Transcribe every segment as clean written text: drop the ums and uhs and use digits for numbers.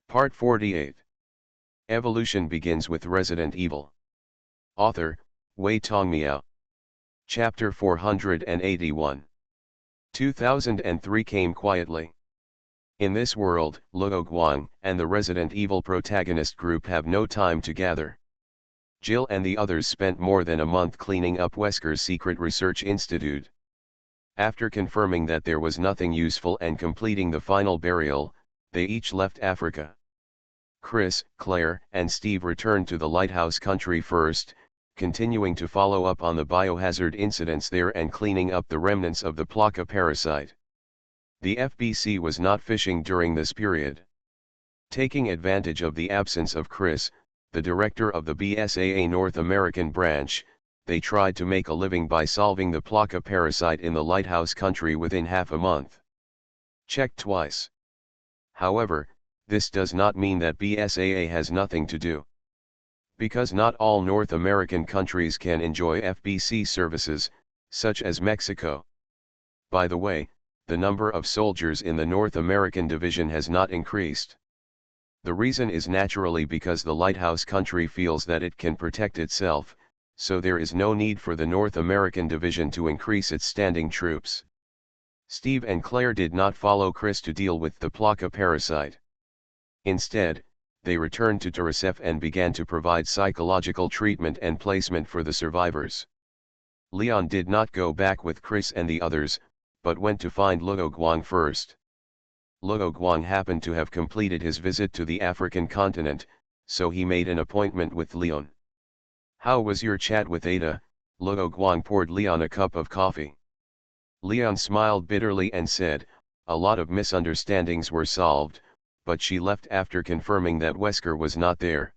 Part 48. Evolution begins with Resident Evil. Author, Wei Tongmiao. Chapter 481. 2003 came quietly. In this world, Luo Guang and the Resident Evil protagonist group have no time to gather. Jill and the others spent more than a month cleaning up Wesker's secret research institute. After confirming that there was nothing useful and completing the final burial, they each left Africa. Chris, Claire, and Steve returned to the Lighthouse country first, continuing to follow up on the biohazard incidents there and cleaning up the remnants of the Plaka parasite. The FBC was not fishing during this period. Taking advantage of the absence of Chris, the director of the BSAA North American branch, they tried to make a living by solving the Plaka parasite in the Lighthouse country within half a month. Check twice. However, this does not mean that BSAA has nothing to do. Because not all North American countries can enjoy FBC services, such as Mexico. By the way, the number of soldiers in the North American division has not increased. The reason is naturally because the Lighthouse country feels that it can protect itself, so there is no need for the North American division to increase its standing troops. Steve and Claire did not follow Chris to deal with the Plaka parasite. Instead, they returned to Tarisef and began to provide psychological treatment and placement for the survivors. Leon did not go back with Chris and the others, but went to find Luo Guang first. Luo Guang happened to have completed his visit to the African continent, so he made an appointment with Leon. "How was your chat with Ada?" Luo Guang poured Leon a cup of coffee. Leon smiled bitterly and said, "A lot of misunderstandings were solved, but she left after confirming that Wesker was not there.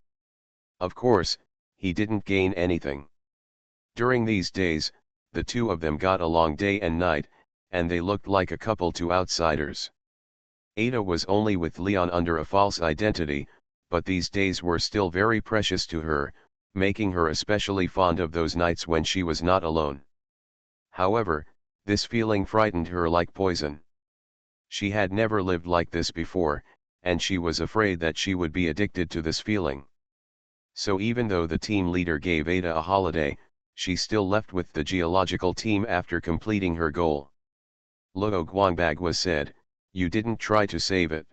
Of course, he didn't gain anything. During these days, the two of them got along day and night, and they looked like a couple to outsiders. Ada was only with Leon under a false identity, but these days were still very precious to her, making her especially fond of those nights when she was not alone. However, this feeling frightened her like poison. She had never lived like this before, and she was afraid that she would be addicted to this feeling. So even though the team leader gave Ada a holiday, she still left with the geological team after completing her goal. Luo Guangbag was said, "You didn't try to save it."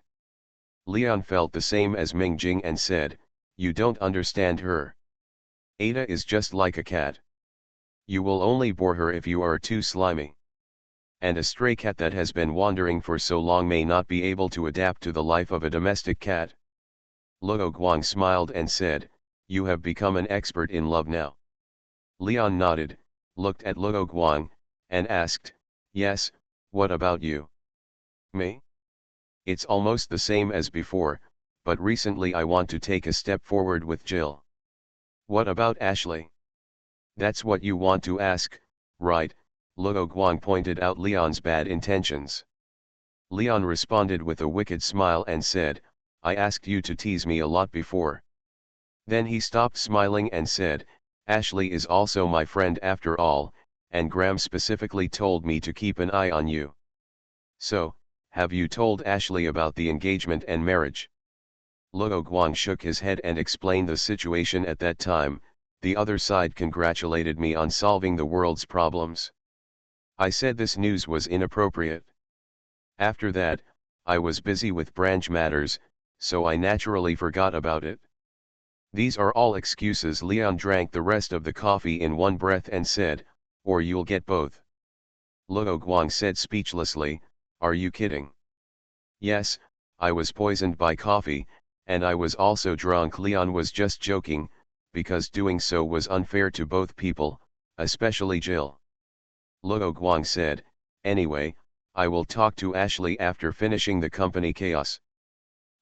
Leon felt the same as Ming Jing and said, "You don't understand her. Ada is just like a cat. You will only bore her if you are too slimy. And a stray cat that has been wandering for so long may not be able to adapt to the life of a domestic cat." Luo Guang smiled and said, "You have become an expert in love now." Leon nodded, looked at Luo Guang, and asked, "Yes, what about you?" "Me? It's almost the same as before, but recently I want to take a step forward with Jill." "What about Ashley?" "That's what you want to ask, right?" Luo Guang pointed out Leon's bad intentions. Leon responded with a wicked smile and said, "I asked you to tease me a lot before." Then he stopped smiling and said, "Ashley is also my friend after all, and Graham specifically told me to keep an eye on you. So, have you told Ashley about the engagement and marriage?" Luo Guang shook his head and explained the situation at that time. "The other side congratulated me on solving the world's problems. I said this news was inappropriate. After that, I was busy with branch matters, so I naturally forgot about it." "These are all excuses." Leon drank the rest of the coffee in one breath and said, "Or you'll get both." Luo Guang said speechlessly, "Are you kidding?" "Yes, I was poisoned by coffee, and I was also drunk." Leon was just joking, because doing so was unfair to both people, especially Jill. Luo Guang said, "Anyway, I will talk to Ashley after finishing the company chaos."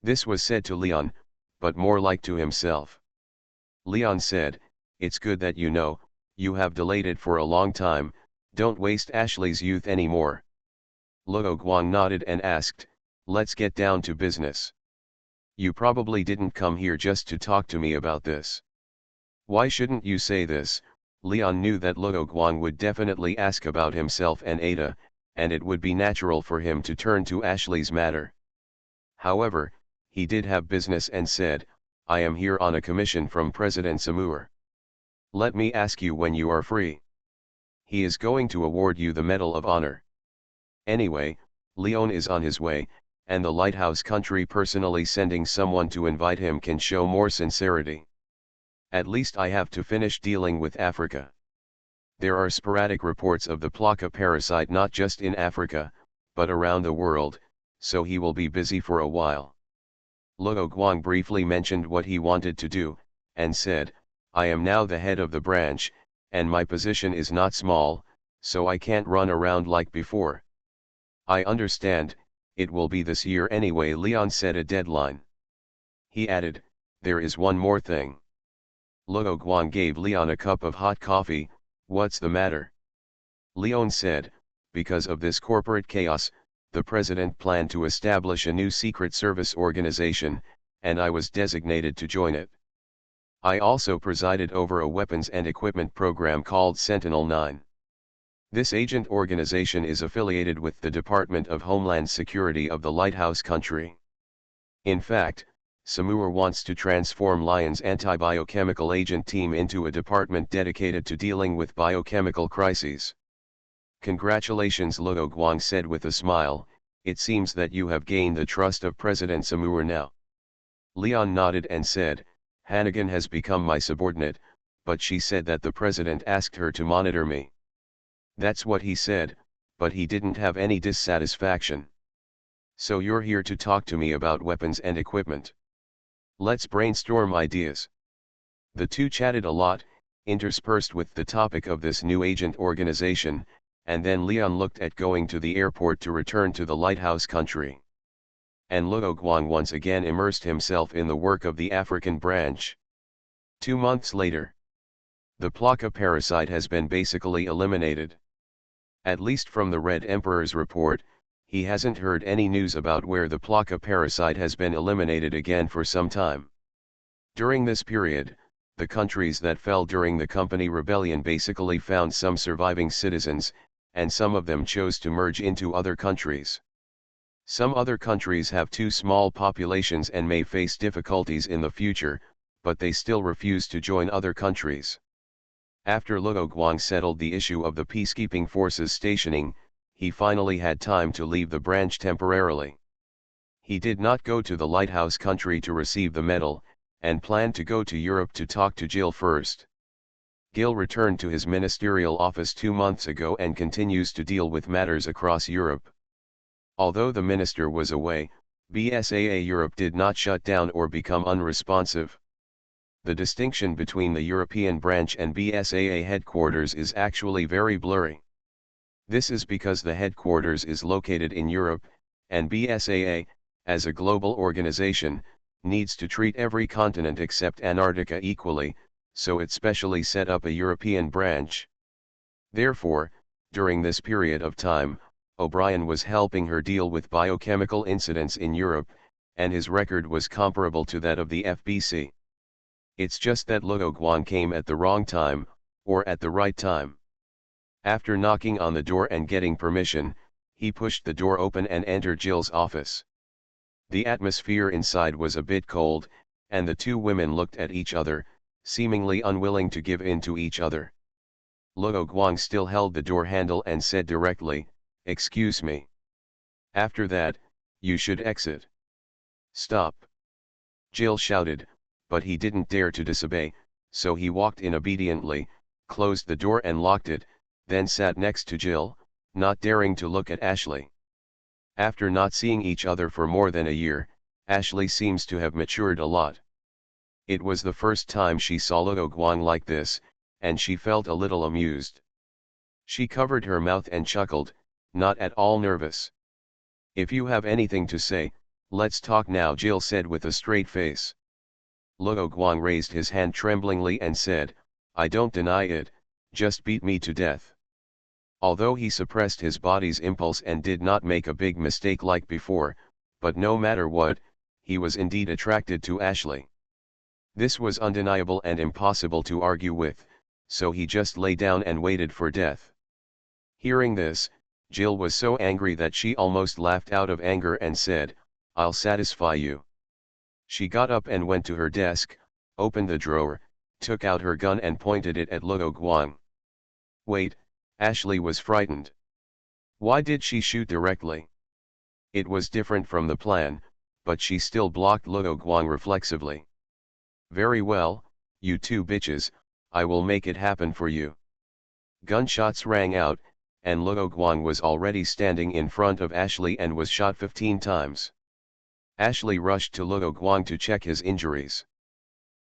This was said to Leon, but more like to himself. Leon said, "It's good that you have delayed it for a long time, don't waste Ashley's youth anymore." Luo Guang nodded and asked, "Let's get down to business. You probably didn't come here just to talk to me about this." "Why shouldn't you say this?" Leon knew that Luo Guang would definitely ask about himself and Ada, and it would be natural for him to turn to Ashley's matter. However, he did have business and said, I am here on a commission from President Samur. Let me ask you when you are free. He is going to award you the Medal of Honor. Anyway, Leon is on his way, and the lighthouse country personally sending someone to invite him can show more sincerity. At least I have to finish dealing with Africa. There are sporadic reports of the Plaka parasite not just in Africa, but around the world, so he will be busy for a while. Luo Guang briefly mentioned what he wanted to do, and said, I am now the head of the branch, and my position is not small, so I can't run around like before. I understand, it will be this year anyway. Leon set a deadline. He added, there is one more thing. Luo Guang gave Leon a cup of hot coffee. What's the matter? Leon said, because of this corporate chaos, the president planned to establish a new secret service organization, and I was designated to join it. I also presided over a weapons and equipment program called Sentinel-9. This agent organization is affiliated with the Department of Homeland Security of the Lighthouse country. In fact, Samur wants to transform Lion's anti-biochemical agent team into a department dedicated to dealing with biochemical crises. Congratulations, Luo Guang said with a smile, it seems that you have gained the trust of President Samur now. Leon nodded and said, Hannigan has become my subordinate, but she said that the president asked her to monitor me. That's what he said, but he didn't have any dissatisfaction. So you're here to talk to me about weapons and equipment. Let's brainstorm ideas. The two chatted a lot, interspersed with the topic of this new agent organization, and then Leon looked at going to the airport to return to the lighthouse country. And Luo Guang once again immersed himself in the work of the African branch. 2 months later, the Plaka parasite has been basically eliminated. At least from the Red Emperor's report, he hasn't heard any news about where the Plaka parasite has been eliminated again for some time. During this period, the countries that fell during the company rebellion basically found some surviving citizens, and some of them chose to merge into other countries. Some other countries have too small populations and may face difficulties in the future, but they still refuse to join other countries. After Luo Guang settled the issue of the peacekeeping forces stationing, he finally had time to leave the branch temporarily. He did not go to the lighthouse country to receive the medal, and planned to go to Europe to talk to Jill first. Gil returned to his ministerial office 2 months ago and continues to deal with matters across Europe. Although the minister was away, BSAA Europe did not shut down or become unresponsive. The distinction between the European branch and BSAA headquarters is actually very blurry. This is because the headquarters is located in Europe, and BSAA, as a global organization, needs to treat every continent except Antarctica equally, so it specially set up a European branch. Therefore, during this period of time, O'Brien was helping her deal with biochemical incidents in Europe, and his record was comparable to that of the FBC. It's just that Luo Guang came at the wrong time, or at the right time. After knocking on the door and getting permission, he pushed the door open and entered Jill's office. The atmosphere inside was a bit cold, and the two women looked at each other, seemingly unwilling to give in to each other. Luo Guang still held the door handle and said directly, "Excuse me. After that, you should exit." "Stop!" Jill shouted, but he didn't dare to disobey, so he walked in obediently, closed the door and locked it, then sat next to Jill, not daring to look at Ashley. After not seeing each other for more than a year, Ashley seems to have matured a lot. It was the first time she saw Luo Guang like this, and she felt a little amused. She covered her mouth and chuckled, not at all nervous. "If you have anything to say, let's talk now," Jill said with a straight face. Luo Guang raised his hand tremblingly and said, "I don't deny it, just beat me to death." Although he suppressed his body's impulse and did not make a big mistake like before, but no matter what, he was indeed attracted to Ashley. This was undeniable and impossible to argue with, so he just lay down and waited for death. Hearing this, Jill was so angry that she almost laughed out of anger and said, "I'll satisfy you." She got up and went to her desk, opened the drawer, took out her gun and pointed it at Luo Guang. Wait, Ashley was frightened. Why did she shoot directly? It was different from the plan, but she still blocked Luo Guang reflexively. Very well, you two bitches, I will make it happen for you. Gunshots rang out, and Luo Guang was already standing in front of Ashley and was shot 15 times. Ashley rushed to Luo Guang to check his injuries.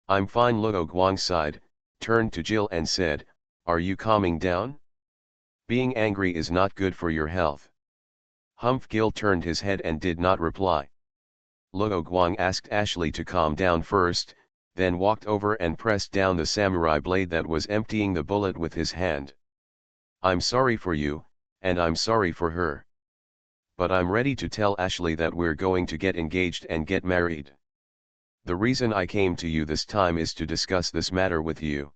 I'm fine. Luo Guang sighed, turned to Jill and said, are you calming down? Being angry is not good for your health. Humph Gil turned his head and did not reply. Luo Guang asked Ashley to calm down first, then walked over and pressed down the samurai blade that was emptying the bullet with his hand. I'm sorry for you, and I'm sorry for her. But I'm ready to tell Ashley that we're going to get engaged and get married. The reason I came to you this time is to discuss this matter with you.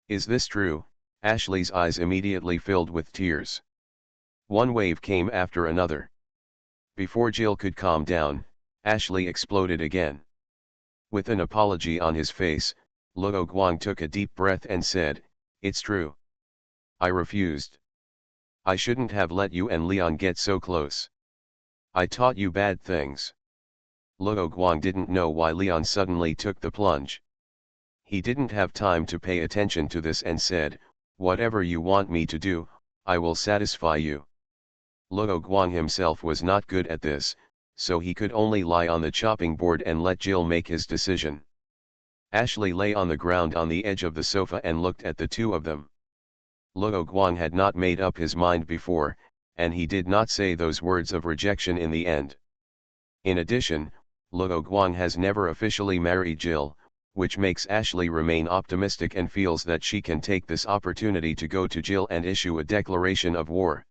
Is this true? Ashley's eyes immediately filled with tears. One wave came after another. Before Jill could calm down, Ashley exploded again. With an apology on his face, Luo Guang took a deep breath and said, it's true. I refused. I shouldn't have let you and Leon get so close. I taught you bad things. Luo Guang didn't know why Leon suddenly took the plunge. He didn't have time to pay attention to this and said, whatever you want me to do, I will satisfy you. Luo Guang himself was not good at this, so he could only lie on the chopping board and let Jill make his decision. Ashley lay on the ground on the edge of the sofa and looked at the two of them. Luo Guang had not made up his mind before, and he did not say those words of rejection in the end. In addition, Luo Guang has never officially married Jill, which makes Ashley remain optimistic and feels that she can take this opportunity to go to Jill and issue a declaration of war.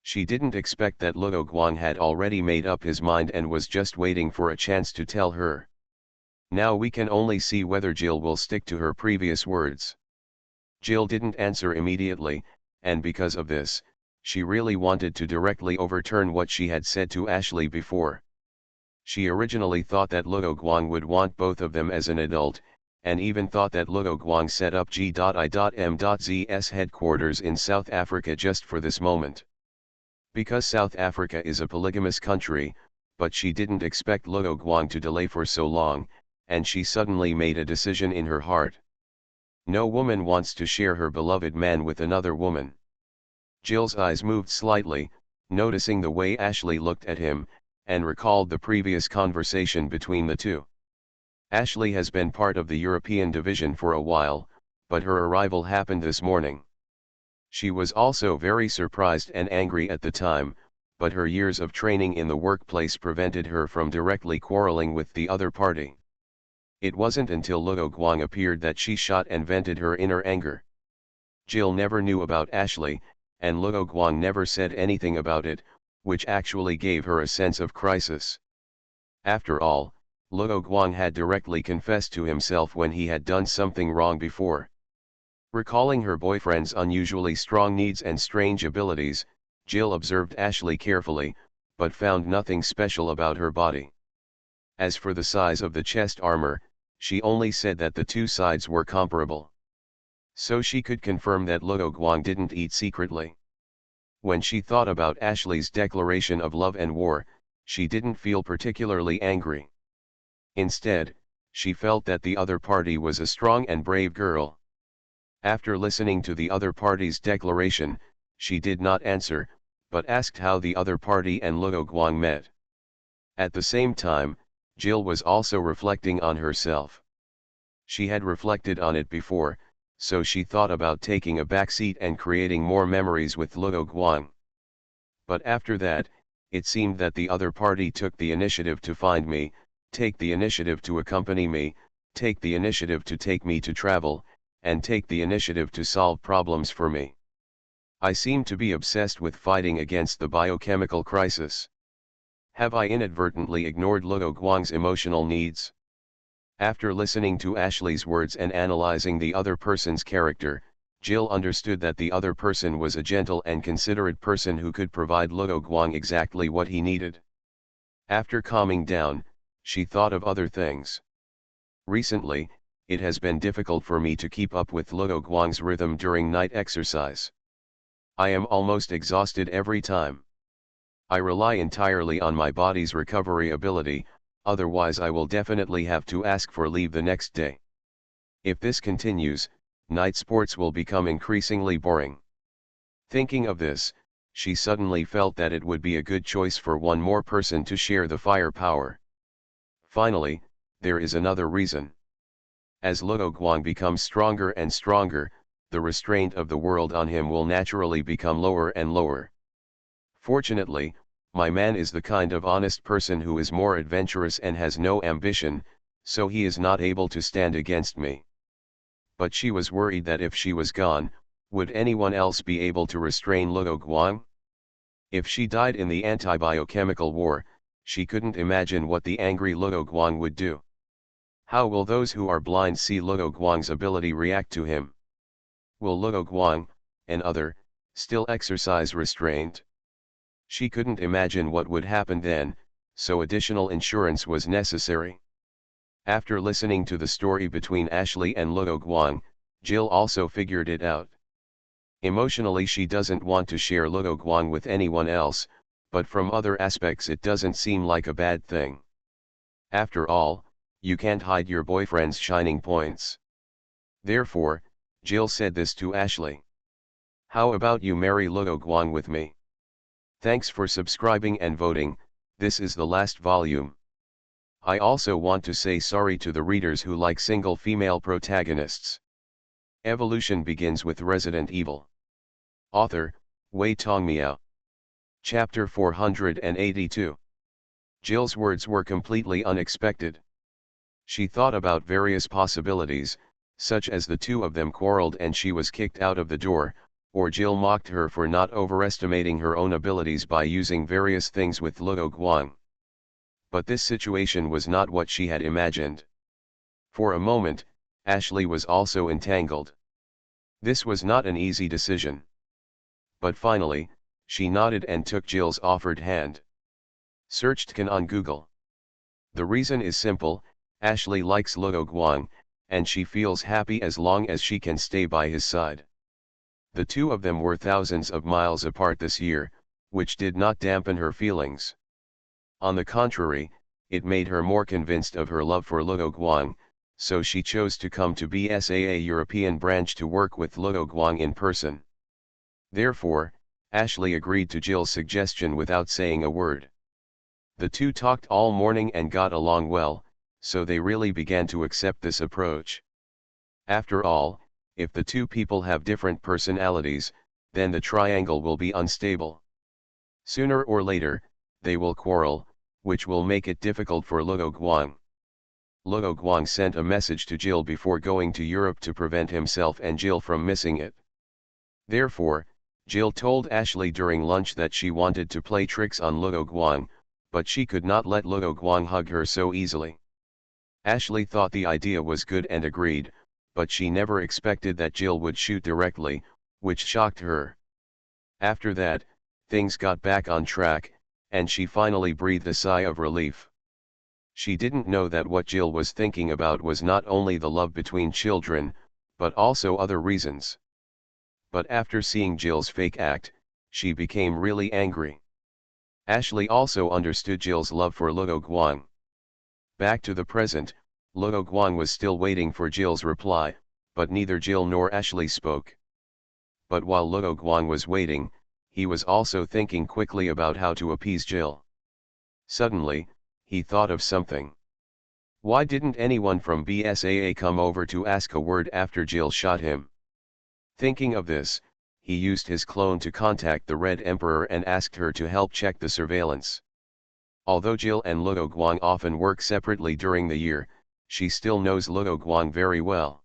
She didn't expect that Luo Guang had already made up his mind and was just waiting for a chance to tell her. Now we can only see whether Jill will stick to her previous words. Jill didn't answer immediately, and because of this, she really wanted to directly overturn what she had said to Ashley before. She originally thought that Luo Guang would want both of them as an adult, and even thought that Luo Guang set up G.I.M.Z's headquarters in South Africa just for this moment. Because South Africa is a polygamous country, but she didn't expect Luo Guang to delay for so long, and she suddenly made a decision in her heart. No woman wants to share her beloved man with another woman. Jill's eyes moved slightly, noticing the way Ashley looked at him, and recalled the previous conversation between the two. Ashley has been part of the European division for a while, but her arrival happened this morning. She was also very surprised and angry at the time, but her years of training in the workplace prevented her from directly quarreling with the other party. It wasn't until Luo Guang appeared that she shot and vented her inner anger. Jill never knew about Ashley, and Luo Guang never said anything about it, which actually gave her a sense of crisis. After all, Luo Guang had directly confessed to himself when he had done something wrong before. Recalling her boyfriend's unusually strong needs and strange abilities, Jill observed Ashley carefully, but found nothing special about her body. As for the size of the chest armor, she only said that the two sides were comparable. So she could confirm that Luo Guang didn't eat secretly. When she thought about Ashley's declaration of love and war, she didn't feel particularly angry. Instead, she felt that the other party was a strong and brave girl. After listening to the other party's declaration, she did not answer, but asked how the other party and Luo Guang met. At the same time, Jill was also reflecting on herself. She had reflected on it before, so she thought about taking a backseat and creating more memories with Luo Guang. But after that, it seemed that the other party took the initiative to find me, take the initiative to accompany me, take the initiative to take me to travel, and take the initiative to solve problems for me. I seem to be obsessed with fighting against the biochemical crisis. Have I inadvertently ignored Luo Guang's emotional needs? After listening to Ashley's words and analyzing the other person's character, Jill understood that the other person was a gentle and considerate person who could provide Luo Guang exactly what he needed. After calming down, she thought of other things. Recently, it has been difficult for me to keep up with Luo Guang's rhythm during night exercise. I am almost exhausted every time. I rely entirely on my body's recovery ability, otherwise I will definitely have to ask for leave the next day. If this continues, night sports will become increasingly boring. Thinking of this, she suddenly felt that it would be a good choice for one more person to share the firepower. Finally, there is another reason. As Luo Guang becomes stronger and stronger, the restraint of the world on him will naturally become lower and lower. Fortunately, my man is the kind of honest person who is more adventurous and has no ambition, so he is not able to stand against me. But she was worried that if she was gone, would anyone else be able to restrain Luo Guang? If she died in the anti-biochemical war, she couldn't imagine what the angry Luo Guang would do. How will those who are blind see Luo Guang's ability react to him? Will Luo Guang, and other, still exercise restraint? She couldn't imagine what would happen then, so additional insurance was necessary. After listening to the story between Ashley and Luo Guang, Jill also figured it out. Emotionally she doesn't want to share Luo Guang with anyone else, but from other aspects it doesn't seem like a bad thing. After all, you can't hide your boyfriend's shining points. Therefore, Jill said this to Ashley. How about you marry Luo Guang with me? Thanks for subscribing and voting, this is the last volume. I also want to say sorry to the readers who like single female protagonists. Evolution begins with Resident Evil. Author, Wei Tongmiao. Chapter 482. Jill's words were completely unexpected. She thought about various possibilities, such as the two of them quarreled and she was kicked out of the door, or Jill mocked her for not overestimating her own abilities by using various things with Luo Guang. But this situation was not what she had imagined. For a moment, Ashley was also entangled. This was not an easy decision. But finally, she nodded and took Jill's offered hand. Searched Can on Google. The reason is simple, Ashley likes Luo Guang, and she feels happy as long as she can stay by his side. The two of them were thousands of miles apart this year, which did not dampen her feelings. On the contrary, it made her more convinced of her love for Luo Guang, so she chose to come to BSAA European branch to work with Luo Guang in person. Therefore, Ashley agreed to Jill's suggestion without saying a word. The two talked all morning and got along well, so they really began to accept this approach. After all, if the two people have different personalities, then the triangle will be unstable. Sooner or later, they will quarrel, which will make it difficult for Luo Guang. Luo Guang sent a message to Jill before going to Europe to prevent himself and Jill from missing it. Therefore, Jill told Ashley during lunch that she wanted to play tricks on Luo Guang, but she could not let Luo Guang hug her so easily. Ashley thought the idea was good and agreed, but she never expected that Jill would shoot directly, which shocked her. After that, things got back on track, and she finally breathed a sigh of relief. She didn't know that what Jill was thinking about was not only the love between children, but also other reasons. But after seeing Jill's fake act, she became really angry. Ashley also understood Jill's love for Luo Guang. Back to the present, Luo Guang was still waiting for Jill's reply, but neither Jill nor Ashley spoke. But while Luo Guang was waiting, he was also thinking quickly about how to appease Jill. Suddenly, he thought of something. Why didn't anyone from BSAA come over to ask a word after Jill shot him? Thinking of this, he used his clone to contact the Red Emperor and asked her to help check the surveillance. Although Jill and Luo Guang often work separately during the year, she still knows Luo Guang very well.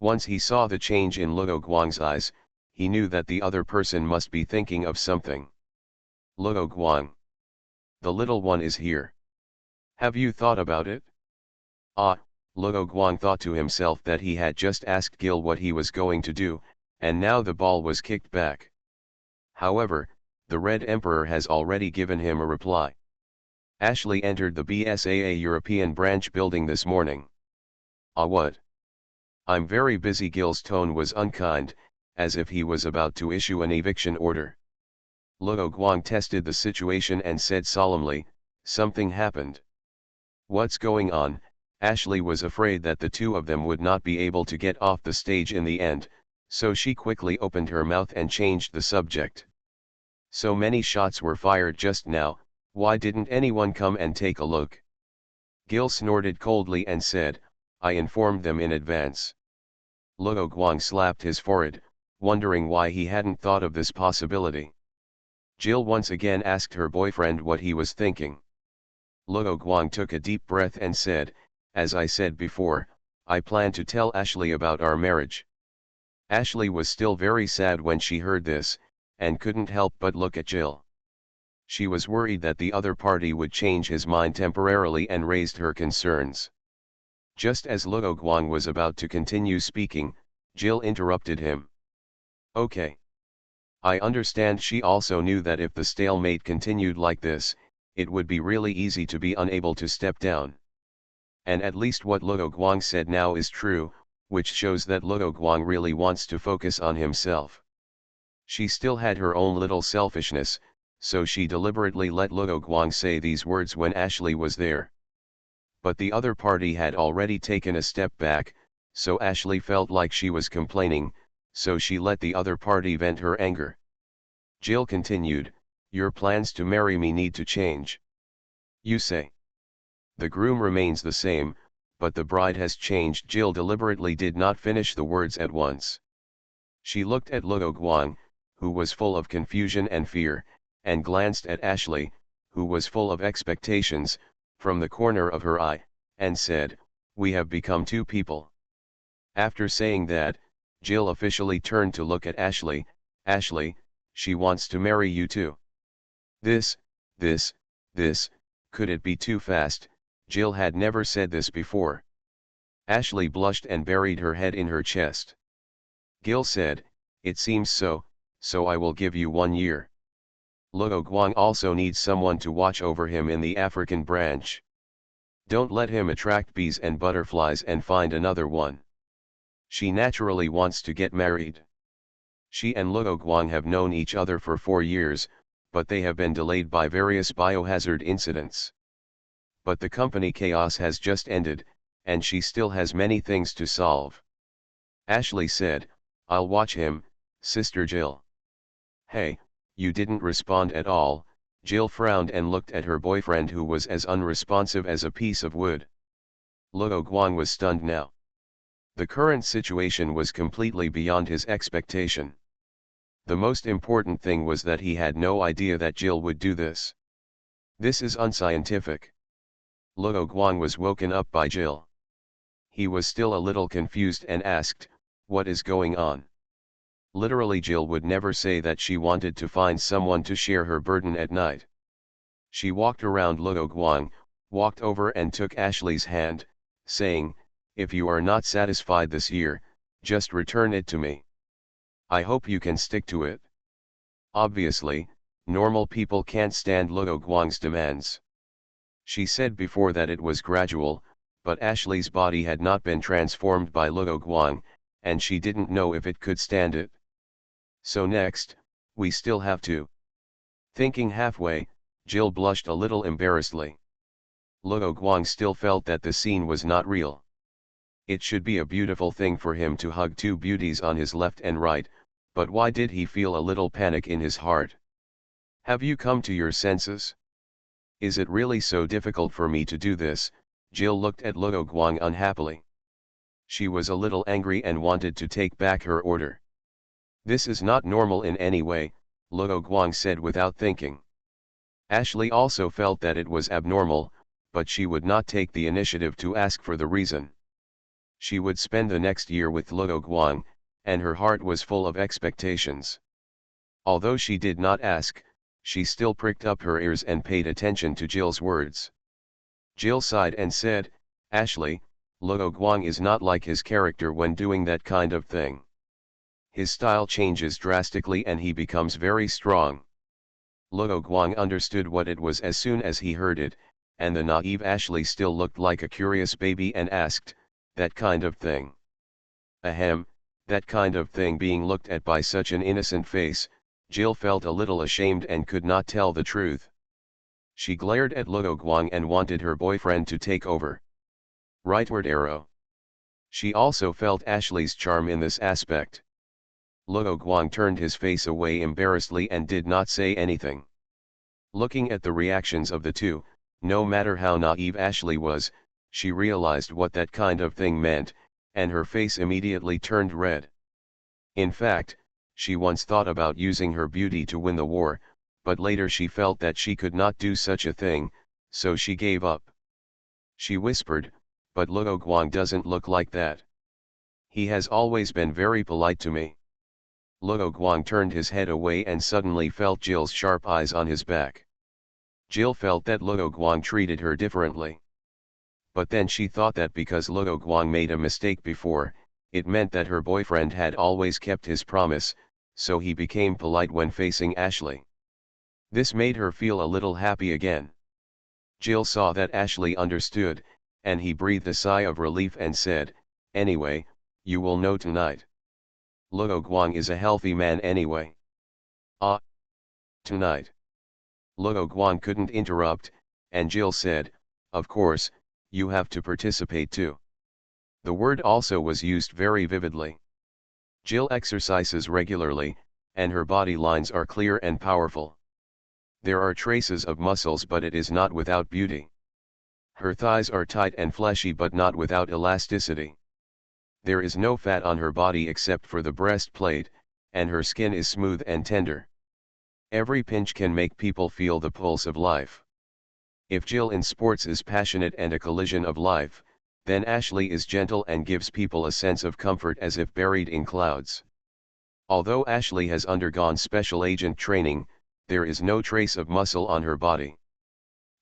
Once he saw the change in Luo Guang's eyes, he knew that the other person must be thinking of something. Luo Guang. The little one is here. Have you thought about it? Ah, Luo Guang thought to himself that he had just asked Gil what he was going to do, and now the ball was kicked back. However, the Red Emperor has already given him a reply. Ashley entered the BSAA European branch building this morning. Ah, what? I'm very busy. Gil's tone was unkind, as if he was about to issue an eviction order. Luo Guang tested the situation and said solemnly, something happened. What's going on? Ashley was afraid that the two of them would not be able to get off the stage in the end, so she quickly opened her mouth and changed the subject. So many shots were fired just now, why didn't anyone come and take a look? Gil snorted coldly and said, I informed them in advance. Luo Guang slapped his forehead, wondering why he hadn't thought of this possibility. Jill once again asked her boyfriend what he was thinking. Luo Guang took a deep breath and said, as I said before, I plan to tell Ashley about our marriage. Ashley was still very sad when she heard this, and couldn't help but look at Jill. She was worried that the other party would change his mind temporarily and raised her concerns. Just as Luo Guang was about to continue speaking, Jill interrupted him. Okay. I understand. She also knew that if the stalemate continued like this, it would be really easy to be unable to step down. And at least what Luo Guang said now is true, which shows that Luo Guang really wants to focus on himself. She still had her own little selfishness, so she deliberately let Luo Guang say these words when Ashley was there. But the other party had already taken a step back, so Ashley felt like she was complaining, so she let the other party vent her anger. Jill continued, your plans to marry me need to change. You say. The groom remains the same, but the bride has changed. Jill deliberately did not finish the words at once. She looked at Luo Guang, who was full of confusion and fear, and glanced at Ashley, who was full of expectations, from the corner of her eye, and said, we have become two people. After saying that, Jill officially turned to look at Ashley. Ashley, she wants to marry you too. This, could it be too fast? Jill had never said this before. Ashley blushed and buried her head in her chest. Gil said, it seems so, so I will give you 1 year. Luo Guang also needs someone to watch over him in the African branch. Don't let him attract bees and butterflies and find another one. She naturally wants to get married. She and Luo Guang have known each other for 4 years, but they have been delayed by various biohazard incidents. But the company chaos has just ended, and she still has many things to solve. Ashley said, I'll watch him, Sister Jill. Hey, you didn't respond at all. Jill frowned and looked at her boyfriend, who was as unresponsive as a piece of wood. Luo Guang was stunned now. The current situation was completely beyond his expectation. The most important thing was that he had no idea that Jill would do this. This is unscientific. Luo Guang was woken up by Jill. He was still a little confused and asked, what is going on? Literally, Jill would never say that she wanted to find someone to share her burden at night. She walked around Luo Guang, walked over and took Ashley's hand, saying, if you are not satisfied this year, just return it to me. I hope you can stick to it. Obviously, normal people can't stand Luo Guang's demands. She said before that it was gradual, but Ashley's body had not been transformed by Luo Guang, and she didn't know if it could stand it. So next, we still have to. Thinking halfway, Jill blushed a little embarrassedly. Luo Guang still felt that the scene was not real. It should be a beautiful thing for him to hug two beauties on his left and right, but why did he feel a little panic in his heart? Have you come to your senses? Is it really so difficult for me to do this? Jill looked at Luo Guang unhappily. She was a little angry and wanted to take back her order. This is not normal in any way, Luo Guang said without thinking. Ashley also felt that it was abnormal, but she would not take the initiative to ask for the reason. She would spend the next year with Luo Guang, and her heart was full of expectations. Although she did not ask, she still pricked up her ears and paid attention to Jill's words. Jill sighed and said, Ashley, Luo Guang is not like his character when doing that kind of thing. His style changes drastically and he becomes very strong. Luo Guang understood what it was as soon as he heard it, and the naive Ashley still looked like a curious baby and asked, "That kind of thing?" Ahem, that kind of thing. Being looked at by such an innocent face, Jill felt a little ashamed and could not tell the truth. She glared at Luo Guang and wanted her boyfriend to take over. Rightward arrow. She also felt Ashley's charm in this aspect. Luo Guang turned his face away embarrassedly and did not say anything. Looking at the reactions of the two, no matter how naive Ashley was, she realized what that kind of thing meant, and her face immediately turned red. In fact, she once thought about using her beauty to win the war, but later she felt that she could not do such a thing, so she gave up. She whispered, "But Luo Guang doesn't look like that. He has always been very polite to me." Luo Guang turned his head away and suddenly felt Jill's sharp eyes on his back. Jill felt that Luo Guang treated her differently. But then she thought that because Luo Guang made a mistake before, it meant that her boyfriend had always kept his promise, so he became polite when facing Ashley. This made her feel a little happy again. Jill saw that Ashley understood, and he breathed a sigh of relief and said, "Anyway, you will know tonight. Luo Guang is a healthy man anyway." "Ah, tonight." Luo Guang couldn't interrupt, and Jill said, "Of course, you have to participate too." The word also was used very vividly. Jill exercises regularly, and her body lines are clear and powerful. There are traces of muscles, but it is not without beauty. Her thighs are tight and fleshy but not without elasticity. There is no fat on her body except for the breastplate, and her skin is smooth and tender. Every pinch can make people feel the pulse of life. If Jill in sports is passionate and a collision of life, then Ashley is gentle and gives people a sense of comfort as if buried in clouds. Although Ashley has undergone special agent training, there is no trace of muscle on her body.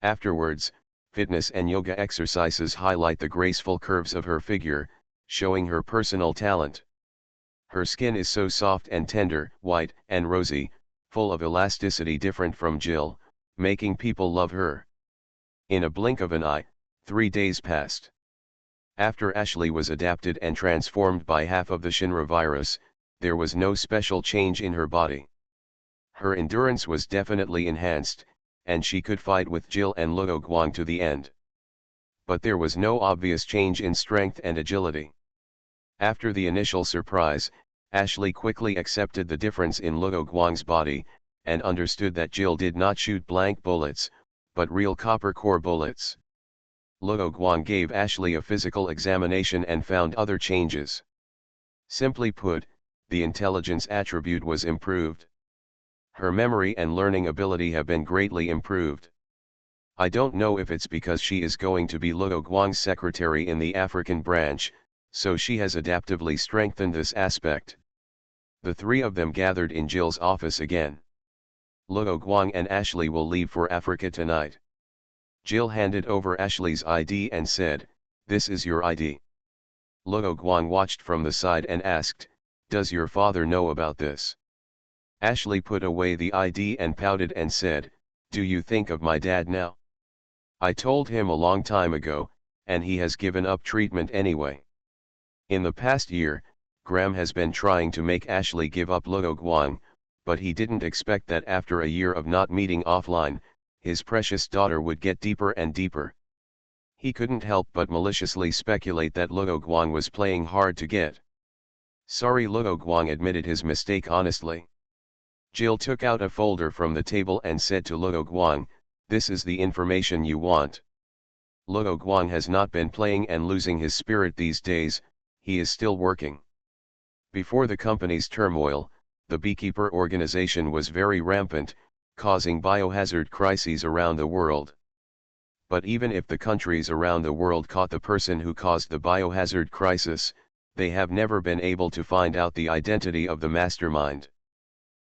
Afterwards, fitness and yoga exercises highlight the graceful curves of her figure, showing her personal talent. Her skin is so soft and tender, white and rosy, full of elasticity, different from Jill, making people love her. In a blink of an eye, 3 days passed. After Ashley was adapted and transformed by half of the Shinra virus, there was no special change in her body. Her endurance was definitely enhanced, and she could fight with Jill and Luo Guang to the end. But there was no obvious change in strength and agility. After the initial surprise, Ashley quickly accepted the difference in Luo Guang's body, and understood that Jill did not shoot blank bullets, but real copper core bullets. Luo Guang gave Ashley a physical examination and found other changes. Simply put, the intelligence attribute was improved. Her memory and learning ability have been greatly improved. I don't know if it's because she is going to be Luo Guang's secretary in the African branch, so she has adaptively strengthened this aspect. The three of them gathered in Jill's office again. Luo Guang and Ashley will leave for Africa tonight. Jill handed over Ashley's ID and said, "This is your ID." Luo Guang watched from the side and asked, "Does your father know about this?" Ashley put away the ID and pouted and said, "Do you think of my dad now? I told him a long time ago, and he has given up treatment anyway." In the past year, Graham has been trying to make Ashley give up Luo Guang, but he didn't expect that after a year of not meeting offline, his precious daughter would get deeper and deeper. He couldn't help but maliciously speculate that Luo Guang was playing hard to get. Sorry, Luo Guang admitted his mistake honestly. Jill took out a folder from the table and said to Luo Guang, "This is the information you want. Luo Guang has not been playing and losing his spirit these days, he is still working." Before the company's turmoil, the beekeeper organization was very rampant, causing biohazard crises around the world. But even if the countries around the world caught the person who caused the biohazard crisis, they have never been able to find out the identity of the mastermind.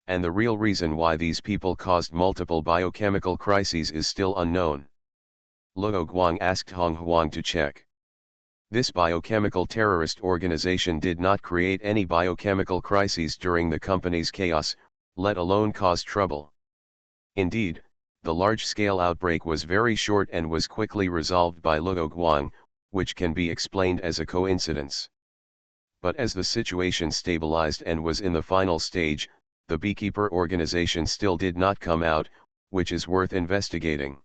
And the real reason why these people caused multiple biochemical crises is still unknown. Luo Guang asked Hong Huang to check. This biochemical terrorist organization did not create any biochemical crises during the company's chaos, let alone cause trouble. Indeed, the large-scale outbreak was very short and was quickly resolved by Luo Guang, which can be explained as a coincidence. But as the situation stabilized and was in the final stage, the beekeeper organization still did not come out, which is worth investigating.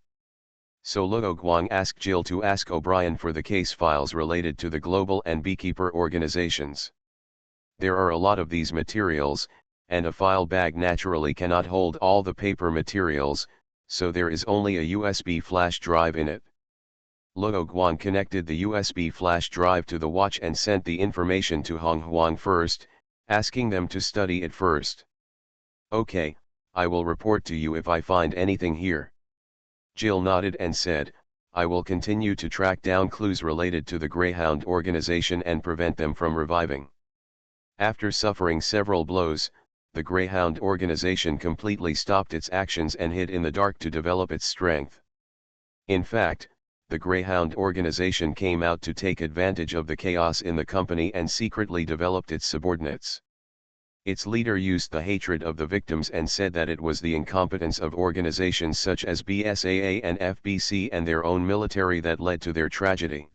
So Luo Guang asked Jill to ask O'Brien for the case files related to the global and beekeeper organizations. There are a lot of these materials, and a file bag naturally cannot hold all the paper materials, so there is only a USB flash drive in it. Luo Guang connected the USB flash drive to the watch and sent the information to Hong Huang first, asking them to study it first. "Okay, I will report to you if I find anything here." Jill nodded and said, "I will continue to track down clues related to the Greyhound organization and prevent them from reviving." After suffering several blows, the Greyhound organization completely stopped its actions and hid in the dark to develop its strength. In fact, the Greyhound organization came out to take advantage of the chaos in the company and secretly developed its subordinates. Its leader used the hatred of the victims and said that it was the incompetence of organizations such as BSAA and FBC and their own military that led to their tragedy.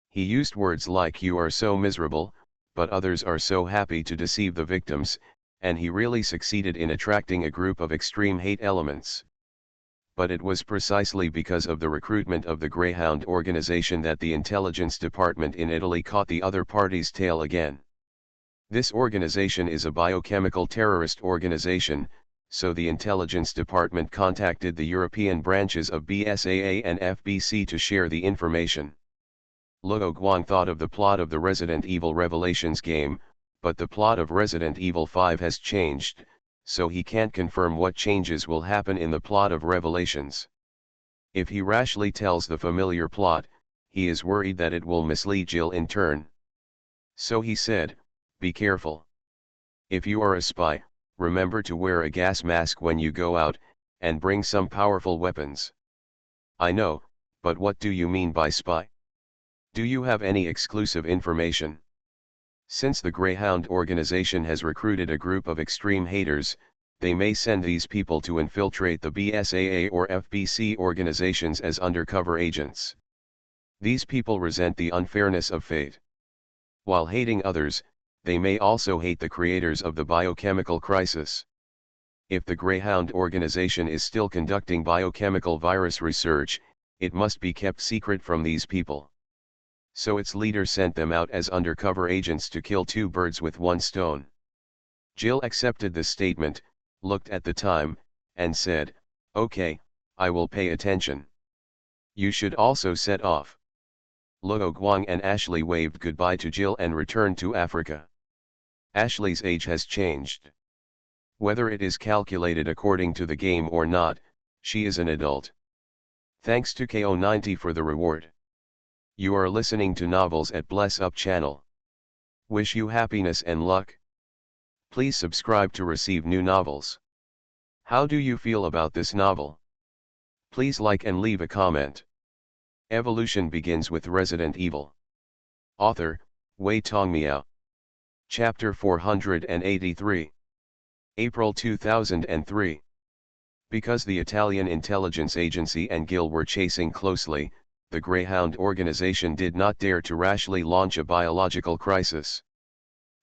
He used words like "you are so miserable, but others are so happy" to deceive the victims, and he really succeeded in attracting a group of extreme hate elements. But it was precisely because of the recruitment of the Greyhound organization that the intelligence department in Italy caught the other party's tail again. This organization is a biochemical terrorist organization, so the intelligence department contacted the European branches of BSAA and FBC to share the information. Luo Guang thought of the plot of the Resident Evil Revelations game, but the plot of Resident Evil 5 has changed, so he can't confirm what changes will happen in the plot of Revelations. If he rashly tells the familiar plot, he is worried that it will mislead Jill in turn. So he said, "Be careful. If you are a spy, remember to wear a gas mask when you go out, and bring some powerful weapons." "I know, but what do you mean by spy? Do you have any exclusive information?" "Since the Greyhound organization has recruited a group of extreme haters, they may send these people to infiltrate the BSAA or FBC organizations as undercover agents. These people resent the unfairness of fate. While hating others, they may also hate the creators of the biochemical crisis. If the Greyhound organization is still conducting biochemical virus research, it must be kept secret from these people." So its leader sent them out as undercover agents to kill two birds with one stone. Jill accepted the statement, looked at the time, and said, "Okay, I will pay attention. You should also set off." Luo Guang and Ashley waved goodbye to Jill and returned to Africa. Ashley's age has changed. Whether it is calculated according to the game or not, she is an adult. Thanks to KO90 for the reward. You are listening to Novels at Bless Up channel. Wish you happiness and luck. Please subscribe to receive new novels. How do you feel about this novel? Please like and leave a comment. Evolution begins with Resident Evil. Author, Wei Tongmiao. Chapter 483. April 2003. Because the Italian intelligence agency and Gil were chasing closely, the Greyhound organization did not dare to rashly launch a biological crisis.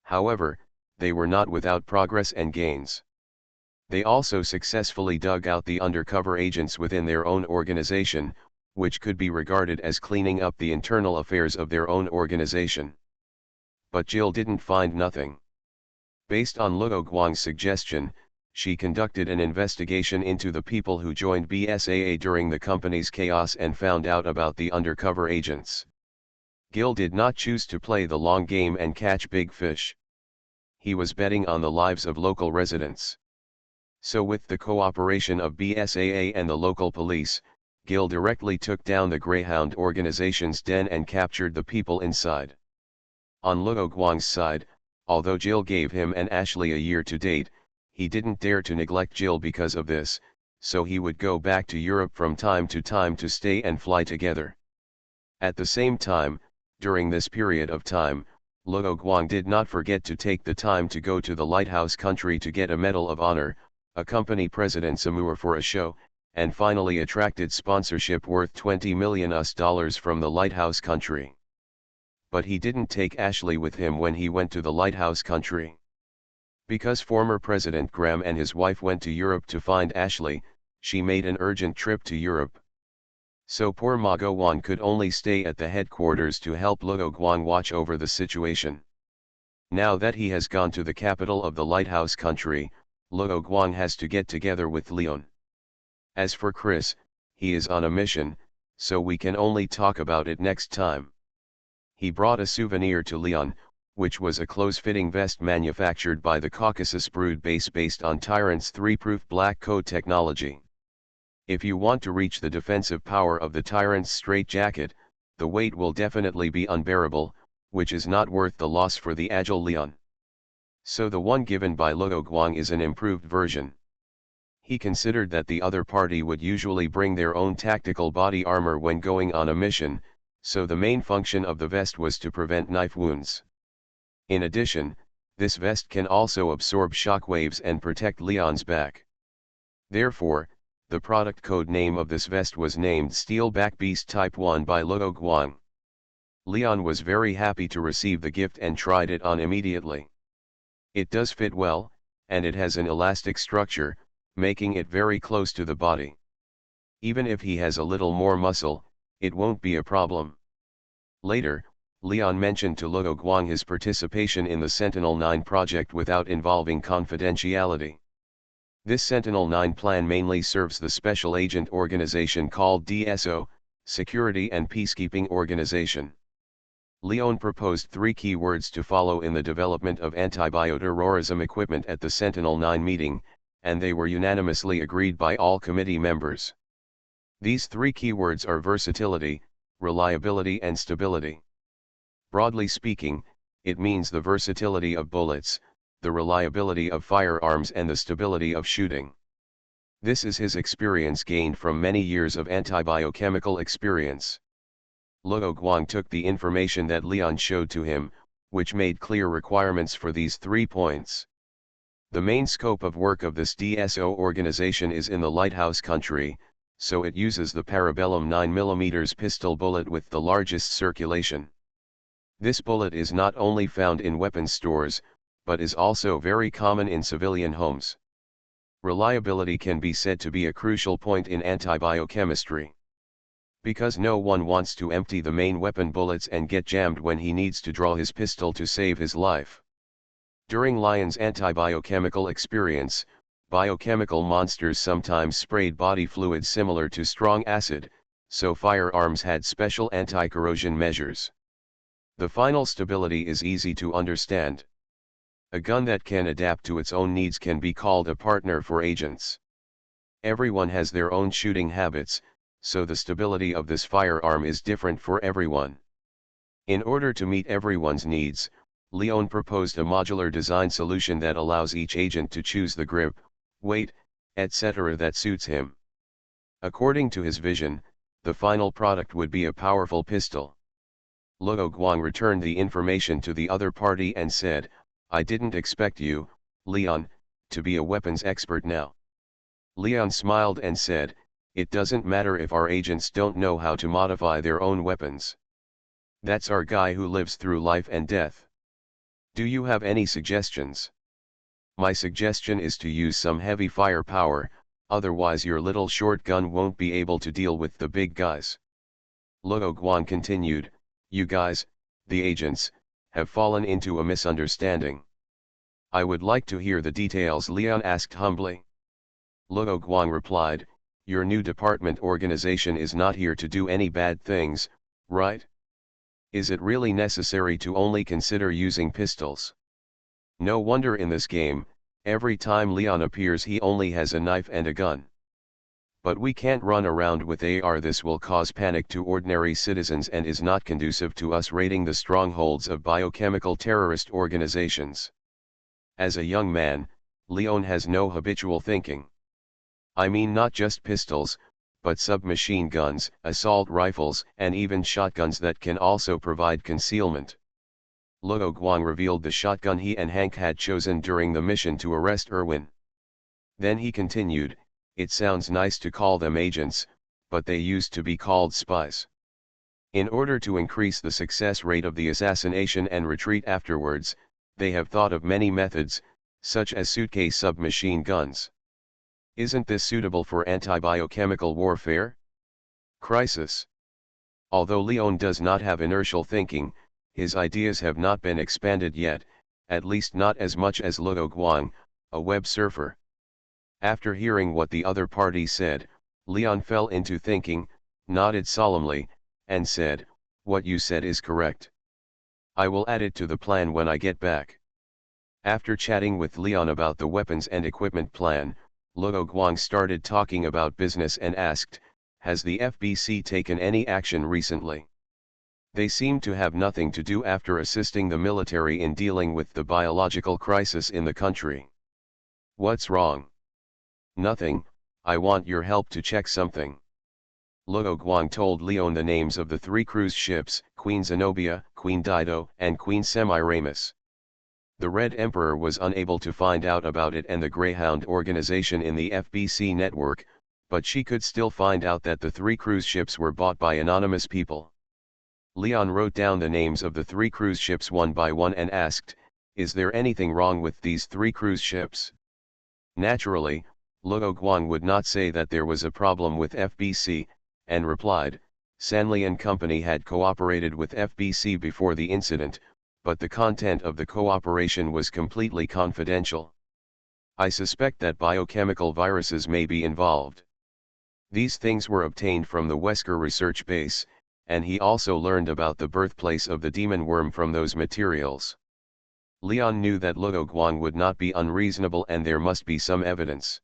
However, they were not without progress and gains. They also successfully dug out the undercover agents within their own organization, which could be regarded as cleaning up the internal affairs of their own organization. But Jill didn't find nothing. Based on Luo Guang's suggestion, she conducted an investigation into the people who joined BSAA during the company's chaos and found out about the undercover agents. Gil did not choose to play the long game and catch big fish. He was betting on the lives of local residents. So with the cooperation of BSAA and the local police, Gil directly took down the Greyhound organization's den and captured the people inside. On Luo Guang's side, although Jill gave him and Ashley a year to date, he didn't dare to neglect Jill because of this, so he would go back to Europe from time to stay and fly together. At the same time, during this period of time, Luo Guang did not forget to take the time to go to the lighthouse country to get a Medal of Honor, accompany President Samur for a show, and finally attracted sponsorship worth $20 million from the lighthouse country. But he didn't take Ashley with him when he went to the lighthouse country. Because former President Graham and his wife went to Europe to find Ashley, she made an urgent trip to Europe. So poor Ma Guang could only stay at the headquarters to help Luo Guang watch over the situation. Now that he has gone to the capital of the lighthouse country, Luo Guang has to get together with Leon. As for Chris, he is on a mission, so we can only talk about it next time. He brought a souvenir to Leon, which was a close-fitting vest manufactured by the Caucasus Brood base based on Tyrant's 3-proof black coat technology. If you want to reach the defensive power of the Tyrant's straitjacket, the weight will definitely be unbearable, which is not worth the loss for the agile Leon. So the one given by Luo Guang is an improved version. He considered that the other party would usually bring their own tactical body armor when going on a mission, so the main function of the vest was to prevent knife wounds. In addition, this vest can also absorb shockwaves and protect Leon's back. Therefore, the product code name of this vest was named Steelback Beast Type 1 by Luo Guang. Leon was very happy to receive the gift and tried it on immediately. It does fit well, and it has an elastic structure, making it very close to the body. Even if he has a little more muscle, it won't be a problem. Later, Leon mentioned to Luo Guang his participation in the Sentinel-9 project without involving confidentiality. This Sentinel-9 plan mainly serves the special agent organization called DSO, Security and Peacekeeping Organization. Leon proposed 3 keywords to follow in the development of antibioterrorism equipment at the Sentinel-9 meeting, and they were unanimously agreed by all committee members. These 3 keywords are versatility, reliability and stability. Broadly speaking, it means the versatility of bullets, the reliability of firearms and the stability of shooting. This is his experience gained from many years of antibiochemical experience. Luo Guang took the information that Leon showed to him, which made clear requirements for these 3 points. The main scope of work of this DSO organization is in the lighthouse country, so it uses the Parabellum 9mm pistol bullet with the largest circulation. This bullet is not only found in weapons stores, but is also very common in civilian homes. Reliability can be said to be a crucial point in antibiochemistry. Because no one wants to empty the main weapon bullets and get jammed when he needs to draw his pistol to save his life. During Lion's antibiochemical experience, biochemical monsters sometimes sprayed body fluids similar to strong acid, so firearms had special anti-corrosion measures. The final stability is easy to understand. A gun that can adapt to its own needs can be called a partner for agents. Everyone has their own shooting habits, so the stability of this firearm is different for everyone. In order to meet everyone's needs, Leon proposed a modular design solution that allows each agent to choose the grip, weight, etc. that suits him. According to his vision, the final product would be a powerful pistol. Luo Guang returned the information to the other party and said, "I didn't expect you, Leon, to be a weapons expert now." Leon smiled and said, "It doesn't matter if our agents don't know how to modify their own weapons. That's our guy who lives through life and death. Do you have any suggestions?" "My suggestion is to use some heavy firepower, otherwise your little short gun won't be able to deal with the big guys." Luo Guang continued, "You guys, the agents, have fallen into a misunderstanding." "I would like to hear the details," Leon asked humbly. Luo Guang replied, "Your new department organization is not here to do any bad things, right? Is it really necessary to only consider using pistols? No wonder in this game, every time Leon appears he only has a knife and a gun. But we can't run around with AR. This will cause panic to ordinary citizens and is not conducive to us raiding the strongholds of biochemical terrorist organizations." As a young man, Leon has no habitual thinking. "I mean not just pistols, but submachine guns, assault rifles and even shotguns that can also provide concealment." Luo Guang revealed the shotgun he and Hank had chosen during the mission to arrest Irwin. Then he continued, "It sounds nice to call them agents, but they used to be called spies. In order to increase the success rate of the assassination and retreat afterwards, they have thought of many methods, such as suitcase submachine guns. Isn't this suitable for anti-biochemical warfare? Crisis. Although Leon does not have inertial thinking, his ideas have not been expanded yet, at least not as much as Luo Guang, a web surfer. After hearing what the other party said, Leon fell into thinking, nodded solemnly, and said, "What you said is correct. I will add it to the plan when I get back." After chatting with Leon about the weapons and equipment plan, Luo Guang started talking about business and asked, "Has the FBC taken any action recently? They seem to have nothing to do after assisting the military in dealing with the biological crisis in the country. What's wrong?" "Nothing, I want your help to check something." Luo Guang told Leon the names of the 3 cruise ships, Queen Zenobia, Queen Dido, and Queen Semiramis. The Red Emperor was unable to find out about it and the Greyhound organization in the FBC network, but she could still find out that the 3 cruise ships were bought by anonymous people. Leon wrote down the names of the 3 cruise ships one by one and asked, "Is there anything wrong with these 3 cruise ships?" Naturally, Luo Guang would not say that there was a problem with FBC, and replied, "Sanli and company had cooperated with FBC before the incident, but the content of the cooperation was completely confidential. I suspect that biochemical viruses may be involved. These things were obtained from the Wesker research base, and he also learned about the birthplace of the demon worm from those materials." Leon knew that Luo Guang would not be unreasonable and there must be some evidence.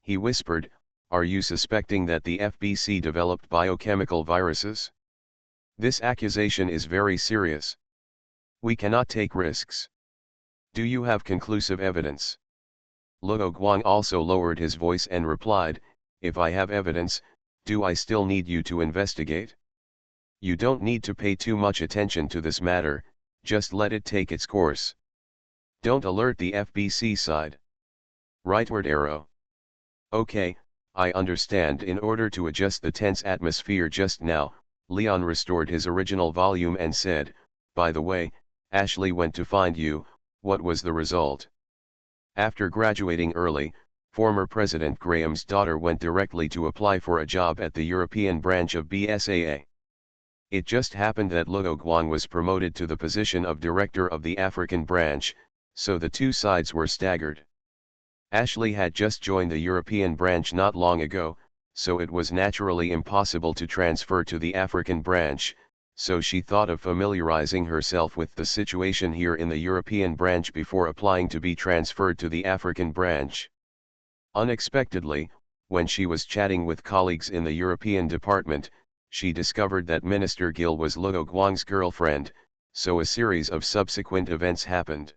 He whispered, "Are you suspecting that the FBC developed biochemical viruses? This accusation is very serious. We cannot take risks. Do you have conclusive evidence?" Luo Guang also lowered his voice and replied, "If I have evidence, do I still need you to investigate? You don't need to pay too much attention to this matter, just let it take its course. Don't alert the FBC side. Rightward arrow." "Okay, I understand." In order to adjust the tense atmosphere just now, Leon restored his original volume and said, "By the way, Ashley went to find you, what was the result?" After graduating early, former President Graham's daughter went directly to apply for a job at the European branch of BSAA. It just happened that Luo Guang was promoted to the position of director of the African branch, so the two sides were staggered. Ashley had just joined the European branch not long ago, so it was naturally impossible to transfer to the African branch, so she thought of familiarizing herself with the situation here in the European branch before applying to be transferred to the African branch. Unexpectedly, when she was chatting with colleagues in the European department, she discovered that Minister Gill was Luo Guang's girlfriend, so a series of subsequent events happened.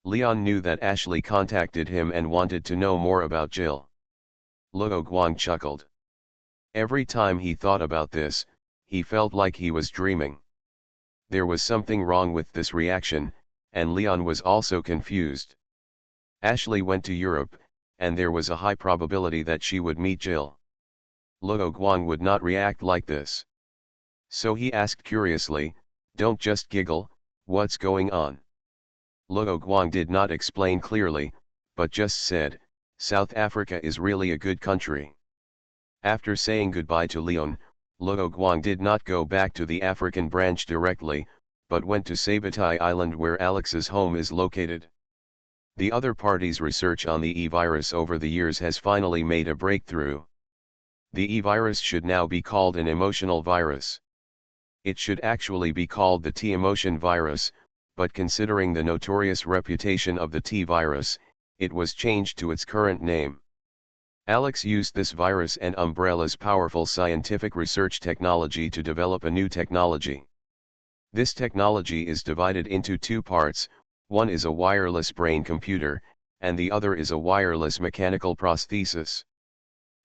Leon knew that Ashley contacted him and wanted to know more about Jill. Luo Guang chuckled. Every time he thought about this, he felt like he was dreaming. There was something wrong with this reaction, and Leon was also confused. Ashley went to Europe, and there was a high probability that she would meet Jill. Luo Guang would not react like this. So he asked curiously, "Don't just giggle, what's going on?" Luo Guang did not explain clearly, but just said, "South Africa is really a good country." After saying goodbye to Leon, Luo Guang did not go back to the African branch directly, but went to Sabatai Island where Alex's home is located. The other party's research on the E-virus over the years has finally made a breakthrough. The E-virus should now be called an emotional virus. It should actually be called the T-emotion virus, but considering the notorious reputation of the T-virus, it was changed to its current name. Alex used this virus and Umbrella's powerful scientific research technology to develop a new technology. This technology is divided into 2 parts, one is a wireless brain computer, and the other is a wireless mechanical prosthesis.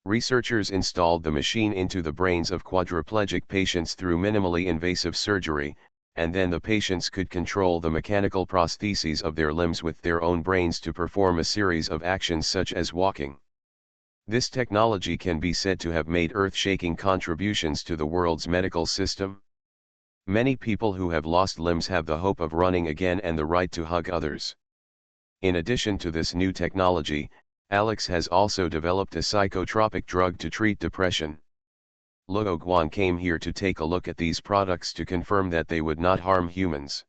Researchers installed the machine into the brains of quadriplegic patients through minimally invasive surgery, and then the patients could control the mechanical prostheses of their limbs with their own brains to perform a series of actions such as walking. This technology can be said to have made earth-shaking contributions to the world's medical system. Many people who have lost limbs have the hope of running again and the right to hug others. In addition to this new technology, Alex has also developed a psychotropic drug to treat depression. Luo Guang came here to take a look at these products to confirm that they would not harm humans.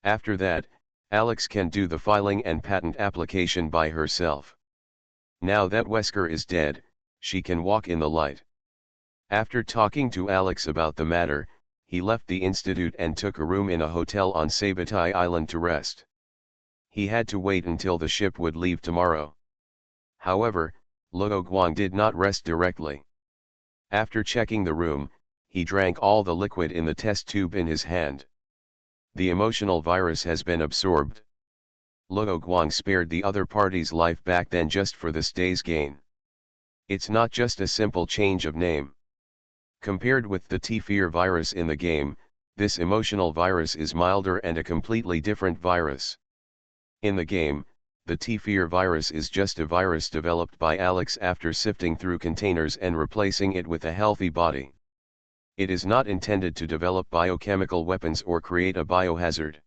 After that, Alex can do the filing and patent application by herself. Now that Wesker is dead, she can walk in the light. After talking to Alex about the matter, he left the institute and took a room in a hotel on Sabatai Island to rest. He had to wait until the ship would leave tomorrow. However, Luo Guang did not rest directly. After checking the room, he drank all the liquid in the test tube in his hand. The emotional virus has been absorbed. Luo Guang spared the other party's life back then just for this day's gain. It's not just a simple change of name. Compared with the T-Fear virus in the game, this emotional virus is milder and a completely different virus. In the game, the T-Fear virus is just a virus developed by Alex after sifting through containers and replacing it with a healthy body. It is not intended to develop biochemical weapons or create a biohazard.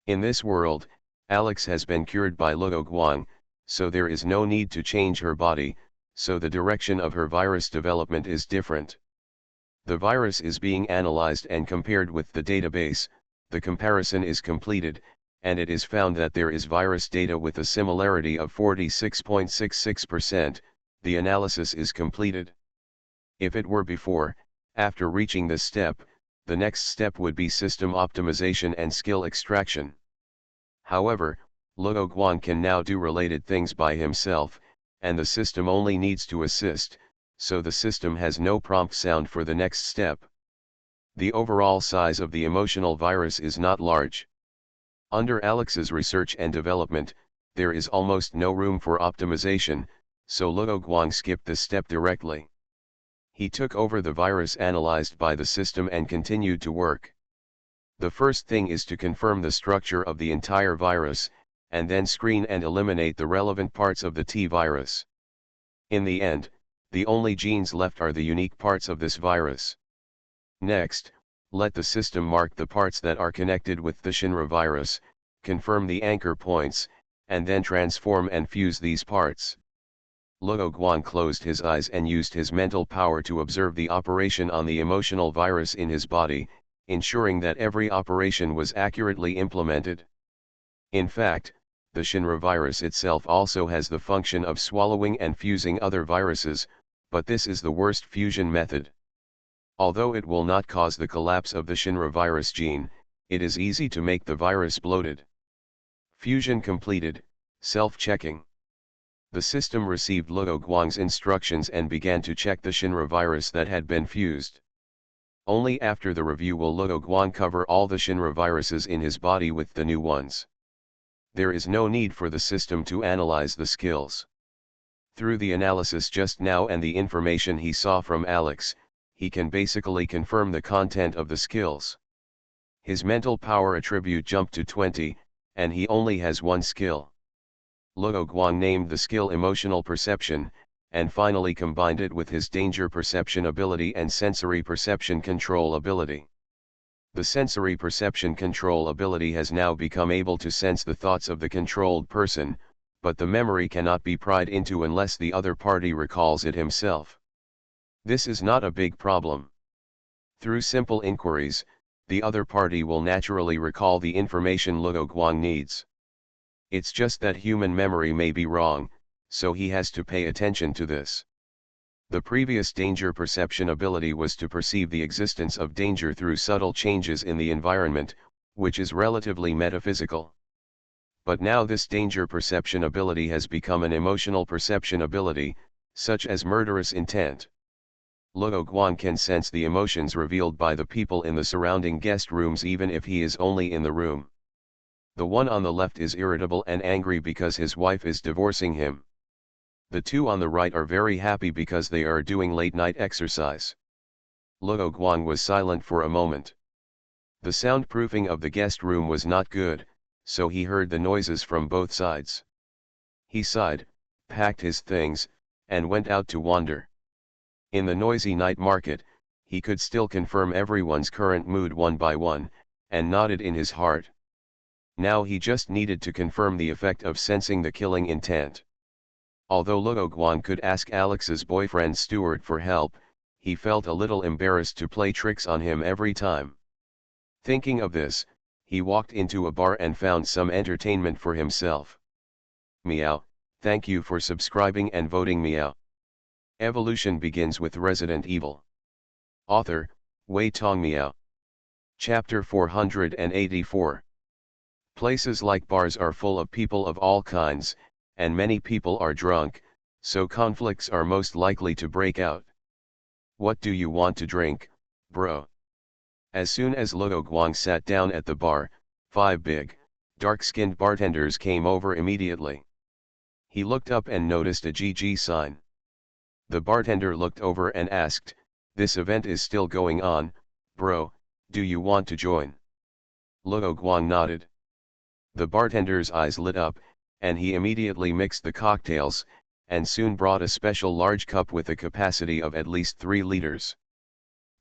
In this world, Alex has been cured by Luo Guang, so there is no need to change her body, so the direction of her virus development is different. The virus is being analyzed and compared with the database. The comparison is completed, and it is found that there is virus data with a similarity of 46.66%, the analysis is completed. If it were before, after reaching this step, the next step would be system optimization and skill extraction. However, Luo Guang can now do related things by himself, and the system only needs to assist, so the system has no prompt sound for the next step. The overall size of the emotional virus is not large. Under Alex's research and development, there is almost no room for optimization, so Luo Guang skipped this step directly. He took over the virus analyzed by the system and continued to work. The first thing is to confirm the structure of the entire virus, and then screen and eliminate the relevant parts of the T-virus. In the end, the only genes left are the unique parts of this virus. Next, let the system mark the parts that are connected with the Shinra virus, confirm the anchor points, and then transform and fuse these parts. Luo Guang closed his eyes and used his mental power to observe the operation on the emotional virus in his body, ensuring that every operation was accurately implemented. In fact, the Shinra virus itself also has the function of swallowing and fusing other viruses, but this is the worst fusion method. Although it will not cause the collapse of the Shinra virus gene, it is easy to make the virus bloated. Fusion completed, self-checking. The system received Luo Guang's instructions and began to check the Shinra virus that had been fused. Only after the review will Luo Guang cover all the Shinra viruses in his body with the new ones. There is no need for the system to analyze the skills. Through the analysis just now and the information he saw from Alex, he can basically confirm the content of the skills. His mental power attribute jumped to 20, and he only has one skill. Luo Guang named the skill Emotional Perception, and finally combined it with his Danger Perception ability and Sensory Perception Control ability. The Sensory Perception Control ability has now become able to sense the thoughts of the controlled person, but the memory cannot be pried into unless the other party recalls it himself. This is not a big problem. Through simple inquiries, the other party will naturally recall the information Luo Guang needs. It's just that human memory may be wrong, so he has to pay attention to this. The previous danger perception ability was to perceive the existence of danger through subtle changes in the environment, which is relatively metaphysical. But now this danger perception ability has become an emotional perception ability, such as murderous intent. Luo Guang can sense the emotions revealed by the people in the surrounding guest rooms even if he is only in the room. The one on the left is irritable and angry because his wife is divorcing him. The two on the right are very happy because they are doing late-night exercise. Luo Guang was silent for a moment. The soundproofing of the guest room was not good, so he heard the noises from both sides. He sighed, packed his things, and went out to wander. In the noisy night market, he could still confirm everyone's current mood one by one, and nodded in his heart. Now he just needed to confirm the effect of sensing the killing intent. Although Luo Guang could ask Alex's boyfriend Stuart for help, he felt a little embarrassed to play tricks on him every time. Thinking of this, he walked into a bar and found some entertainment for himself. Meow, thank you for subscribing and voting meow. Evolution begins with Resident Evil. Author, Wei Tong Meow. Chapter 484. Places like bars are full of people of all kinds, and many people are drunk, so conflicts are most likely to break out. What do you want to drink, bro? As soon as Luo Guang sat down at the bar, 5 big, dark-skinned bartenders came over immediately. He looked up and noticed a GG sign. The bartender looked over and asked, "This event is still going on, bro, do you want to join?" Luo Guang nodded. The bartender's eyes lit up, and he immediately mixed the cocktails, and soon brought a special large cup with a capacity of at least 3 liters.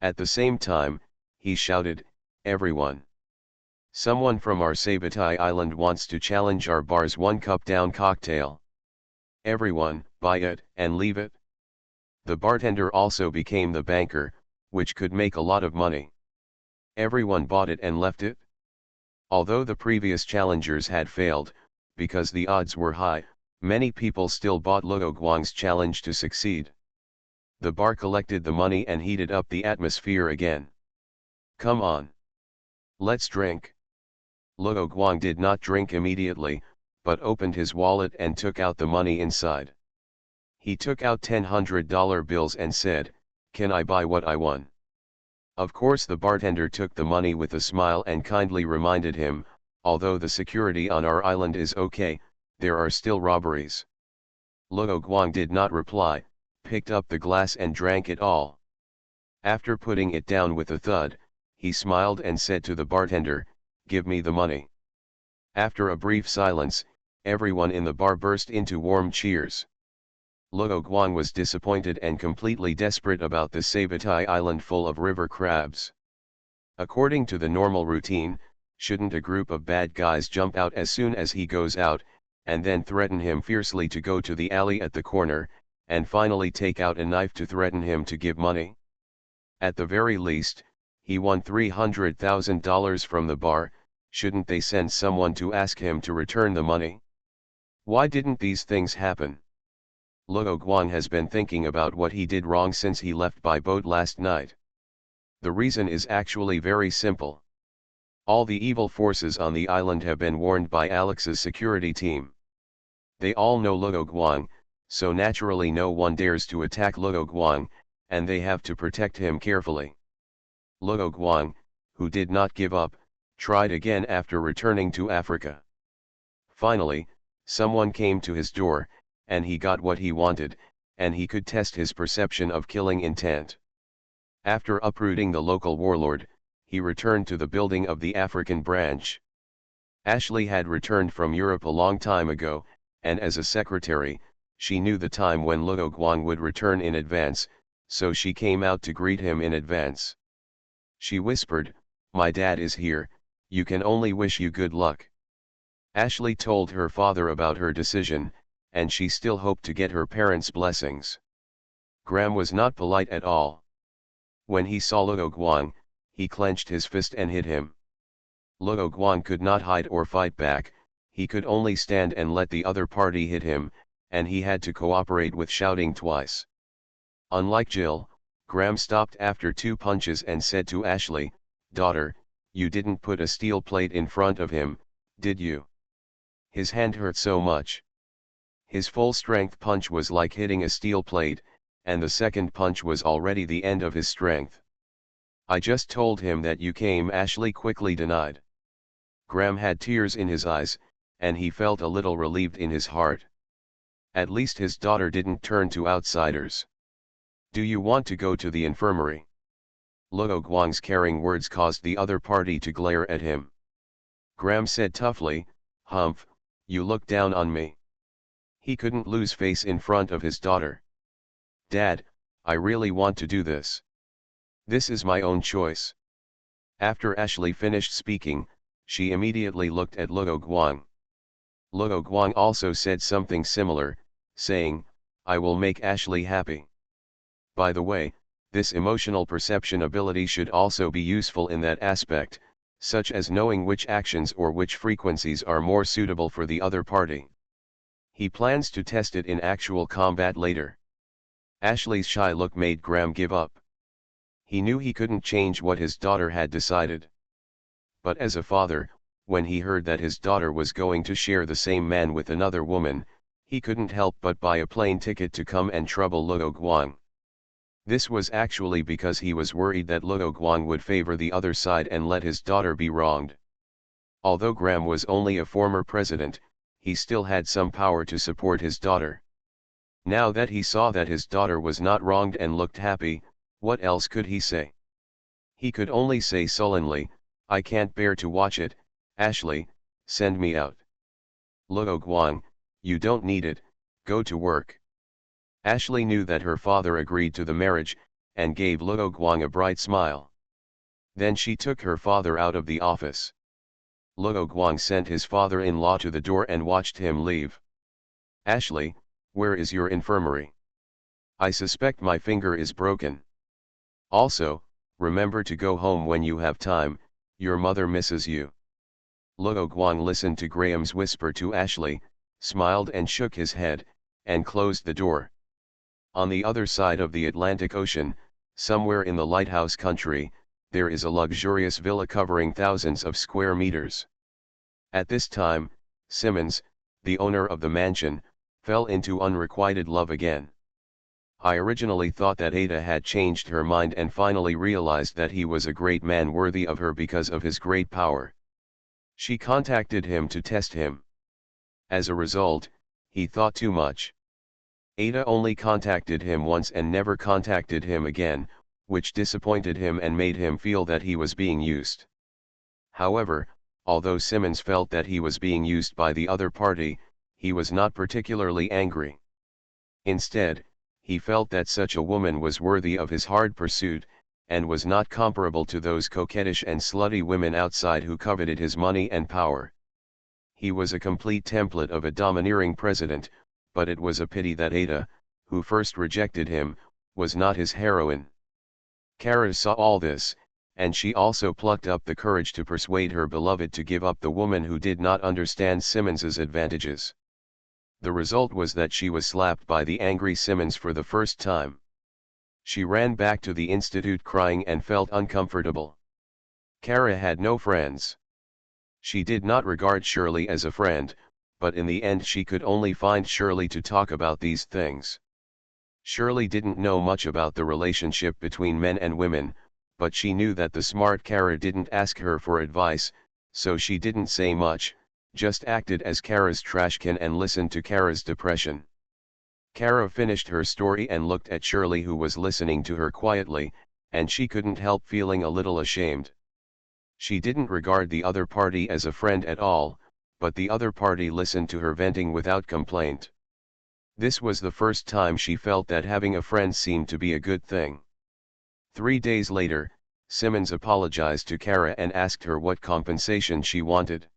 At the same time, he shouted, "Everyone! Someone from our Sabatai Island wants to challenge our bar's 1 cup down cocktail. Everyone, buy it and leave it." The bartender also became the banker, which could make a lot of money. Everyone bought it and left it. Although the previous challengers had failed, because the odds were high, many people still bought Luo Guang's challenge to succeed. The bar collected the money and heated up the atmosphere again. "Come on. Let's drink." Luo Guang did not drink immediately, but opened his wallet and took out the money inside. He took out $100 bills and said, "Can I buy what I won?" Of course the bartender took the money with a smile and kindly reminded him, "Although the security on our island is okay, there are still robberies." Luo Guang did not reply, picked up the glass and drank it all. After putting it down with a thud, he smiled and said to the bartender, "Give me the money." After a brief silence, everyone in the bar burst into warm cheers. Luo Guang was disappointed and completely desperate about the Sabatai Island full of river crabs. According to the normal routine, shouldn't a group of bad guys jump out as soon as he goes out, and then threaten him fiercely to go to the alley at the corner, and finally take out a knife to threaten him to give money? At the very least, he won $300,000 from the bar, shouldn't they send someone to ask him to return the money? Why didn't these things happen? Luo Guang has been thinking about what he did wrong since he left by boat last night. The reason is actually very simple. All the evil forces on the island have been warned by Alex's security team. They all know Luo Guang, so naturally no one dares to attack Luo Guang, and they have to protect him carefully. Luo Guang, who did not give up, tried again after returning to Africa. Finally, someone came to his door, and he got what he wanted, and he could test his perception of killing intent. After uprooting the local warlord, he returned to the building of the African branch. Ashley had returned from Europe a long time ago, and as a secretary, she knew the time when Luo Guang would return in advance, so she came out to greet him in advance. She whispered, "My dad is here, you can only wish you good luck." Ashley told her father about her decision, and she still hoped to get her parents' blessings. Graham was not polite at all. When he saw Luo Guang, he clenched his fist and hit him. Luo Guang could not hide or fight back, he could only stand and let the other party hit him, and he had to cooperate with shouting twice. Unlike Jill, Graham stopped after 2 punches and said to Ashley, "Daughter, you didn't put a steel plate in front of him, did you?" His hand hurt so much. His full-strength punch was like hitting a steel plate, and the second punch was already the end of his strength. "I just told him that you came," Ashley quickly denied. Graham had tears in his eyes, and he felt a little relieved in his heart. At least his daughter didn't turn to outsiders. "Do you want to go to the infirmary?" Luo Guang's caring words caused the other party to glare at him. Graham said toughly, "Humph, you look down on me." He couldn't lose face in front of his daughter. "Dad, I really want to do this. This is my own choice." After Ashley finished speaking, she immediately looked at Luo Guang. Luo Guang also said something similar, saying, "I will make Ashley happy." By the way, this emotional perception ability should also be useful in that aspect, such as knowing which actions or which frequencies are more suitable for the other party. He plans to test it in actual combat later. Ashley's shy look made Graham give up. He knew he couldn't change what his daughter had decided. But as a father, when he heard that his daughter was going to share the same man with another woman, he couldn't help but buy a plane ticket to come and trouble Luo Guang. This was actually because he was worried that Luo Guang would favor the other side and let his daughter be wronged. Although Graham was only a former president, he still had some power to support his daughter. Now that he saw that his daughter was not wronged and looked happy, what else could he say? He could only say sullenly, "I can't bear to watch it, Ashley, send me out." "Luo Guang, you don't need it, go to work." Ashley knew that her father agreed to the marriage, and gave Luo Guang a bright smile. Then she took her father out of the office. Luo Guang sent his father-in-law to the door and watched him leave. "Ashley, where is your infirmary? I suspect my finger is broken. Also, remember to go home when you have time, your mother misses you." Luo Guang listened to Graham's whisper to Ashley, smiled and shook his head, and closed the door. On the other side of the Atlantic Ocean, somewhere in the Lighthouse country, there is a luxurious villa covering thousands of square meters. At this time, Simmons, the owner of the mansion, fell into unrequited love again. I originally thought that Ada had changed her mind and finally realized that he was a great man worthy of her because of his great power. She contacted him to test him. As a result, he thought too much. Ada only contacted him once and never contacted him again, which disappointed him and made him feel that he was being used. However, although Simmons felt that he was being used by the other party, he was not particularly angry. Instead, he felt that such a woman was worthy of his hard pursuit, and was not comparable to those coquettish and slutty women outside who coveted his money and power. He was a complete template of a domineering president, but it was a pity that Ada, who first rejected him, was not his heroine. Kara saw all this, and she also plucked up the courage to persuade her beloved to give up the woman who did not understand Simmons's advantages. The result was that she was slapped by the angry Simmons for the first time. She ran back to the institute crying and felt uncomfortable. Kara had no friends. She did not regard Shirley as a friend, but in the end she could only find Shirley to talk about these things. Shirley didn't know much about the relationship between men and women, but she knew that the smart Kara didn't ask her for advice, so she didn't say much, just acted as Kara's trashcan and listened to Kara's depression. Kara finished her story and looked at Shirley, who was listening to her quietly, and she couldn't help feeling a little ashamed. She didn't regard the other party as a friend at all, but the other party listened to her venting without complaint. This was the first time she felt that having a friend seemed to be a good thing. 3 days later, Simmons apologized to Kara and asked her what compensation she wanted.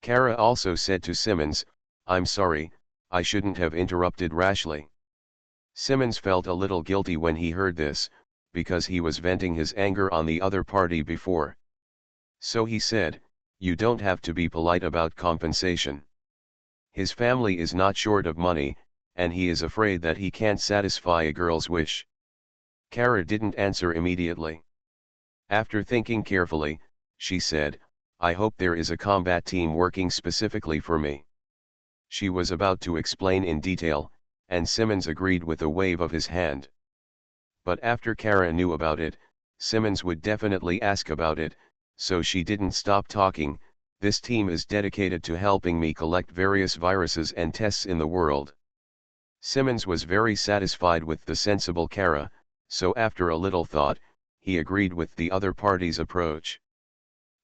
Kara also said to Simmons, "I'm sorry, I shouldn't have interrupted rashly." Simmons felt a little guilty when he heard this, because he was venting his anger on the other party before. So he said, "You don't have to be polite about compensation. His family is not short of money, and he is afraid that he can't satisfy a girl's wish." Kara didn't answer immediately. After thinking carefully, she said, "I hope there is a combat team working specifically for me." She was about to explain in detail, and Simmons agreed with a wave of his hand. But after Kara knew about it, Simmons would definitely ask about it, so she didn't stop talking. "This team is dedicated to helping me collect various viruses and tests in the world." Simmons was very satisfied with the sensible Kara, so after a little thought, he agreed with the other party's approach.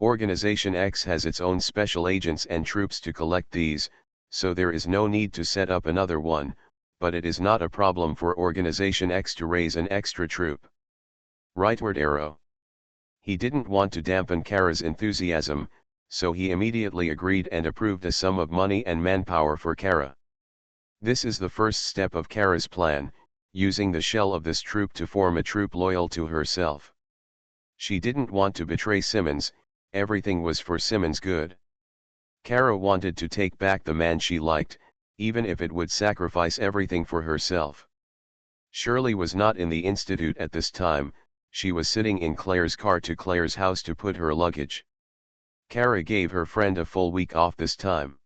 Organization X has its own special agents and troops to collect these, so there is no need to set up another one, but it is not a problem for Organization X to raise an extra troop. Rightward arrow. He didn't want to dampen Kara's enthusiasm, so he immediately agreed and approved a sum of money and manpower for Kara. This is the first step of Kara's plan, using the shell of this troop to form a troop loyal to herself. She didn't want to betray Simmons, everything was for Simmons' good. Kara wanted to take back the man she liked, even if it would sacrifice everything for herself. Shirley was not in the institute at this time, she was sitting in Claire's car to Claire's house to put her luggage. Kara gave her friend a full week off this time.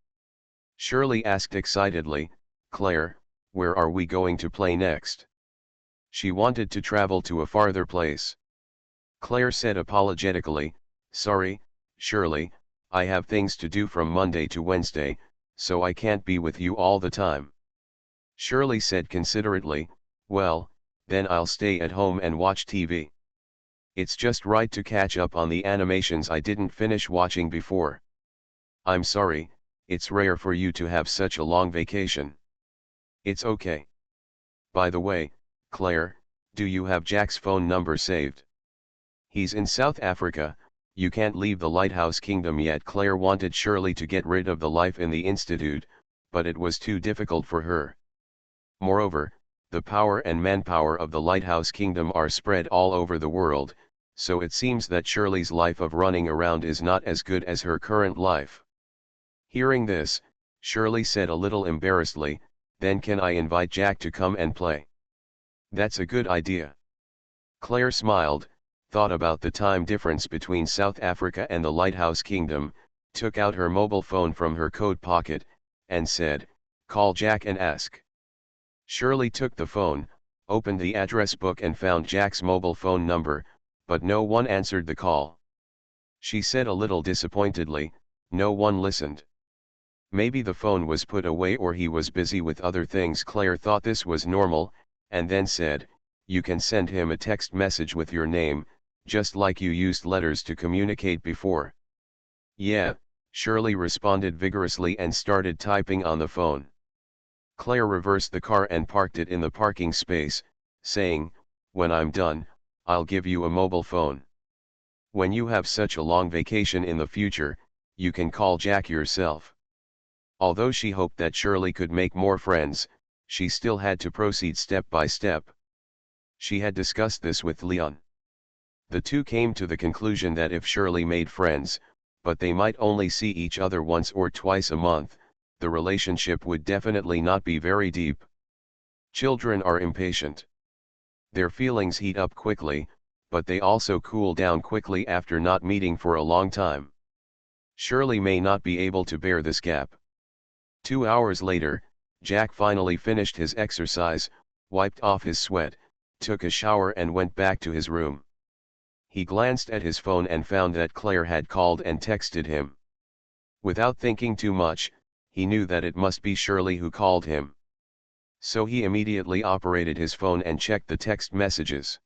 Shirley asked excitedly, "Claire, where are we going to play next?" She wanted to travel to a farther place. Claire said apologetically, "Sorry, Shirley, I have things to do from Monday to Wednesday, so I can't be with you all the time." Shirley said considerately, "Well, then I'll stay at home and watch TV. It's just right to catch up on the animations I didn't finish watching before. I'm sorry, it's rare for you to have such a long vacation." "It's okay. By the way, Claire, do you have Jack's phone number saved?" "He's in South Africa, you can't leave the Lighthouse Kingdom yet." Claire wanted Shirley to get rid of the life in the institute, but it was too difficult for her. Moreover, the power and manpower of the Lighthouse Kingdom are spread all over the world, so it seems that Shirley's life of running around is not as good as her current life. Hearing this, Shirley said a little embarrassedly, "Then can I invite Jack to come and play?" "That's a good idea." Claire smiled, thought about the time difference between South Africa and the Lighthouse Kingdom, took out her mobile phone from her coat pocket, and said, "Call Jack and ask." Shirley took the phone, opened the address book and found Jack's mobile phone number, but no one answered the call. She said a little disappointedly, "No one listened. Maybe the phone was put away or he was busy with other things." Claire thought this was normal, and then said, "You can send him a text message with your name, just like you used letters to communicate before." "Yeah," Shirley responded vigorously and started typing on the phone. Claire reversed the car and parked it in the parking space, saying, "When I'm done, I'll give you a mobile phone. When you have such a long vacation in the future, you can call Jack yourself." Although she hoped that Shirley could make more friends, she still had to proceed step by step. She had discussed this with Leon. The two came to the conclusion that if Shirley made friends, but they might only see each other once or twice a month, the relationship would definitely not be very deep. Children are impatient. Their feelings heat up quickly, but they also cool down quickly after not meeting for a long time. Shirley may not be able to bear this gap. 2 hours later, Jack finally finished his exercise, wiped off his sweat, took a shower and went back to his room. He glanced at his phone and found that Claire had called and texted him. Without thinking too much, he knew that it must be Shirley who called him. So he immediately operated his phone and checked the text messages.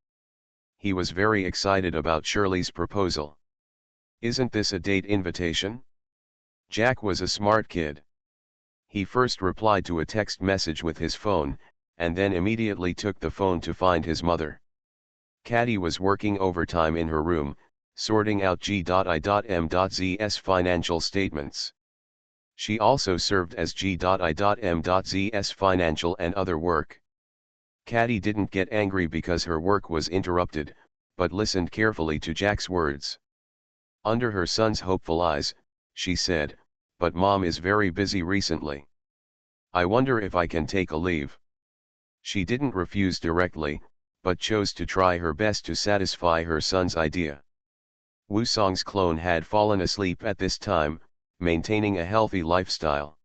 He was very excited about Shirley's proposal. "Isn't this a date invitation?" Jack was a smart kid. He first replied to a text message with his phone, and then immediately took the phone to find his mother. Caddy was working overtime in her room, sorting out G.I.M.Z's financial statements. She also served as G.I.M.Z's financial and other work. Caddy didn't get angry because her work was interrupted, but listened carefully to Jack's words. Under her son's hopeful eyes, she said, "But Mom is very busy recently. I wonder if I can take a leave." She didn't refuse directly, but chose to try her best to satisfy her son's idea. Wusong's clone had fallen asleep at this time, maintaining a healthy lifestyle.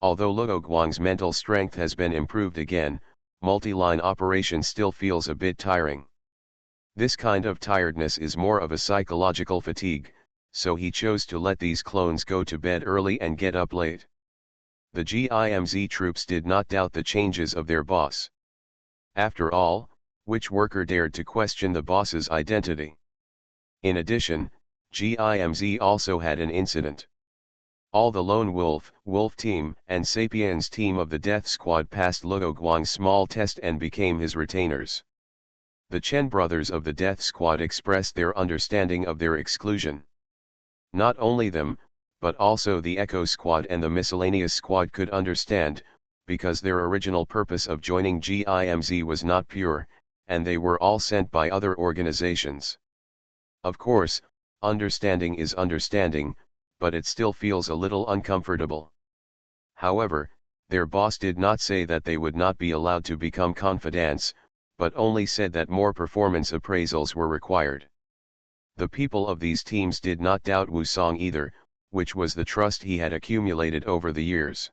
Although Luo Guang's mental strength has been improved again, multi-line operation still feels a bit tiring. This kind of tiredness is more of a psychological fatigue, so he chose to let these clones go to bed early and get up late. The GIMZ troops did not doubt the changes of their boss. After all, Which worker dared to question the boss's identity? In addition, GIMZ also had an incident. All the Lone Wolf, Wolf Team, and Sapiens team of the Death Squad passed Luo Guang's small test and became his retainers. The Chen brothers of the Death Squad expressed their understanding of their exclusion. Not only them, but also the Echo Squad and the Miscellaneous Squad could understand, because their original purpose of joining GIMZ was not pure, and they were all sent by other organizations. Of course, understanding is understanding, but it still feels a little uncomfortable. However, their boss did not say that they would not be allowed to become confidants, but only said that more performance appraisals were required. The people of these teams did not doubt Wusong either, which was the trust he had accumulated over the years.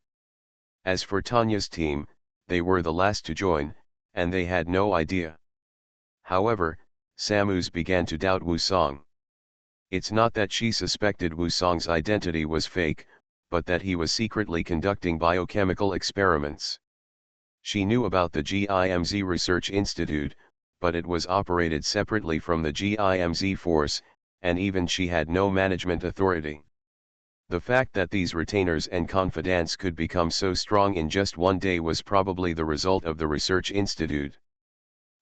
As for Tanya's team, they were the last to join, and they had no idea. However, Samus began to doubt Wusong. It's not that she suspected Wusong's identity was fake, but that he was secretly conducting biochemical experiments. She knew about the GIMZ Research Institute, but it was operated separately from the GIMZ force, and even she had no management authority. The fact that these retainers and confidants could become so strong in just one day was probably the result of the Research Institute.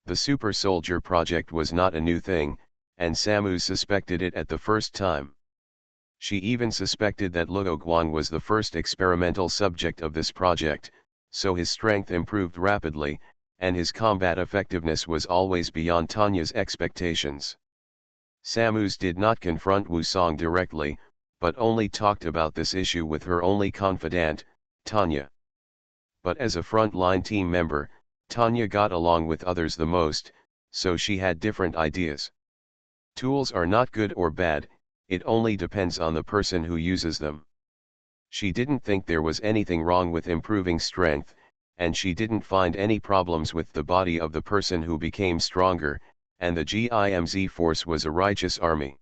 The Super Soldier Project was not a new thing, and Samus suspected it at the first time. She even suspected that Luo Guang was the first experimental subject of this project, so his strength improved rapidly, and his combat effectiveness was always beyond Tanya's expectations. Samus did not confront Wusong directly, but only talked about this issue with her only confidant, Tanya. But as a front-line team member, Tanya got along with others the most, so she had different ideas. Tools are not good or bad, it only depends on the person who uses them. She didn't think there was anything wrong with improving strength, and she didn't find any problems with the body of the person who became stronger, and the GIMZ force was a righteous army.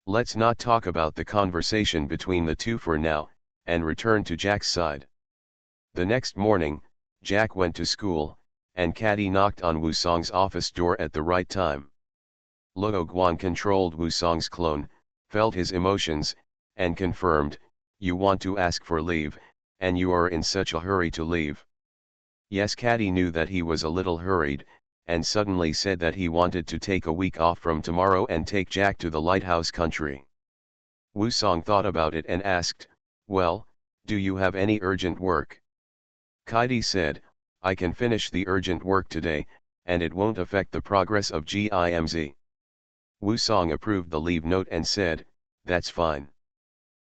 Let's not talk about the conversation between the two for now, and return to Jack's side. The next morning, Jack went to school, and Caddy knocked on Wusong's office door at the right time. Luo Guang controlled Wusong's clone, felt his emotions, and confirmed, "You want to ask for leave, and you are in such a hurry to leave." Yes, Caddy knew that he was a little hurried, and suddenly said that he wanted to take a week off from tomorrow and take Jack to the lighthouse country. Wusong thought about it and asked, "Well, do you have any urgent work?" Caddy said, "I can finish the urgent work today, and it won't affect the progress of GIMZ." Wusong approved the leave note and said, "That's fine.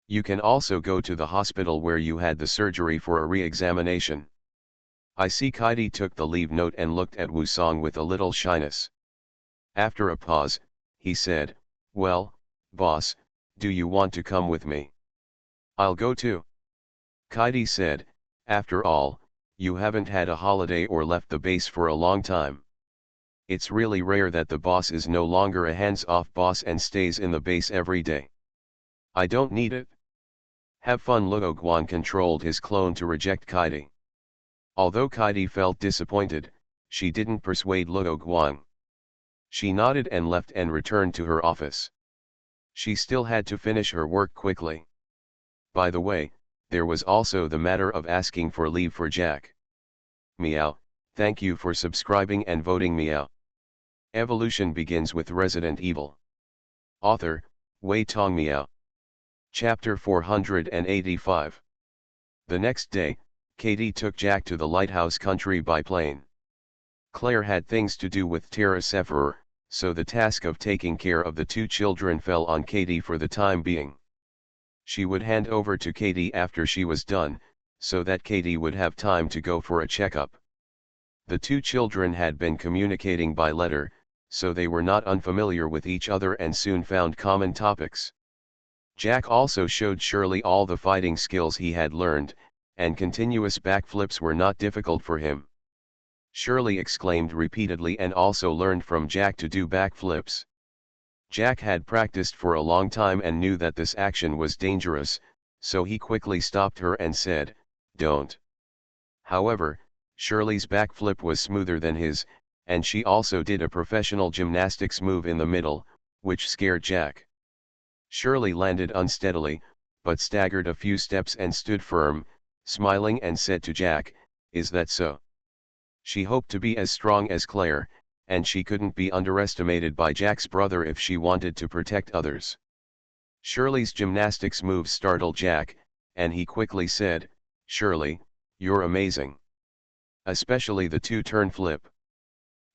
You can also go to the hospital where you had the surgery for a re-examination." I see. Kaidi took the leave note and looked at Wusong with a little shyness. After a pause, he said, "Well, boss, do you want to come with me?" "I'll go too." Kaidi said, "After all, you haven't had a holiday or left the base for a long time. It's really rare that the boss is no longer a hands-off boss and stays in the base every day." "I don't need it." "Have fun." Luo Guang controlled his clone to reject Kaidi. Although Kaidi felt disappointed, she didn't persuade Luo Guang. She nodded and left and returned to her office. She still had to finish her work quickly. By the way, there was also the matter of asking for leave for Jack. Meow, thank you for subscribing and voting meow. Evolution begins with Resident Evil. Author, Wei Tong Meow. Chapter 485. The next day, Katie took Jack to the lighthouse country by plane. Claire had things to do with Terra Sephiroth, so the task of taking care of the two children fell on Katie for the time being. She would hand over to Katie after she was done, so that Katie would have time to go for a checkup. The two children had been communicating by letter, so they were not unfamiliar with each other and soon found common topics. Jack also showed Shirley all the fighting skills he had learned, and continuous backflips were not difficult for him. Shirley exclaimed repeatedly and also learned from Jack to do backflips. Jack had practiced for a long time and knew that this action was dangerous, so he quickly stopped her and said, "Don't." However, Shirley's backflip was smoother than his, and she also did a professional gymnastics move in the middle, which scared Jack. Shirley landed unsteadily, but staggered a few steps and stood firm, smiling and said to Jack, "Is that so?" She hoped to be as strong as Claire, and she couldn't be underestimated by Jack's brother if she wanted to protect others. Shirley's gymnastics moves startled Jack, and he quickly said, "Shirley, you're amazing. Especially the two-turn flip."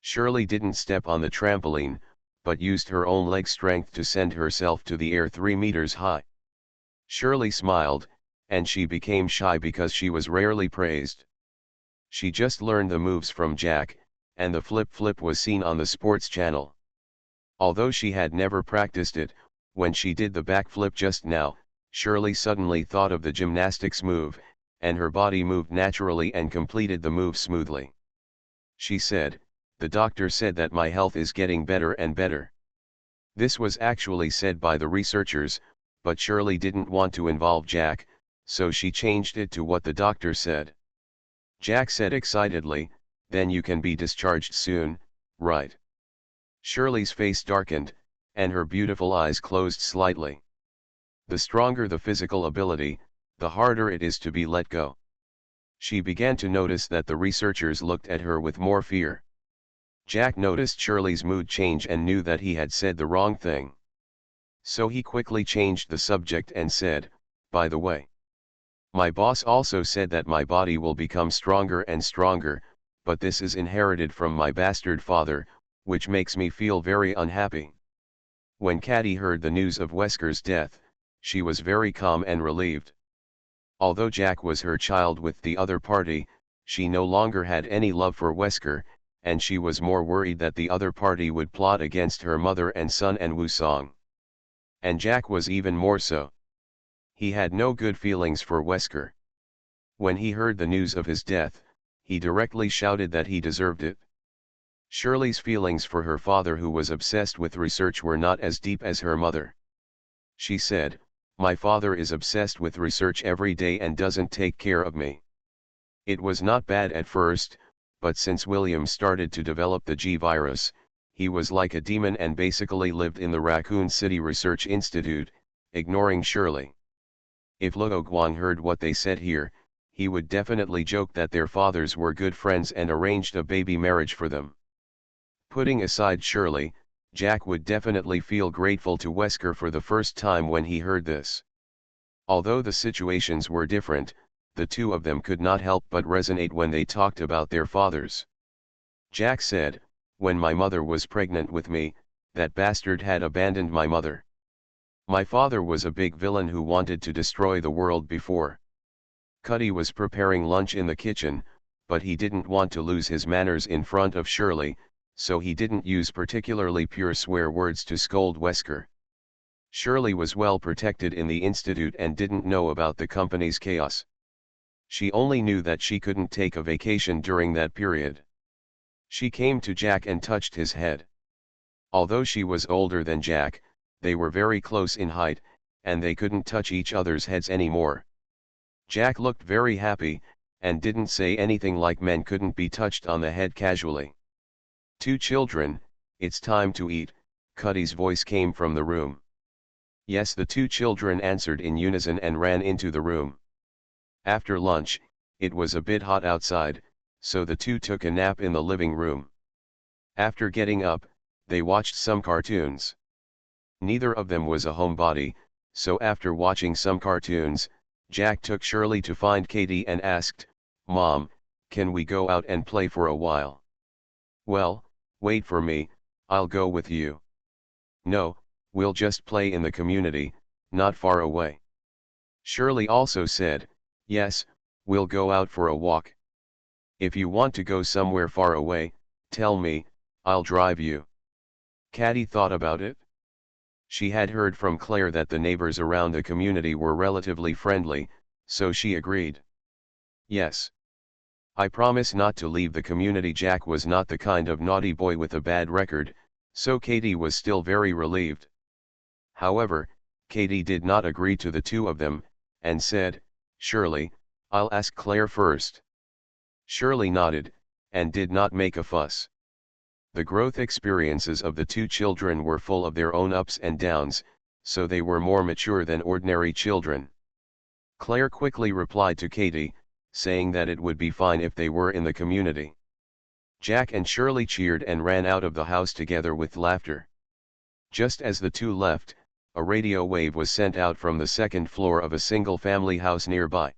Shirley didn't step on the trampoline, but used her own leg strength to send herself to the air 3 meters high. Shirley smiled, and she became shy because she was rarely praised. She just learned the moves from Jack, and the flip was seen on the sports channel. Although she had never practiced it, when she did the backflip just now, Shirley suddenly thought of the gymnastics move, and her body moved naturally and completed the move smoothly. She said, "The doctor said that my health is getting better and better." This was actually said by the researchers, but Shirley didn't want to involve Jack, so she changed it to what the doctor said. Jack said excitedly, "Then you can be discharged soon, right?" Shirley's face darkened, and her beautiful eyes closed slightly. The stronger the physical ability, the harder it is to be let go. She began to notice that the researchers looked at her with more fear. Jack noticed Shirley's mood change and knew that he had said the wrong thing. So he quickly changed the subject and said, "By the way, my boss also said that my body will become stronger and stronger, but this is inherited from my bastard father, which makes me feel very unhappy." When Caddy heard the news of Wesker's death, she was very calm and relieved. Although Jack was her child with the other party, she no longer had any love for Wesker, and she was more worried that the other party would plot against her mother and son and Wusong. And Jack was even more so. He had no good feelings for Wesker. When he heard the news of his death, he directly shouted that he deserved it. Shirley's feelings for her father, who was obsessed with research, were not as deep as her mother. She said, "My father is obsessed with research every day and doesn't take care of me. It was not bad at first, but since William started to develop the G virus, he was like a demon and basically lived in the Raccoon City Research Institute, ignoring Shirley." If Luo Guang heard what they said here, he would definitely joke that their fathers were good friends and arranged a baby marriage for them. Putting aside Shirley, Jack would definitely feel grateful to Wesker for the first time when he heard this. Although the situations were different, the two of them could not help but resonate when they talked about their fathers. Jack said, "When my mother was pregnant with me, that bastard had abandoned my mother. My father was a big villain who wanted to destroy the world before. Cuddy was preparing lunch in the kitchen, but he didn't want to lose his manners in front of Shirley, so he didn't use particularly pure swear words to scold Wesker. Shirley was well protected in the institute and didn't know about the company's chaos. She only knew that she couldn't take a vacation during that period." She came to Jack and touched his head. Although she was older than Jack, they were very close in height, and they couldn't touch each other's heads anymore. Jack looked very happy, and didn't say anything like men couldn't be touched on the head casually. "Two children, it's time to eat," Cuddy's voice came from the room. Yes, the two children answered in unison and ran into the room. After lunch, it was a bit hot outside, so the two took a nap in the living room. After getting up, they watched some cartoons. Neither of them was a homebody, so after watching some cartoons, Jack took Shirley to find Katie and asked, "Mom, can we go out and play for a while?" "Well, wait for me, I'll go with you." "No, we'll just play in the community, not far away." Shirley also said, "Yes, we'll go out for a walk. If you want to go somewhere far away, tell me, I'll drive you." Caddy thought about it. She had heard from Claire that the neighbors around the community were relatively friendly, so she agreed. "Yes. I promise not to leave the community." Jack was not the kind of naughty boy with a bad record, so Katie was still very relieved. However, Katie did not agree to the two of them, and said, "Shirley, I'll ask Claire first." Shirley nodded, and did not make a fuss. The growth experiences of the two children were full of their own ups and downs, so they were more mature than ordinary children. Claire quickly replied to Katie, saying that it would be fine if they were in the community. Jack and Shirley cheered and ran out of the house together with laughter. Just as the two left, a radio wave was sent out from the second floor of a single-family house nearby.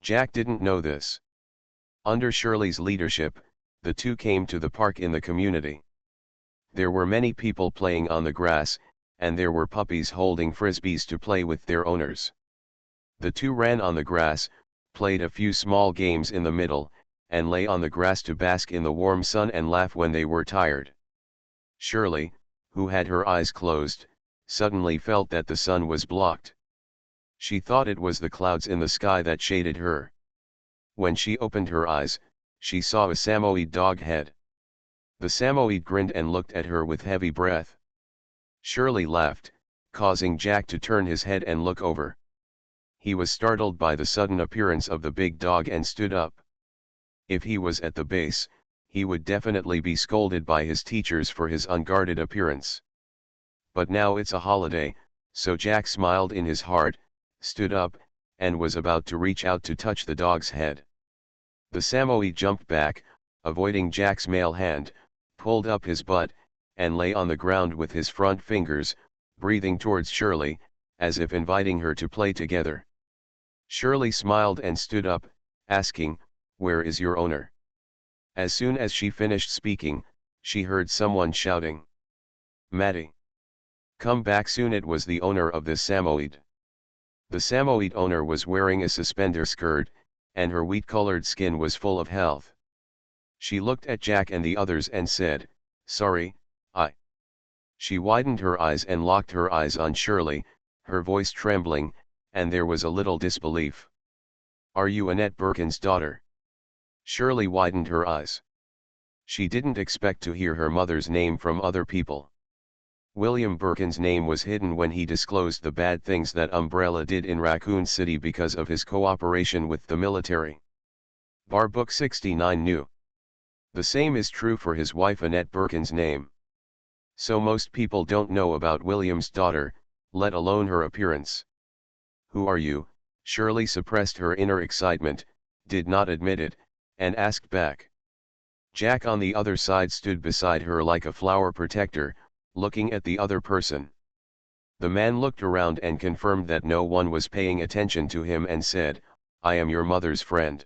Jack didn't know this. Under Shirley's leadership, the two came to the park in the community. There were many people playing on the grass, and there were puppies holding frisbees to play with their owners. The two ran on the grass, played a few small games in the middle, and lay on the grass to bask in the warm sun and laugh when they were tired. Shirley, who had her eyes closed, suddenly felt that the sun was blocked. She thought it was the clouds in the sky that shaded her. When she opened her eyes, she saw a Samoyed dog head. The Samoyed grinned and looked at her with heavy breath. Shirley laughed, causing Jack to turn his head and look over. He was startled by the sudden appearance of the big dog and stood up. If he was at the base, he would definitely be scolded by his teachers for his unguarded appearance. But now it's a holiday, so Jack smiled in his heart, stood up, and was about to reach out to touch the dog's head. The Samoyed jumped back, avoiding Jack's male hand, pulled up his butt, and lay on the ground with his front fingers, breathing towards Shirley, as if inviting her to play together. Shirley smiled and stood up, asking, "Where is your owner?" As soon as she finished speaking, she heard someone shouting, "Maddie! Come back soon!" It was the owner of this Samoyed. The Samoyed owner was wearing a suspender skirt, and her wheat-colored skin was full of health. She looked at Jack and the others and said, "Sorry, I..." She widened her eyes and locked her eyes on Shirley, her voice trembling, and there was a little disbelief. "Are you Annette Birkin's daughter?" Shirley widened her eyes. She didn't expect to hear her mother's name from other people. William Birkin's name was hidden when he disclosed the bad things that Umbrella did in Raccoon City because of his cooperation with the military. Bar Book 69 knew. The same is true for his wife Annette Birkin's name. So most people don't know about William's daughter, let alone her appearance. "Who are you?" Shirley suppressed her inner excitement, did not admit it, and asked back. Jack on the other side stood beside her like a flower protector, looking at the other person. The man looked around and confirmed that no one was paying attention to him and said, "I am your mother's friend.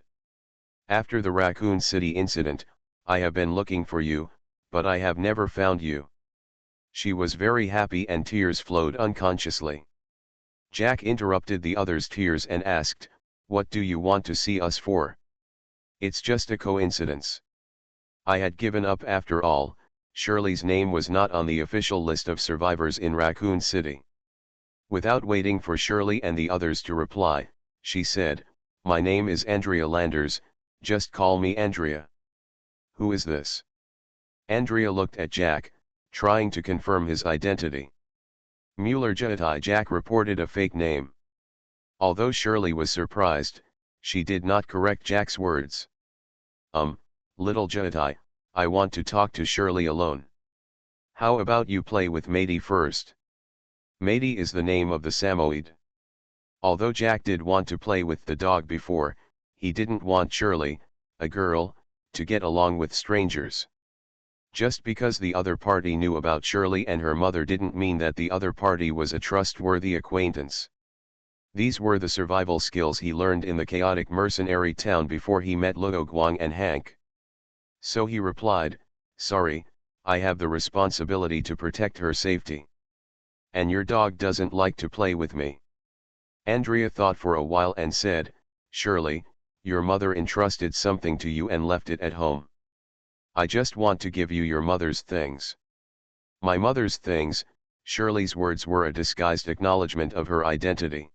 After the Raccoon City incident, I have been looking for you, but I have never found you." She was very happy and tears flowed unconsciously. Jack interrupted the other's tears and asked, "What do you want to see us for?" "It's just a coincidence. I had given up after all." Shirley's name was not on the official list of survivors in Raccoon City. Without waiting for Shirley and the others to reply, she said, "My name is Andrea Landers, just call me Andrea." "Who is this?" Andrea looked at Jack, trying to confirm his identity. Mueller Jaitai. Jack reported a fake name. Although Shirley was surprised, she did not correct Jack's words. Little Jaitai, I want to talk to Shirley alone. How about you play with Matey first?" Matey is the name of the Samoyed. Although Jack did want to play with the dog before, he didn't want Shirley, a girl, to get along with strangers. Just because the other party knew about Shirley and her mother didn't mean that the other party was a trustworthy acquaintance. These were the survival skills he learned in the chaotic mercenary town before he met Luo Guang and Hank. So he replied, "Sorry, I have the responsibility to protect her safety. And your dog doesn't like to play with me." Andrea thought for a while and said, "Shirley, your mother entrusted something to you and left it at home. I just want to give you your mother's things." "My mother's things?" Shirley's words were a disguised acknowledgement of her identity.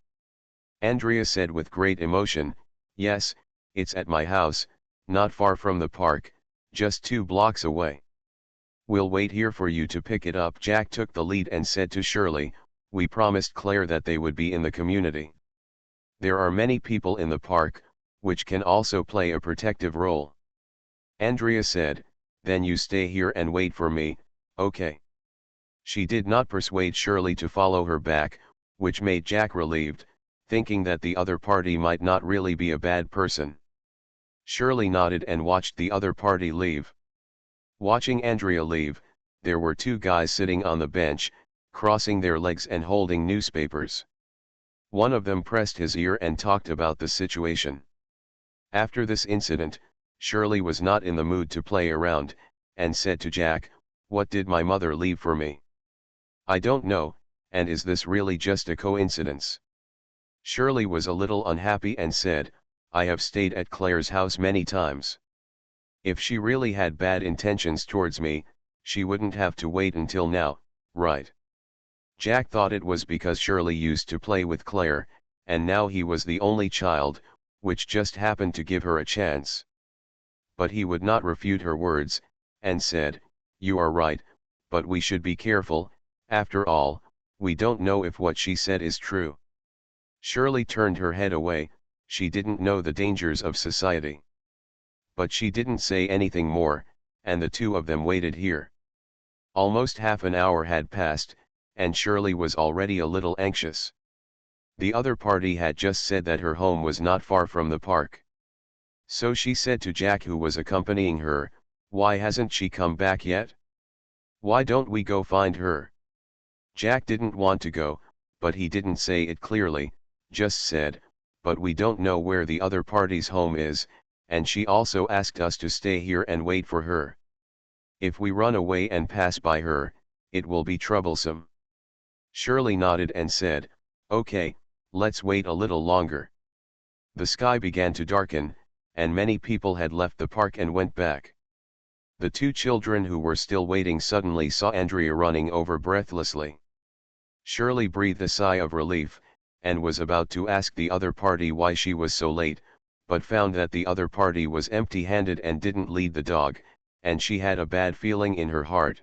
Andrea said with great emotion, "Yes, it's at my house, not far from the park, just 2 blocks away. We'll wait here for you to pick it up." Jack took the lead and said to Shirley, "We promised Claire that they would be in the community. There are many people in the park, which can also play a protective role." Andrea said, Then you stay here and wait for me, okay? She did not persuade Shirley to follow her back, which made Jack relieved, thinking that the other party might not really be a bad person. Shirley nodded and watched the other party leave. Watching Andrea leave, there were two guys sitting on the bench, crossing their legs and holding newspapers. One of them pressed his ear and talked about the situation. After this incident, Shirley was not in the mood to play around, and said to Jack, "What did my mother leave for me? I don't know, and is this really just a coincidence?" Shirley was a little unhappy and said, "I have stayed at Claire's house many times. If she really had bad intentions towards me, she wouldn't have to wait until now, right?" Jack thought it was because Shirley used to play with Claire, and now he was the only child, which just happened to give her a chance. But he would not refute her words, and said, "You are right, but we should be careful, after all, we don't know if what she said is true." Shirley turned her head away, she didn't know the dangers of society. But she didn't say anything more, and the two of them waited here. Almost half an hour had passed, and Shirley was already a little anxious. The other party had just said that her home was not far from the park. So she said to Jack, who was accompanying her, "Why hasn't she come back yet? Why don't we go find her?" Jack didn't want to go, but he didn't say it clearly, just said, "But we don't know where the other party's home is, and she also asked us to stay here and wait for her. If we run away and pass by her, it will be troublesome." Shirley nodded and said, "Okay, let's wait a little longer." The sky began to darken, and many people had left the park and went back. The two children who were still waiting suddenly saw Andrea running over breathlessly. Shirley breathed a sigh of relief, and was about to ask the other party why she was so late, but found that the other party was empty-handed and didn't lead the dog, and she had a bad feeling in her heart.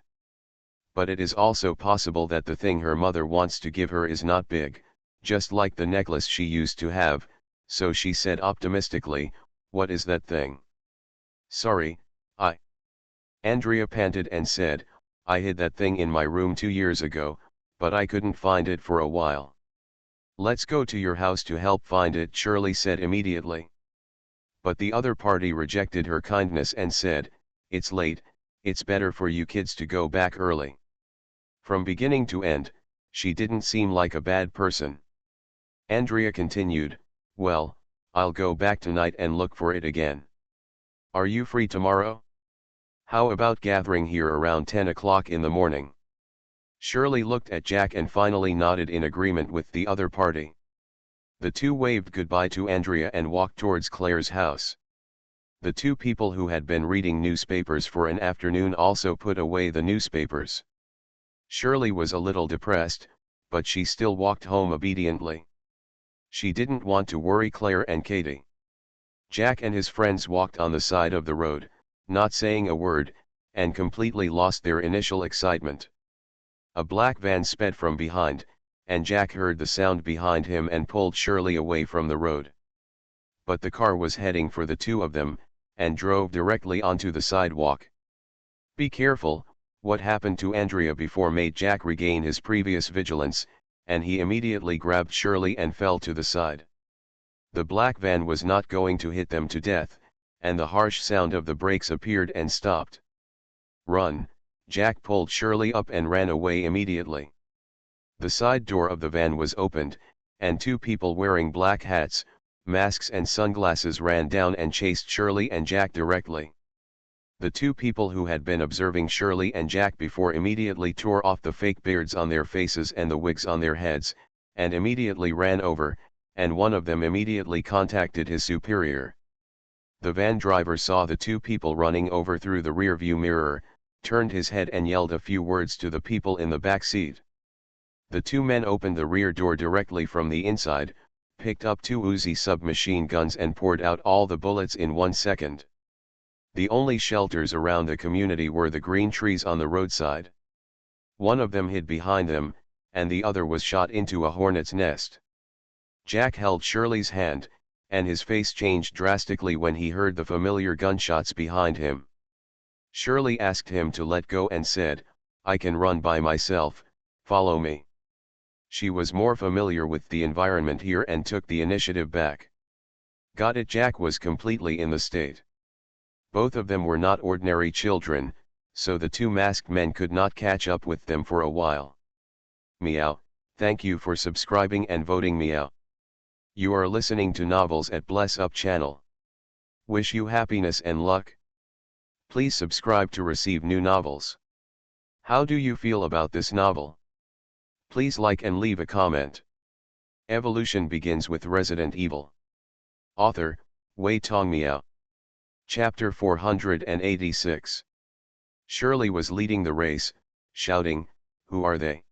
But it is also possible that the thing her mother wants to give her is not big, just like the necklace she used to have, so she said optimistically, "What is that thing?" "Sorry, Andrea panted and said, "I hid that thing in my room 2 years ago, but I couldn't find it for a while." "Let's go to your house to help find it," Shirley said immediately. But the other party rejected her kindness and said, "It's late, it's better for you kids to go back early." From beginning to end, she didn't seem like a bad person. Andrea continued, "Well, I'll go back tonight and look for it again. Are you free tomorrow? How about gathering here around 10 o'clock in the morning?" Shirley looked at Jack and finally nodded in agreement with the other party. The two waved goodbye to Andrea and walked towards Claire's house. The two people who had been reading newspapers for an afternoon also put away the newspapers. Shirley was a little depressed, but she still walked home obediently. She didn't want to worry Claire and Katie. Jack and his friends walked on the side of the road, not saying a word, and completely lost their initial excitement. A black van sped from behind, and Jack heard the sound behind him and pulled Shirley away from the road. But the car was heading for the two of them, and drove directly onto the sidewalk. "Be careful," what happened to Andrea before made Jack regain his previous vigilance, and he immediately grabbed Shirley and fell to the side. The black van was not going to hit them to death, and the harsh sound of the brakes appeared and stopped. "Run!" Jack pulled Shirley up and ran away immediately. The side door of the van was opened, and two people wearing black hats, masks and sunglasses ran down and chased Shirley and Jack directly. The two people who had been observing Shirley and Jack before immediately tore off the fake beards on their faces and the wigs on their heads, and immediately ran over, and one of them immediately contacted his superior. The van driver saw the two people running over through the rearview mirror, turned his head and yelled a few words to the people in the back seat. The two men opened the rear door directly from the inside, picked up two Uzi submachine guns and poured out all the bullets in 1 second. The only shelters around the community were the green trees on the roadside. One of them hid behind them, and the other was shot into a hornet's nest. Jack held Shirley's hand, and his face changed drastically when he heard the familiar gunshots behind him. Shirley asked him to let go and said, "I can run by myself, follow me." She was more familiar with the environment here and took the initiative back. Got it? Jack was completely in the state. Both of them were not ordinary children, so the two masked men could not catch up with them for a while. Meow, thank you for subscribing and voting meow. You are listening to Novels at Bless Up channel. Wish you happiness and luck. Please subscribe to receive new novels. How do you feel about this novel? Please like and leave a comment. Evolution begins with Resident Evil. Author, Wei Tong Miao. Chapter 486. Shirley was leading the race, shouting, "Who are they?"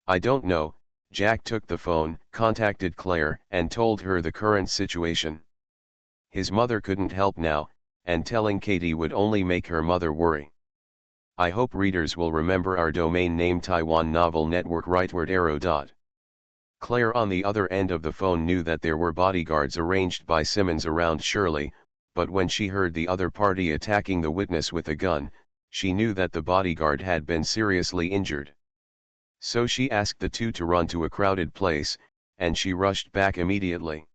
"I don't know." Jack took the phone, contacted Claire, and told her the current situation. His mother couldn't help now, and telling Katie would only make her mother worry. I hope readers will remember our domain name Taiwan Novel Network rightward arrow. Claire on the other end of the phone knew that there were bodyguards arranged by Simmons around Shirley, but when she heard the other party attacking the witness with a gun, she knew that the bodyguard had been seriously injured. So she asked the two to run to a crowded place, and she rushed back immediately.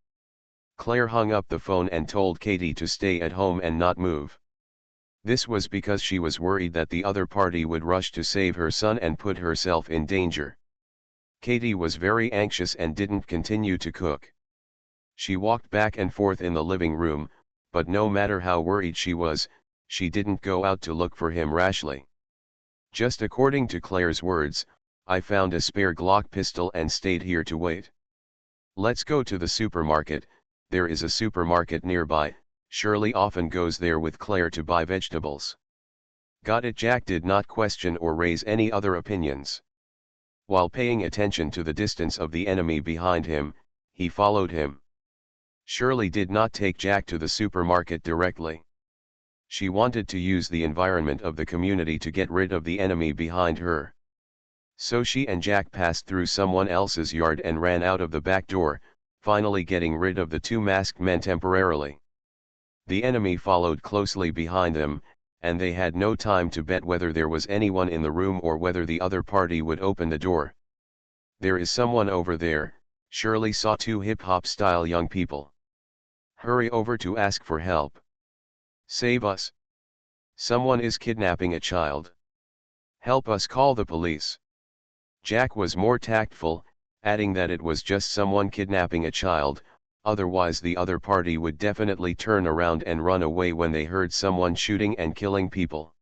Claire hung up the phone and told Katie to stay at home and not move. This was because she was worried that the other party would rush to save her son and put herself in danger. Katie was very anxious and didn't continue to cook. She walked back and forth in the living room, but no matter how worried she was, she didn't go out to look for him rashly. Just according to Claire's words, "I found a spare Glock pistol and stayed here to wait. Let's go to the supermarket. There is a supermarket nearby." Shirley often goes there with Claire to buy vegetables. Got it? Jack did not question or raise any other opinions. While paying attention to the distance of the enemy behind him, he followed him. Shirley did not take Jack to the supermarket directly. She wanted to use the environment of the community to get rid of the enemy behind her. So she and Jack passed through someone else's yard and ran out of the back door, finally getting rid of the two masked men temporarily. The enemy followed closely behind them, and they had no time to bet whether there was anyone in the room or whether the other party would open the door. "There is someone over there." Shirley saw two hip-hop style young people. "Hurry over to ask for help. Save us. Someone is kidnapping a child. Help us, call the police." Jack was more tactful, adding that it was just someone kidnapping a child, otherwise the other party would definitely turn around and run away when they heard someone shooting and killing people.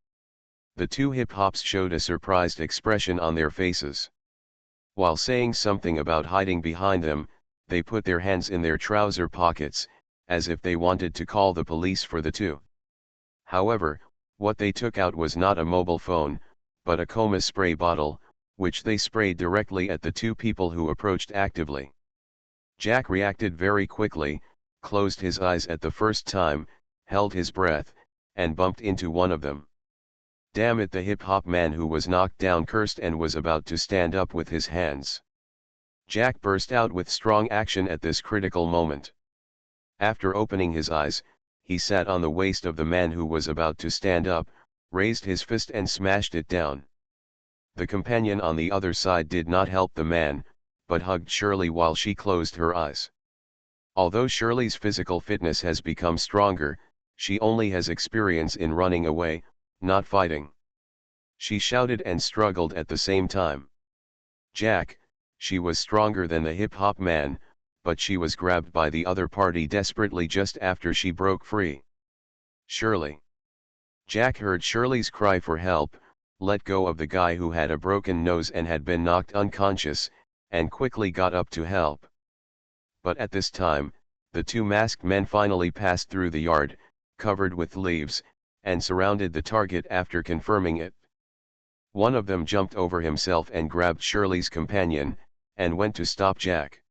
The two hip-hops showed a surprised expression on their faces. While saying something about hiding behind them, they put their hands in their trouser pockets, as if they wanted to call the police for the two. However, what they took out was not a mobile phone, but a coma spray bottle, which they sprayed directly at the two people who approached actively. Jack reacted very quickly, closed his eyes at the first time, held his breath, and bumped into one of them. "Damn it!" the hip-hop man who was knocked down cursed and was about to stand up with his hands. Jack burst out with strong action at this critical moment. After opening his eyes, he sat on the waist of the man who was about to stand up, raised his fist and smashed it down. The companion on the other side did not help the man, but hugged Shirley while she closed her eyes. Although Shirley's physical fitness has become stronger, she only has experience in running away, not fighting. She shouted and struggled at the same time. Jack, she was stronger than the hip-hop man, but she was grabbed by the other party desperately just after she broke free. "Shirley." Jack heard Shirley's cry for help, let go of the guy who had a broken nose and had been knocked unconscious, and quickly got up to help. But at this time, the two masked men finally passed through the yard, covered with leaves, and surrounded the target after confirming it. One of them jumped over himself and grabbed Shirley's companion, and went to stop Jack.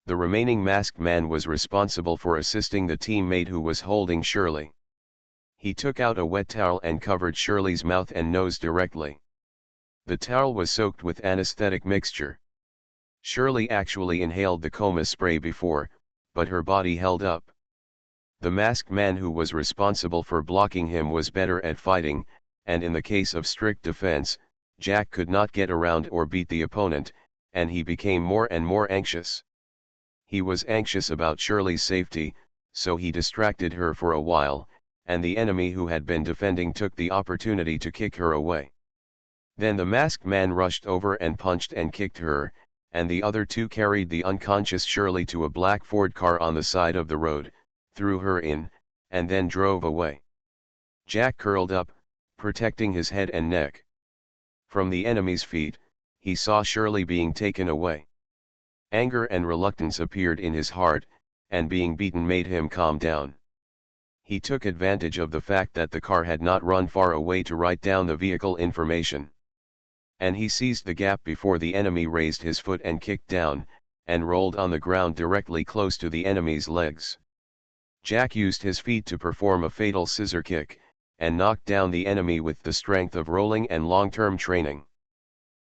The remaining masked man was responsible for assisting the teammate who was holding Shirley. He took out a wet towel and covered Shirley's mouth and nose directly. The towel was soaked with anesthetic mixture. Shirley actually inhaled the coma spray before, but her body held up. The masked man who was responsible for blocking him was better at fighting, and in the case of strict defense, Jack could not get around or beat the opponent, and he became more and more anxious. He was anxious about Shirley's safety, so he distracted her for a while, and the enemy who had been defending took the opportunity to kick her away. Then the masked man rushed over and punched and kicked her, and the other two carried the unconscious Shirley to a black Ford car on the side of the road, threw her in, and then drove away. Jack curled up, protecting his head and neck. From the enemy's feet, he saw Shirley being taken away. Anger and reluctance appeared in his heart, and being beaten made him calm down. He took advantage of the fact that the car had not run far away to write down the vehicle information. And he seized the gap before the enemy raised his foot and kicked down, and rolled on the ground directly close to the enemy's legs. Jack used his feet to perform a fatal scissor kick, and knocked down the enemy with the strength of rolling and long-term training.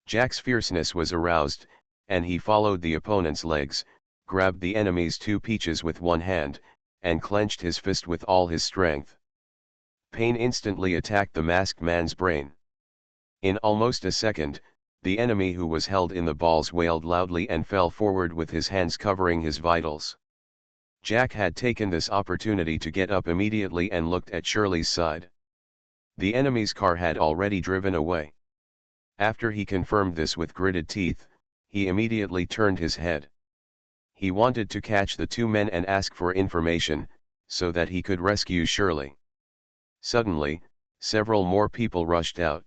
Jack's fierceness was aroused, and he followed the opponent's legs, grabbed the enemy's two peaches with one hand, and clenched his fist with all his strength. Pain instantly attacked the masked man's brain. In almost a second, the enemy who was held in the balls wailed loudly and fell forward with his hands covering his vitals. Jack had taken this opportunity to get up immediately and looked at Shirley's side. The enemy's car had already driven away. After he confirmed this with gritted teeth, he immediately turned his head. He wanted to catch the two men and ask for information, so that he could rescue Shirley. Suddenly, several more people rushed out.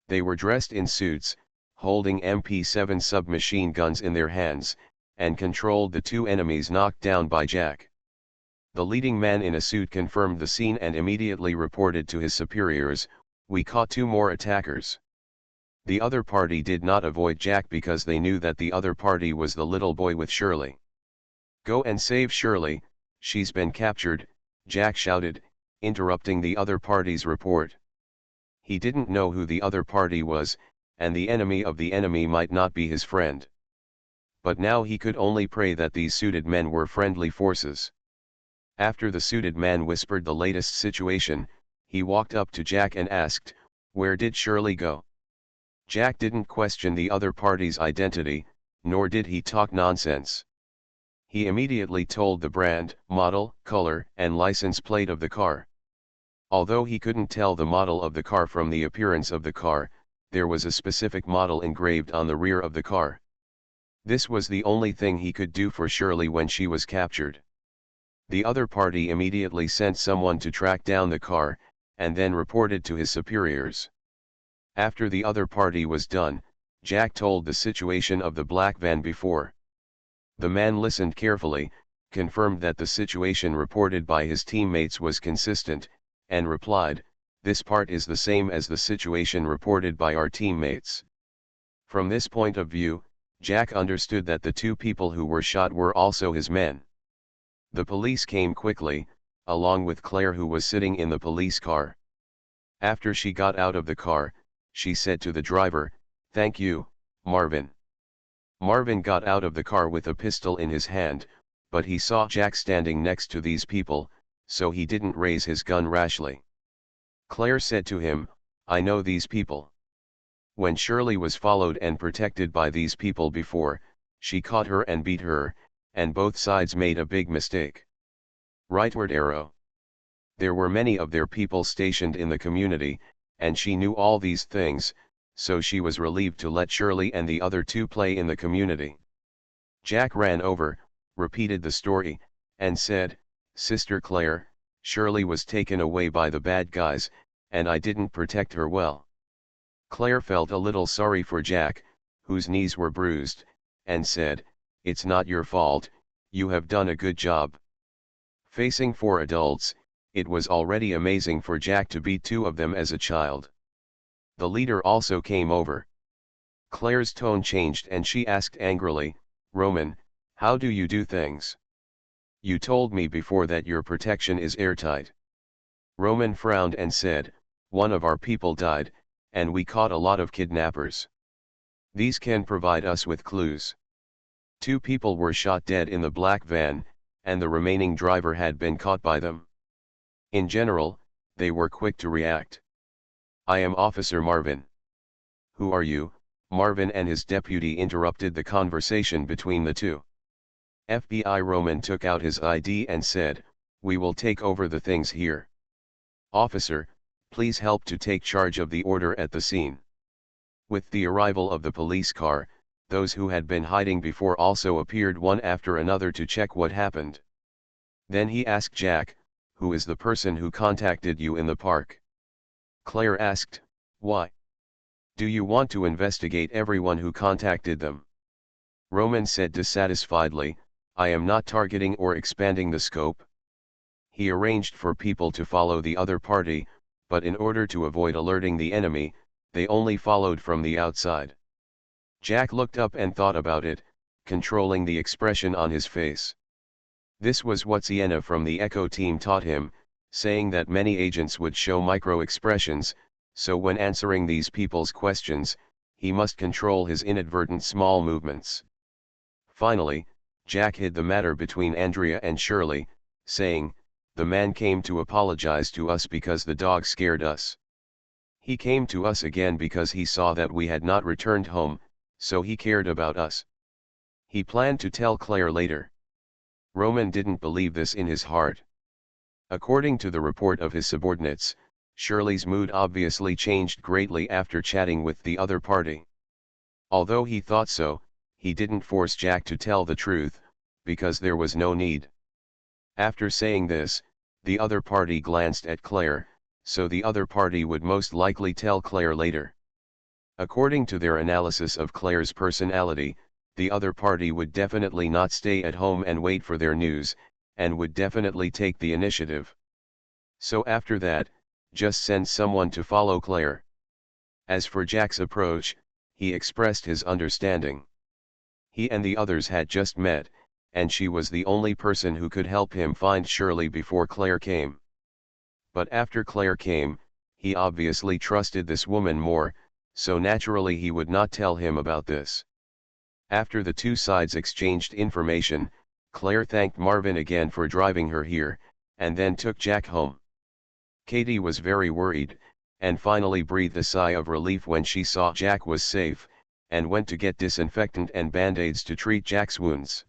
They were dressed in suits, holding MP7 submachine guns in their hands, and controlled the two enemies knocked down by Jack. The leading man in a suit confirmed the scene and immediately reported to his superiors, "We caught two more attackers." The other party did not avoid Jack because they knew that the other party was the little boy with Shirley. "Go and save Shirley, she's been captured," Jack shouted, interrupting the other party's report. He didn't know who the other party was, and the enemy of the enemy might not be his friend. But now he could only pray that these suited men were friendly forces. After the suited man whispered the latest situation, he walked up to Jack and asked, "Where did Shirley go?" Jack didn't question the other party's identity, nor did he talk nonsense. He immediately told the brand, model, color, and license plate of the car. Although he couldn't tell the model of the car from the appearance of the car, there was a specific model engraved on the rear of the car. This was the only thing he could do for Shirley when she was captured. The other party immediately sent someone to track down the car, and then reported to his superiors. After the other party was done, Jack told the situation of the black van before. The man listened carefully, confirmed that the situation reported by his teammates was consistent, and replied, "This part is the same as the situation reported by our teammates." From this point of view, Jack understood that the two people who were shot were also his men. The police came quickly, along with Claire, who was sitting in the police car. After she got out of the car, she said to the driver, "Thank you, Marvin." Marvin got out of the car with a pistol in his hand, but he saw Jack standing next to these people, so he didn't raise his gun rashly. Claire said to him, "I know these people. When Shirley was followed and protected by these people before, she caught her and beat her, and both sides made a big mistake." Rightward arrow. There were many of their people stationed in the community, and she knew all these things, so she was relieved to let Shirley and the other two play in the community. Jack ran over, repeated the story, and said, "Sister Claire, Shirley was taken away by the bad guys, and I didn't protect her well." Claire felt a little sorry for Jack, whose knees were bruised, and said, "It's not your fault, you have done a good job." Facing 4 adults, it was already amazing for Jack to beat 2 of them as a child. The leader also came over. Claire's tone changed and she asked angrily, "Roman, how do you do things? You told me before that your protection is airtight." Roman frowned and said, "One of our people died, and we caught a lot of kidnappers. These can provide us with clues. 2 people were shot dead in the black van, and the remaining driver had been caught by them. In general, they were quick to react. "I am Officer Marvin." "Who are you?" Marvin and his deputy interrupted the conversation between the two. FBI Roman took out his ID and said, "We will take over the things here." "Officer, please help to take charge of the order at the scene." With the arrival of the police car, those who had been hiding before also appeared one after another to check what happened. Then he asked Jack, "Who is the person who contacted you in the park?" Claire asked, "Why? Do you want to investigate everyone who contacted them?" Roman said dissatisfiedly, "I am not targeting or expanding the scope." He arranged for people to follow the other party, but in order to avoid alerting the enemy, they only followed from the outside. Jack looked up and thought about it, controlling the expression on his face. This was what Sienna from the Echo team taught him, saying that many agents would show micro-expressions, so when answering these people's questions, he must control his inadvertent small movements. Finally, Jack hid the matter between Andrea and Shirley, saying, "The man came to apologize to us because the dog scared us. He came to us again because he saw that we had not returned home, so he cared about us." He planned to tell Claire later. Roman didn't believe this in his heart. According to the report of his subordinates, Shirley's mood obviously changed greatly after chatting with the other party. Although he thought so, he didn't force Jack to tell the truth, because there was no need. After saying this, the other party glanced at Claire, so the other party would most likely tell Claire later. According to their analysis of Claire's personality, the other party would definitely not stay at home and wait for their news, and would definitely take the initiative. So after that, just send someone to follow Claire. As for Jack's approach, he expressed his understanding. He and the others had just met, and she was the only person who could help him find Shirley before Claire came. But after Claire came, he obviously trusted this woman more, so naturally he would not tell him about this. After the two sides exchanged information, Claire thanked Marvin again for driving her here, and then took Jack home. Katie was very worried, and finally breathed a sigh of relief when she saw Jack was safe, and went to get disinfectant and band-aids to treat Jack's wounds.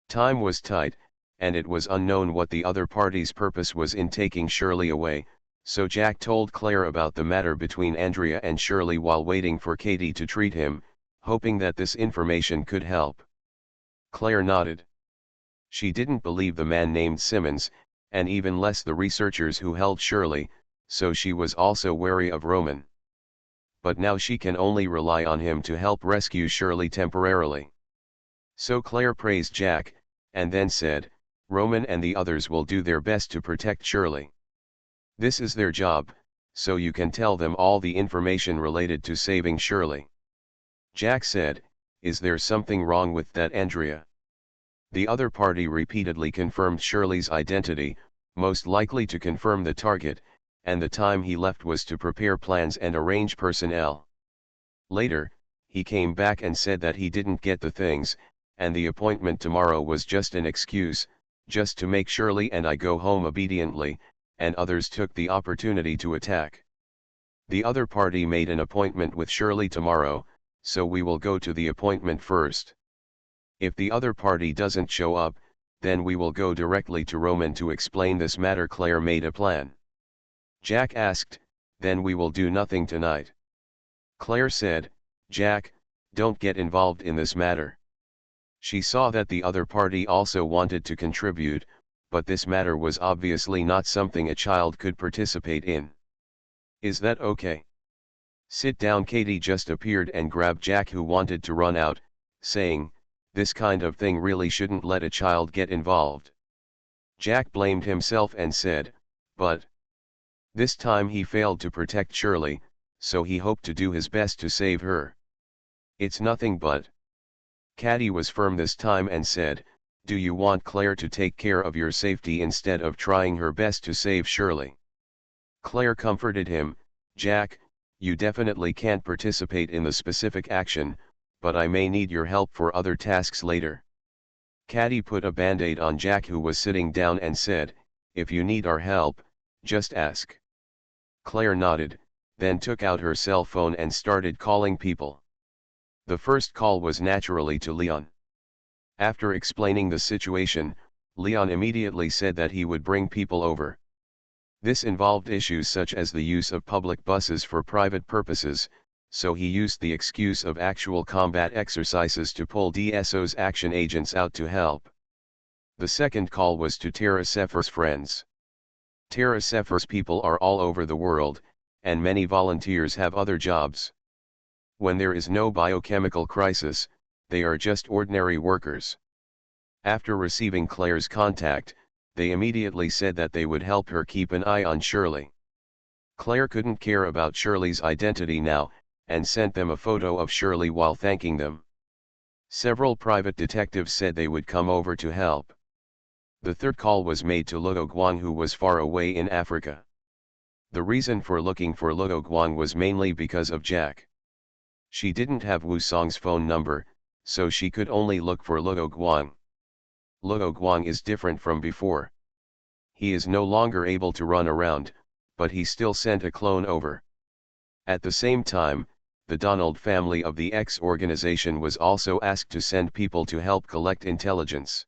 Time was tight, and it was unknown what the other party's purpose was in taking Shirley away, so Jack told Claire about the matter between Andrea and Shirley while waiting for Katie to treat him, hoping that this information could help. Claire nodded. She didn't believe the man named Simmons, and even less the researchers who held Shirley, so she was also wary of Roman. But now she can only rely on him to help rescue Shirley temporarily. So Claire praised Jack, and then said, "Roman and the others will do their best to protect Shirley. This is their job, so you can tell them all the information related to saving Shirley." Jack said, "Is there something wrong with that, Andrea?" The other party repeatedly confirmed Shirley's identity, most likely to confirm the target, and the time he left was to prepare plans and arrange personnel. Later, he came back and said that he didn't get the things, and the appointment tomorrow was just an excuse, just to make Shirley and I go home obediently, and others took the opportunity to attack. The other party made an appointment with Shirley tomorrow, so we will go to the appointment first. If the other party doesn't show up, then we will go directly to Roman to explain this matter. Claire made a plan. Jack asked, "Then we will do nothing tonight?" Claire said, "Jack, don't get involved in this matter." She saw that the other party also wanted to contribute, but this matter was obviously not something a child could participate in. "Is that okay?" "Sit down." Katie just appeared and grabbed Jack, who wanted to run out, saying, "This kind of thing really shouldn't let a child get involved." Jack blamed himself and said, "But..." This time he failed to protect Shirley, so he hoped to do his best to save her. "It's nothing but..." Katie was firm this time and said, "Do you want Claire to take care of your safety instead of trying her best to save Shirley?" Claire comforted him, "Jack, you definitely can't participate in the specific action, but I may need your help for other tasks later." Caddy put a band-aid on Jack, who was sitting down, and said, "If you need our help, just ask." Claire nodded, then took out her cell phone and started calling people. The first call was naturally to Leon. After explaining the situation, Leon immediately said that he would bring people over. This involved issues such as the use of public buses for private purposes, so he used the excuse of actual combat exercises to pull DSO's action agents out to help. The second call was to Tara Sefer's friends. Tara Sefer's people are all over the world, and many volunteers have other jobs. When there is no biochemical crisis, they are just ordinary workers. After receiving Claire's contact, they immediately said that they would help her keep an eye on Shirley. Claire couldn't care about Shirley's identity now, and sent them a photo of Shirley while thanking them. Several private detectives said they would come over to help. The third call was made to Luo Guang, who was far away in Africa. The reason for looking for Luo Guang was mainly because of Jack. She didn't have Wu Song's phone number, so she could only look for Luo Guang. Luo Guang is different from before. He is no longer able to run around, but he still sent a clone over. At the same time, the Donald family of the X organization was also asked to send people to help collect intelligence.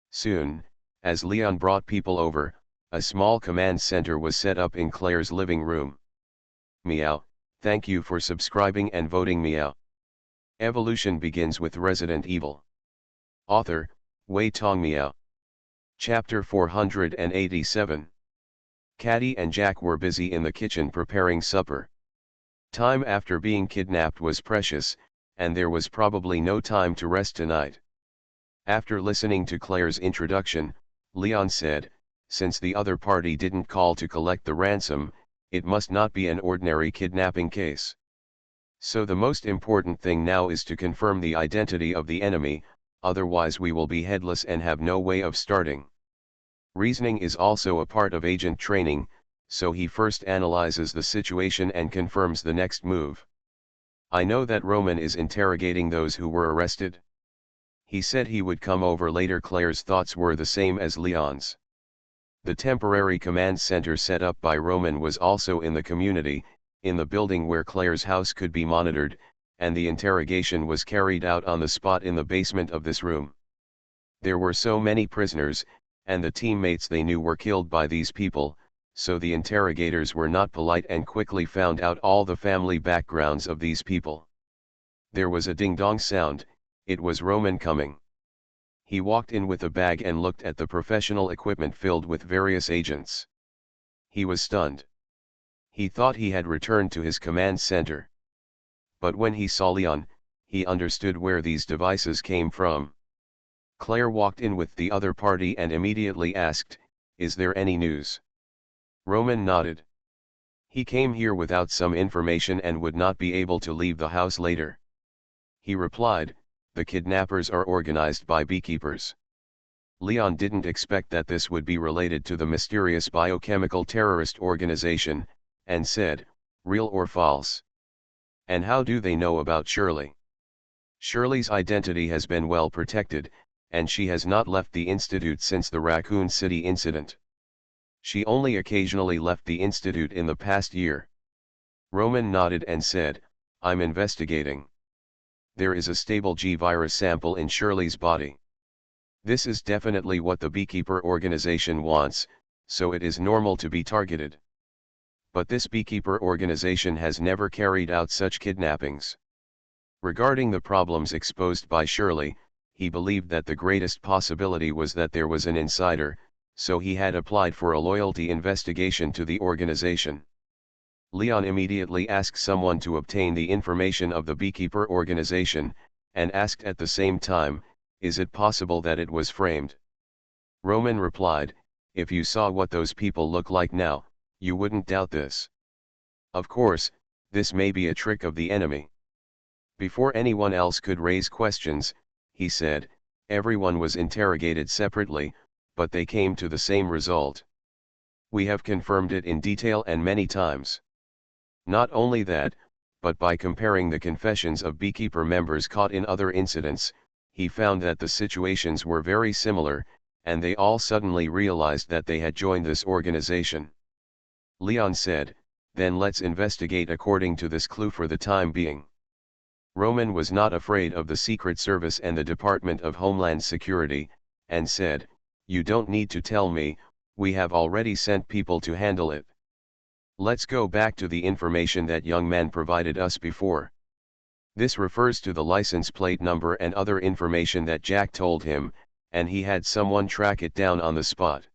Soon, as Leon brought people over, a small command center was set up in Claire's living room. Meow, thank you for subscribing and voting meow. Evolution begins with Resident Evil. Author, Wei Tong Meow. Chapter 487. Caddy and Jack were busy in the kitchen preparing supper. Time after being kidnapped was precious, and there was probably no time to rest tonight. After listening to Claire's introduction, Leon said, since the other party didn't call to collect the ransom, it must not be an ordinary kidnapping case. So the most important thing now is to confirm the identity of the enemy, otherwise we will be headless and have no way of starting. Reasoning is also a part of agent training, so he first analyzes the situation and confirms the next move. I know that Roman is interrogating those who were arrested. He said he would come over later. Claire's thoughts were the same as Leon's. The temporary command center set up by Roman was also in the community, in the building where Claire's house could be monitored, and the interrogation was carried out on the spot in the basement of this room. There were so many prisoners, and the teammates they knew were killed by these people, so the interrogators were not polite and quickly found out all the family backgrounds of these people. There was a ding-dong sound. It was Roman coming. He walked in with a bag and looked at the professional equipment filled with various agents. He was stunned. He thought he had returned to his command center. But when he saw Leon, he understood where these devices came from. Claire walked in with the other party and immediately asked, "Is there any news?" Roman nodded. He came here without some information and would not be able to leave the house later. He replied, "The kidnappers are organized by beekeepers." Leon didn't expect that this would be related to the mysterious biochemical terrorist organization, and said, "Real or false? And how do they know about Shirley?" Shirley's identity has been well protected, and she has not left the institute since the Raccoon City incident. She only occasionally left the institute in the past year. Roman nodded and said, "I'm investigating. There is a stable G virus sample in Shirley's body. This is definitely what the beekeeper organization wants, so it is normal to be targeted. But this beekeeper organization has never carried out such kidnappings." Regarding the problems exposed by Shirley, he believed that the greatest possibility was that there was an insider, so he had applied for a loyalty investigation to the organization. Leon immediately asked someone to obtain the information of the beekeeper organization, and asked at the same time, "Is it possible that it was framed?" Roman replied, "If you saw what those people look like now, you wouldn't doubt this. Of course, this may be a trick of the enemy." Before anyone else could raise questions, he said, "Everyone was interrogated separately, but they came to the same result. We have confirmed it in detail and many times. Not only that, but by comparing the confessions of beekeeper members caught in other incidents, he found that the situations were very similar, and they all suddenly realized that they had joined this organization. Leon said, "Then let's investigate according to this clue for the time being." Roman was not afraid of the Secret Service and the Department of Homeland Security, and said, "You don't need to tell me, we have already sent people to handle it. Let's go back to the information that young man provided us before." This refers to the license plate number and other information that Jack told him, and he had someone track it down on the spot.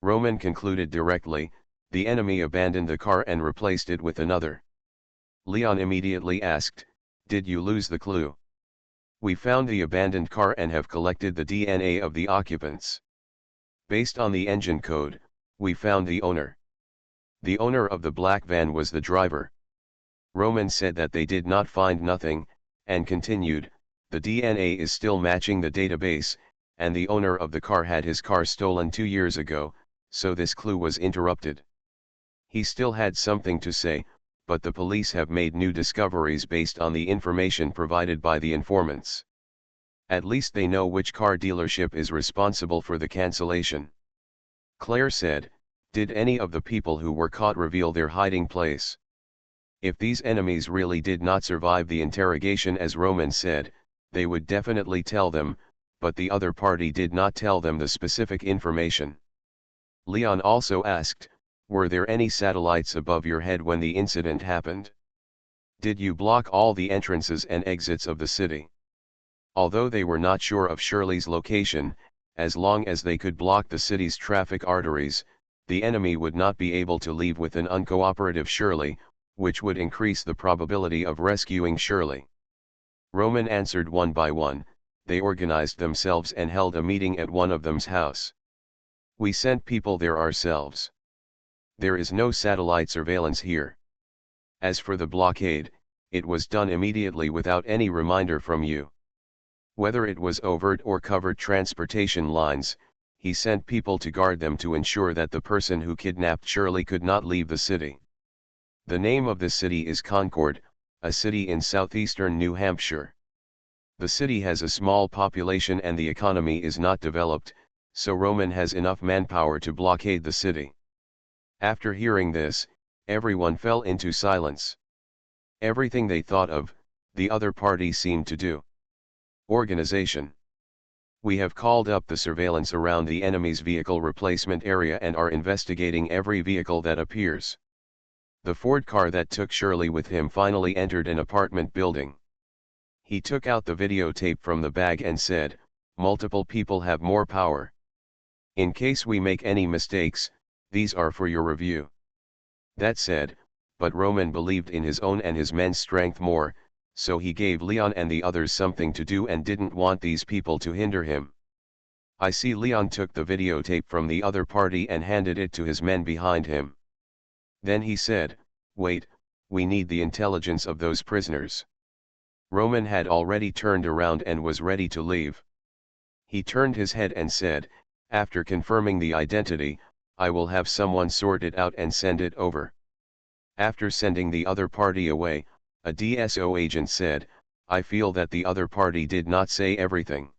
Roman concluded directly, the enemy abandoned the car and replaced it with another. Leon immediately asked, "Did you lose the clue?" "We found the abandoned car and have collected the DNA of the occupants. Based on the engine code, we found the owner. The owner of the black van was the driver." Roman said that they did not find nothing, and continued, "The DNA is still matching the database, and the owner of the car had his car stolen 2 years ago, so this clue was interrupted." He still had something to say, but the police have made new discoveries based on the information provided by the informants. At least they know which car dealership is responsible for the cancellation. Claire said, "Did any of the people who were caught reveal their hiding place?" If these enemies really did not survive the interrogation as Roman said, they would definitely tell them, but the other party did not tell them the specific information. Leon also asked, "Were there any satellites above your head when the incident happened? Did you block all the entrances and exits of the city?" Although they were not sure of Shirley's location, as long as they could block the city's traffic arteries, the enemy would not be able to leave with an uncooperative Shirley, which would increase the probability of rescuing Shirley. Roman answered one by one. They organized themselves and held a meeting at one of them's house. "We sent people there ourselves. There is no satellite surveillance here. As for the blockade, it was done immediately without any reminder from you. Whether it was overt or covert transportation lines, he sent people to guard them to ensure that the person who kidnapped Shirley could not leave the city. The name of the city is Concord, a city in southeastern New Hampshire. The city has a small population and the economy is not developed, so Roman has enough manpower to blockade the city." After hearing this, everyone fell into silence. Everything they thought of, the other party seemed to do. Organization. "We have called up the surveillance around the enemy's vehicle replacement area and are investigating every vehicle that appears. The Ford car that took Shirley with him finally entered an apartment building. He took out the videotape from the bag and said, 'Multiple people have more power. In case we make any mistakes, these are for your review.' That said, but Roman believed in his own and his men's strength more, so he gave Leon and the others something to do and didn't want these people to hinder him. I see Leon took the videotape from the other party and handed it to his men behind him. Then he said, 'Wait, we need the intelligence of those prisoners.' Roman had already turned around and was ready to leave. He turned his head and said, 'After confirming the identity, I will have someone sort it out and send it over.' After sending the other party away, a DSO agent said, 'I feel that the other party did not say everything.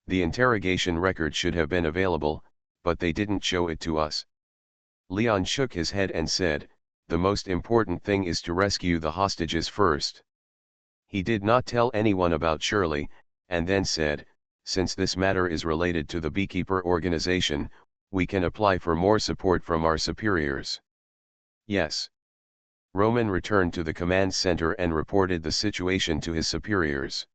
The interrogation record should have been available, but they didn't show it to us.' Leon shook his head and said, 'The most important thing is to rescue the hostages first.' He did not tell anyone about Shirley, and then said, 'Since this matter is related to the beekeeper organization, we can apply for more support from our superiors.' Yes. Roman returned to the command center and reported the situation to his superiors.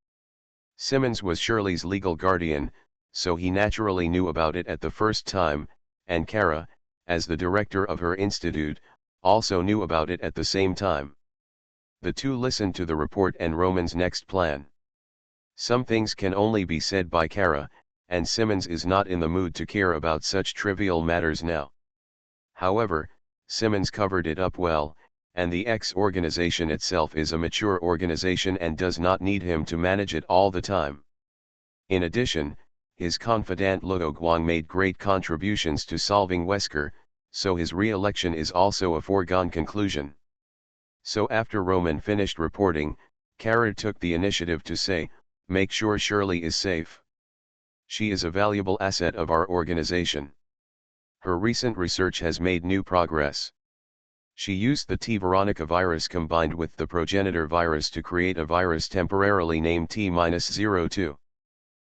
Simmons was Shirley's legal guardian, so he naturally knew about it at the first time, and Kara, as the director of her institute, also knew about it at the same time. The two listened to the report and Roman's next plan. Some things can only be said by Kara, and Simmons is not in the mood to care about such trivial matters now. However, Simmons covered it up well, and the X organization itself is a mature organization and does not need him to manage it all the time. In addition, his confidant Luo Guang made great contributions to solving Wesker, so his re-election is also a foregone conclusion. So after Roman finished reporting, Kara took the initiative to say, Make sure Shirley is safe. She is a valuable asset of our organization. Her recent research has made new progress. She used the T. Veronica virus combined with the progenitor virus to create a virus temporarily named T-02.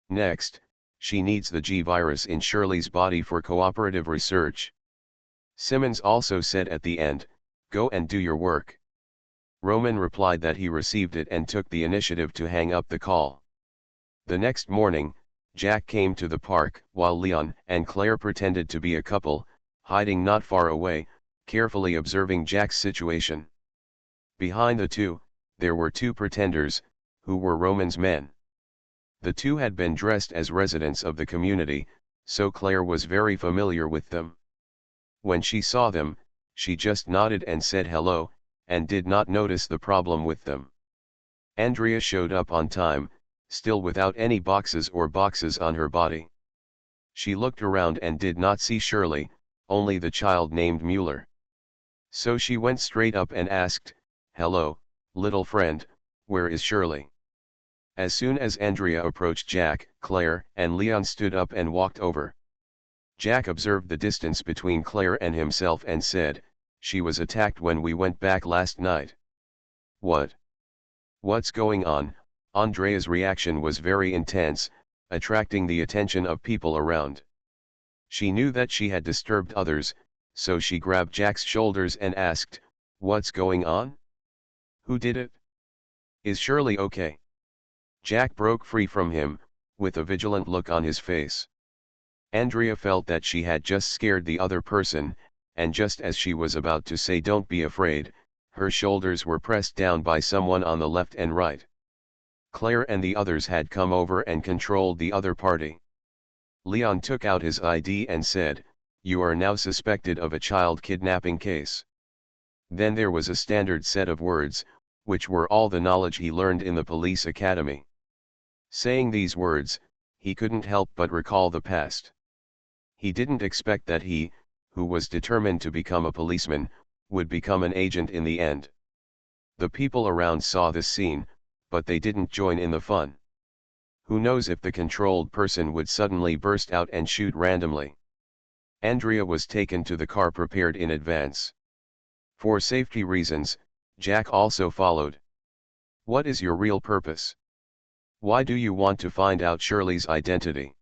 Next, she needs the G virus in Shirley's body for cooperative research. Simmons also said at the end, "Go and do your work." Roman replied that he received it and took the initiative to hang up the call. The next morning, Jack came to the park, while Leon and Claire pretended to be a couple, hiding not far away, carefully observing Jack's situation. Behind the two, there were two pretenders, who were Roman's men. The two had been dressed as residents of the community, so Claire was very familiar with them. When she saw them, she just nodded and said hello, and did not notice the problem with them. Andrea showed up on time, still without any boxes on her body. She looked around and did not see Shirley, only the child named Mueller. So she went straight up and asked, "Hello, little friend, where is Shirley?" As soon as Andrea approached, Jack, Claire, and Leon stood up and walked over. Jack observed the distance between Claire and himself and said, "She was attacked when we went back last night." "What? What's going on?" Andrea's reaction was very intense, attracting the attention of people around. She knew that she had disturbed others, so she grabbed Jack's shoulders and asked, "What's going on? Who did it? Is Shirley okay?" Jack broke free from him, with a vigilant look on his face. Andrea felt that she had just scared the other person, and just as she was about to say "Don't be afraid," her shoulders were pressed down by someone on the left and right. Claire and the others had come over and controlled the other party. Leon took out his ID and said, "You are now suspected of a child kidnapping case." Then there was a standard set of words, which were all the knowledge he learned in the police academy. Saying these words, he couldn't help but recall the past. He didn't expect that he, who was determined to become a policeman, would become an agent in the end. The people around saw this scene, but they didn't join in the fun. Who knows if the controlled person would suddenly burst out and shoot randomly. Andrea was taken to the car prepared in advance. For safety reasons, Jack also followed. "What is your real purpose? Why do you want to find out Shirley's identity?"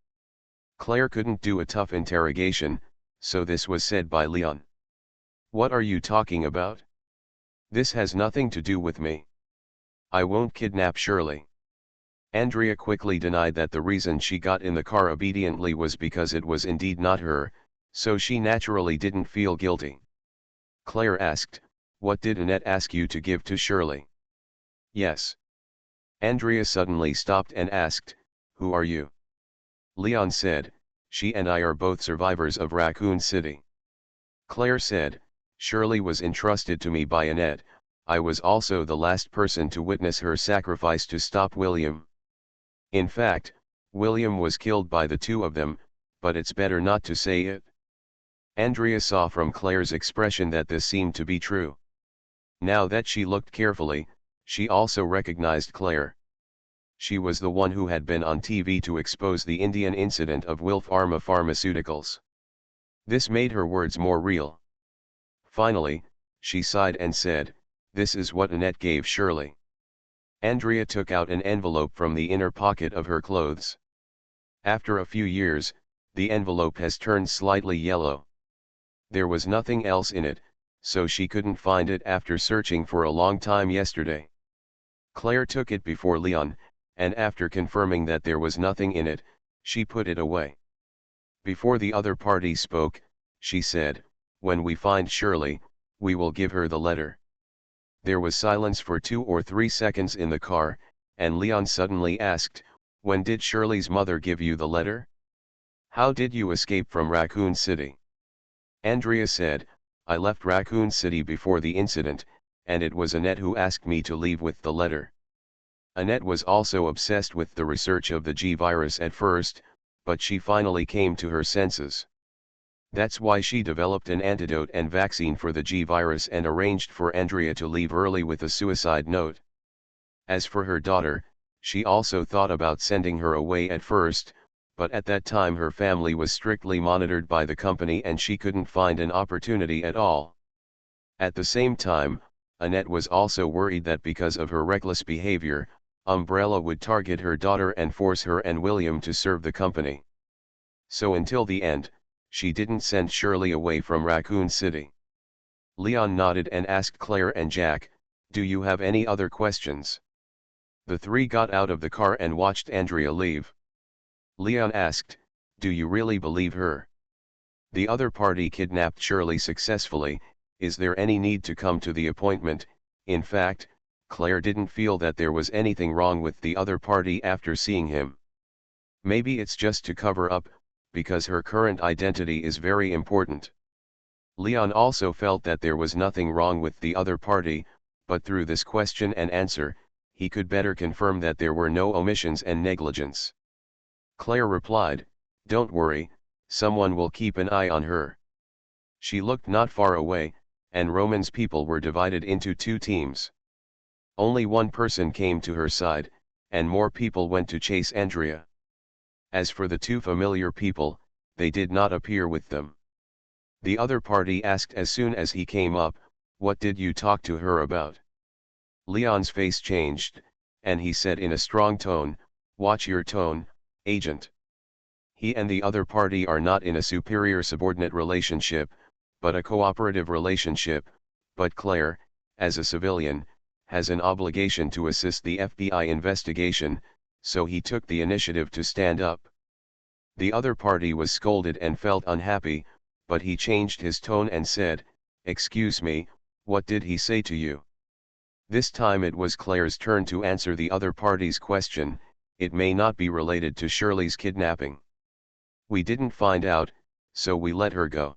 Claire couldn't do a tough interrogation, so this was said by Leon. "What are you talking about? This has nothing to do with me. I won't kidnap Shirley." Andrea quickly denied that the reason she got in the car obediently was because it was indeed not her, so she naturally didn't feel guilty. Claire asked, "What did Annette ask you to give to Shirley?" "Yes." Andrea suddenly stopped and asked, "Who are you?" Leon said, "She and I are both survivors of Raccoon City." Claire said, "Shirley was entrusted to me by Annette. I was also the last person to witness her sacrifice to stop William. In fact, William was killed by the two of them, but it's better not to say it." Andrea saw from Claire's expression that this seemed to be true. Now that she looked carefully, she also recognized Claire. She was the one who had been on TV to expose the Indian incident of Wilf Pharma Pharmaceuticals. This made her words more real. Finally, she sighed and said, "This is what Annette gave Shirley." Andrea took out an envelope from the inner pocket of her clothes. After a few years, the envelope has turned slightly yellow. There was nothing else in it, so she couldn't find it after searching for a long time yesterday. Claire took it before Leon, and after confirming that there was nothing in it, she put it away. Before the other party spoke, she said, "When we find Shirley, we will give her the letter." There was silence for 2 or 3 seconds in the car, and Leon suddenly asked, "When did Shirley's mother give you the letter? How did you escape from Raccoon City?" Andrea said, "I left Raccoon City before the incident, and it was Annette who asked me to leave with the letter." Annette was also obsessed with the research of the G virus at first, but she finally came to her senses. That's why she developed an antidote and vaccine for the G virus and arranged for Andrea to leave early with a suicide note. As for her daughter, She also thought about sending her away at first, but at that time her family was strictly monitored by the company and she couldn't find an opportunity at all. At the same time, Annette was also worried that because of her reckless behavior, Umbrella would target her daughter and force her and William to serve the company. So until the end, she didn't send Shirley away from Raccoon City. Leon nodded and asked Claire and Jack, "Do you have any other questions?" The three got out of the car and watched Andrea leave. Leon asked, "Do you really believe her? The other party kidnapped Shirley successfully, is there any need to come to the appointment?" In fact, Claire didn't feel that there was anything wrong with the other party after seeing him. Maybe it's just to cover up, because her current identity is very important. Leon also felt that there was nothing wrong with the other party, but through this question and answer, he could better confirm that there were no omissions and negligence. Claire replied, "Don't worry, someone will keep an eye on her." She looked not far away, and Roman's people were divided into two teams. Only one person came to her side, and more people went to chase Andrea. As for the two familiar people, they did not appear with them. The other party asked as soon as he came up, "What did you talk to her about?" Leon's face changed, and he said in a strong tone, "Watch your tone, agent." He and the other party are not in a superior-subordinate relationship, but a cooperative relationship, but Claire, as a civilian, has an obligation to assist the FBI investigation, so he took the initiative to stand up. The other party was scolded and felt unhappy, but he changed his tone and said, "Excuse me, what did he say to you?" This time it was Claire's turn to answer the other party's question. "It may not be related to Shirley's kidnapping. We didn't find out, so we let her go."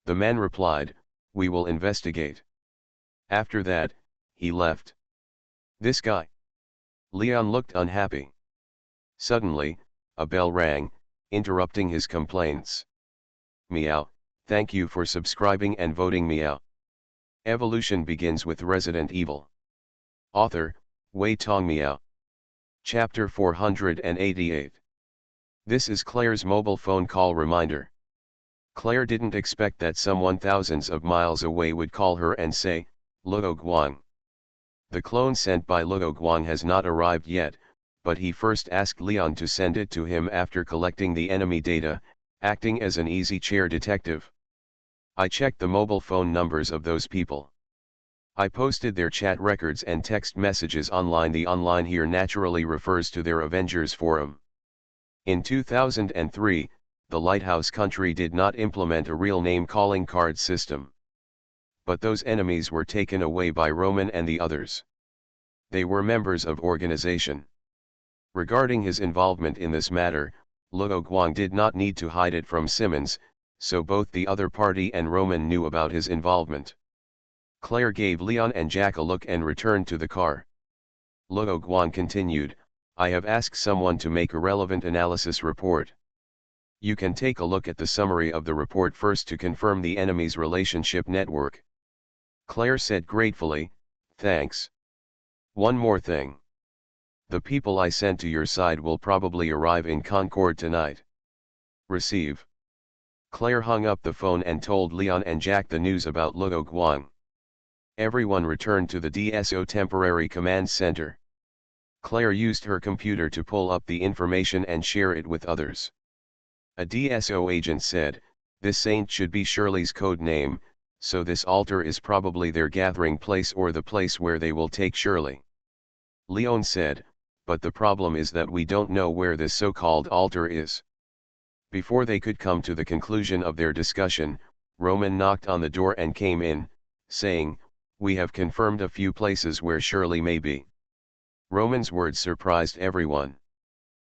The man replied, "We will investigate." After that, he left. This guy. Leon looked unhappy. Suddenly, a bell rang, interrupting his complaints. Meow, thank you for subscribing and voting meow. Evolution begins with Resident Evil. Author, Wei Tong Meow. Chapter 488. This is Claire's mobile phone call reminder. Claire didn't expect that someone thousands of miles away would call her and say, "Luo Guang." The clone sent by Luo Guang has not arrived yet, but he first asked Leon to send it to him after collecting the enemy data, acting as an easy chair detective. I checked the mobile phone numbers of those people. I posted their chat records and text messages online. The online here naturally refers to their Avengers forum. In 2003, the Lighthouse country did not implement a real name calling card system. But those enemies were taken away by Roman and the others. They were members of organization. Regarding his involvement in this matter, Luo Guang did not need to hide it from Simmons, so both the other party and Roman knew about his involvement. Claire gave Leon and Jack a look and returned to the car. Luo Guang continued, "I have asked someone to make a relevant analysis report. You can take a look at the summary of the report first to confirm the enemy's relationship network." Claire said gratefully, "Thanks. One more thing. The people I sent to your side will probably arrive in Concord tonight. Receive." Claire hung up the phone and told Leon and Jack the news about Luo Guang. Everyone returned to the DSO temporary command center. Claire used her computer to pull up the information and share it with others. A DSO agent said, "This saint should be Shirley's code name, so this altar is probably their gathering place or the place where they will take Shirley." Leon said, "But the problem is that we don't know where this so-called altar is." Before they could come to the conclusion of their discussion, Roman knocked on the door and came in, saying, "We have confirmed a few places where Shirley may be." Roman's words surprised everyone.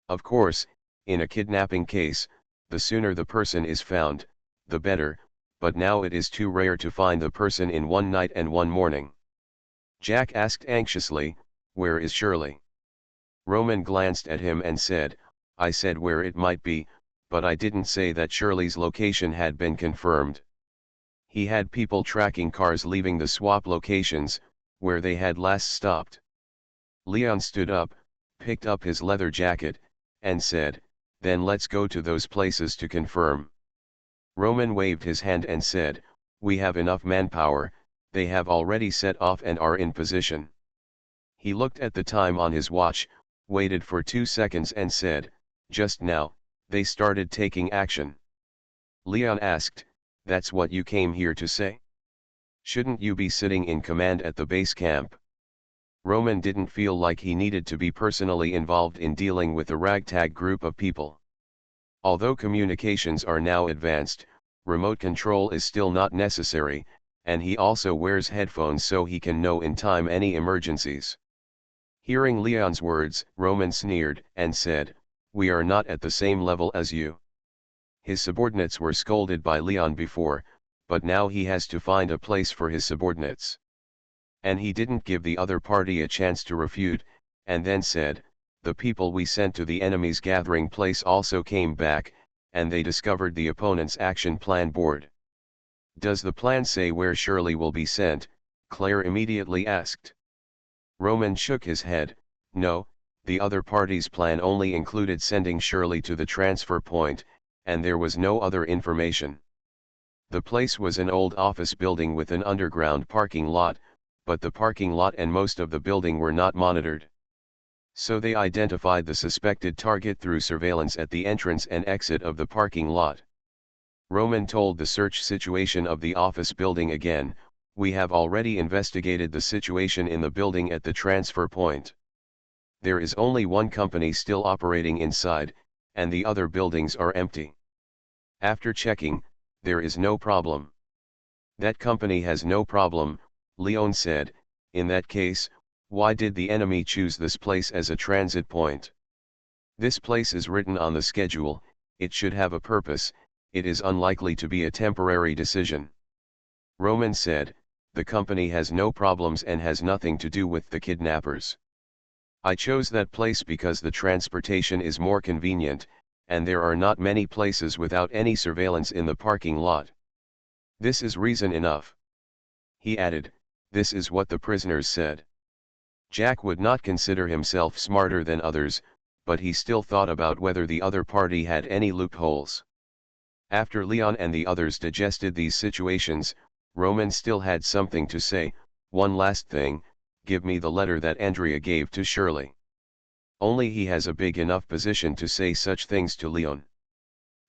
Of course, in a kidnapping case, the sooner the person is found, the better, but now it is too rare to find the person in one night and one morning. Jack asked anxiously, "Where is Shirley?" Roman glanced at him and said, "I said where it might be, but I didn't say that Shirley's location had been confirmed." He had people tracking cars leaving the swap locations, where they had last stopped. Leon stood up, picked up his leather jacket, and said, "Then let's go to those places to confirm." Roman waved his hand and said, "We have enough manpower, they have already set off and are in position." He looked at the time on his watch, waited for 2 seconds and said, "Just now, they started taking action." Leon asked, "That's what you came here to say? Shouldn't you be sitting in command at the base camp?" Roman didn't feel like he needed to be personally involved in dealing with a ragtag group of people. Although communications are now advanced, remote control is still not necessary, and he also wears headphones so he can know in time any emergencies. Hearing Leon's words, Roman sneered and said, "We are not at the same level as you." His subordinates were scolded by Leon before, but now he has to find a place for his subordinates. And he didn't give the other party a chance to refute, and then said, "The people we sent to the enemy's gathering place also came back, and they discovered the opponent's action plan board." "Does the plan say where Shirley will be sent?" Claire immediately asked. Roman shook his head. "No, the other party's plan only included sending Shirley to the transfer point, and there was no other information. The place was an old office building with an underground parking lot, but the parking lot and most of the building were not monitored. So they identified the suspected target through surveillance at the entrance and exit of the parking lot." Roman told the search situation of the office building again, "We have already investigated the situation in the building at the transfer point. There is only one company still operating inside, and the other buildings are empty. After checking, there is no problem." "That company has no problem," Leon said. "In that case, why did the enemy choose this place as a transit point? This place is written on the schedule, it should have a purpose, it is unlikely to be a temporary decision." Roman said, "The company has no problems and has nothing to do with the kidnappers. I chose that place because the transportation is more convenient, and there are not many places without any surveillance in the parking lot. This is reason enough." He added, "This is what the prisoners said." Jack would not consider himself smarter than others, but he still thought about whether the other party had any loopholes. After Leon and the others digested these situations, Roman still had something to say. "One last thing, give me the letter that Andrea gave to Shirley." Only he has a big enough position to say such things to Leon.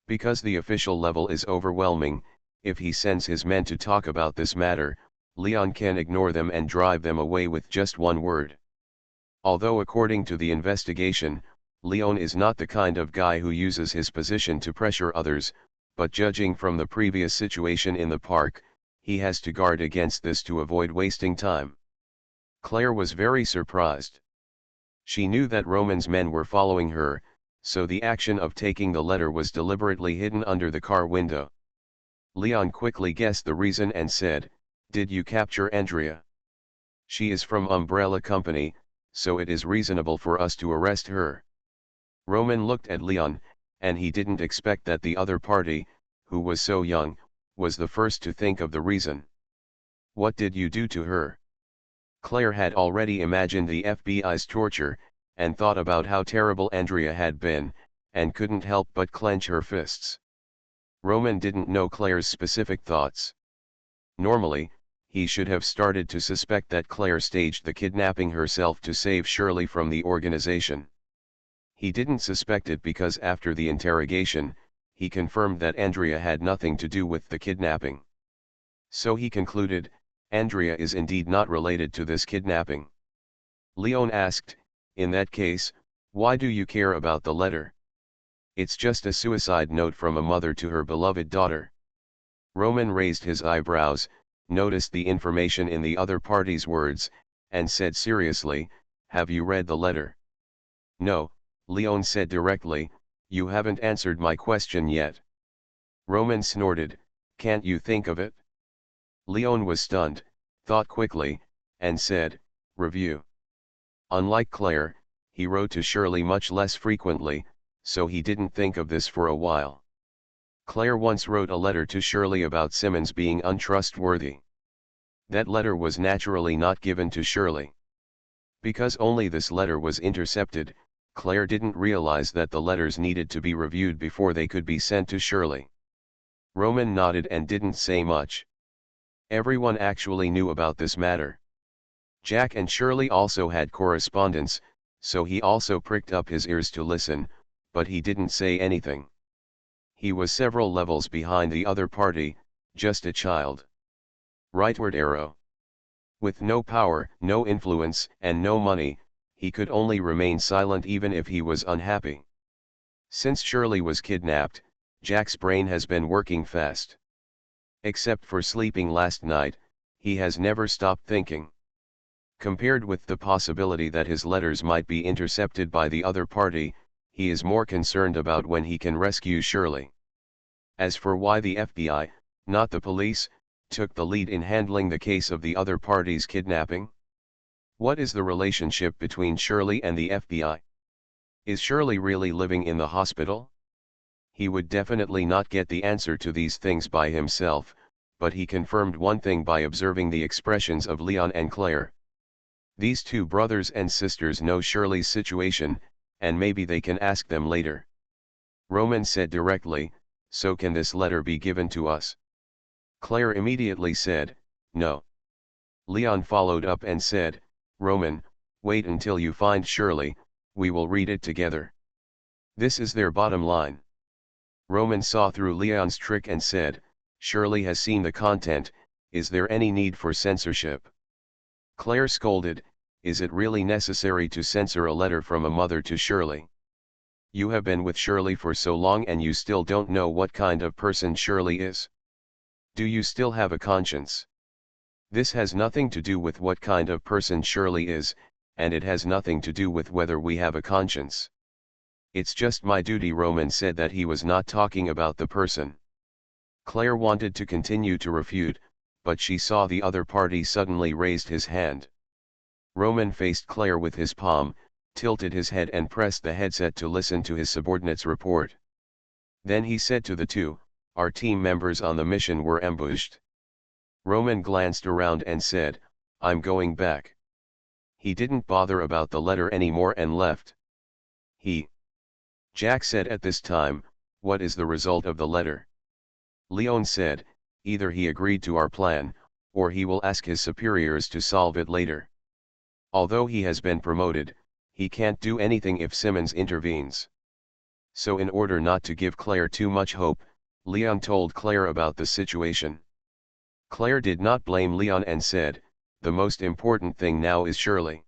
Because the official level is overwhelming, if he sends his men to talk about this matter, Leon can ignore them and drive them away with just one word. Although according to the investigation, Leon is not the kind of guy who uses his position to pressure others, but judging from the previous situation in the park, he has to guard against this to avoid wasting time. Claire was very surprised. She knew that Roman's men were following her, so the action of taking the letter was deliberately hidden under the car window. Leon quickly guessed the reason and said, "Did you capture Andrea? She is from Umbrella Company, so it is reasonable for us to arrest her." Roman looked at Leon, and he didn't expect that the other party, who was so young, was the first to think of the reason. "What did you do to her?" Claire had already imagined the FBI's torture, and thought about how terrible Andrea had been, and couldn't help but clench her fists. Roman didn't know Claire's specific thoughts. Normally, he should have started to suspect that Claire staged the kidnapping herself to save Shirley from the organization. He didn't suspect it because after the interrogation, he confirmed that Andrea had nothing to do with the kidnapping. So he concluded, Andrea is indeed not related to this kidnapping. Leon asked, "In that case, why do you care about the letter? It's just a suicide note from a mother to her beloved daughter." Roman raised his eyebrows, noticed the information in the other party's words, and said seriously, "Have you read the letter?" "No," Leon said directly, "you haven't answered my question yet." Roman snorted, "Can't you think of it?" Leon was stunned, thought quickly, and said, "Review." Unlike Claire, he wrote to Shirley much less frequently, so he didn't think of this for a while. Claire once wrote a letter to Shirley about Simmons being untrustworthy. That letter was naturally not given to Shirley. Because only this letter was intercepted, Claire didn't realize that the letters needed to be reviewed before they could be sent to Shirley. Roman nodded and didn't say much. Everyone actually knew about this matter. Jack and Shirley also had correspondence, so he also pricked up his ears to listen, but he didn't say anything. He was several levels behind the other party, just a child. Rightward arrow. With no power, no influence, and no money, he could only remain silent even if he was unhappy. Since Shirley was kidnapped, Jack's brain has been working fast. Except for sleeping last night, he has never stopped thinking. Compared with the possibility that his letters might be intercepted by the other party, he is more concerned about when he can rescue Shirley. As for why the FBI, not the police, took the lead in handling the case of the other party's kidnapping? What is the relationship between Shirley and the FBI? Is Shirley really living in the hospital? He would definitely not get the answer to these things by himself, but he confirmed one thing by observing the expressions of Leon and Claire. These two brothers and sisters know Shirley's situation, and maybe they can ask them later. Roman said directly, "So can this letter be given to us?" Claire immediately said, "No." Leon followed up and said, "Roman, wait until you find Shirley, we will read it together. This is their bottom line." Roman saw through Leon's trick and said, "Shirley has seen the content, is there any need for censorship?" Claire scolded, "Is it really necessary to censor a letter from a mother to Shirley? You have been with Shirley for so long and you still don't know what kind of person Shirley is? Do you still have a conscience? This has nothing to do with what kind of person Shirley is, and it has nothing to do with whether we have a conscience. It's just my duty." Roman said that he was not talking about the person. Claire wanted to continue to refute, but she saw the other party suddenly raised his hand. Roman faced Claire with his palm, tilted his head and pressed the headset to listen to his subordinate's report. Then he said to the two, "Our team members on the mission were ambushed." Roman glanced around and said, "I'm going back." He didn't bother about the letter anymore and left. Jack said at this time, "What is the result of the letter?" Leon said, "Either he agreed to our plan, or he will ask his superiors to solve it later. Although he has been promoted, he can't do anything if Simmons intervenes." So in order not to give Claire too much hope, Leon told Claire about the situation. Claire did not blame Leon and said, "The most important thing now is Shirley.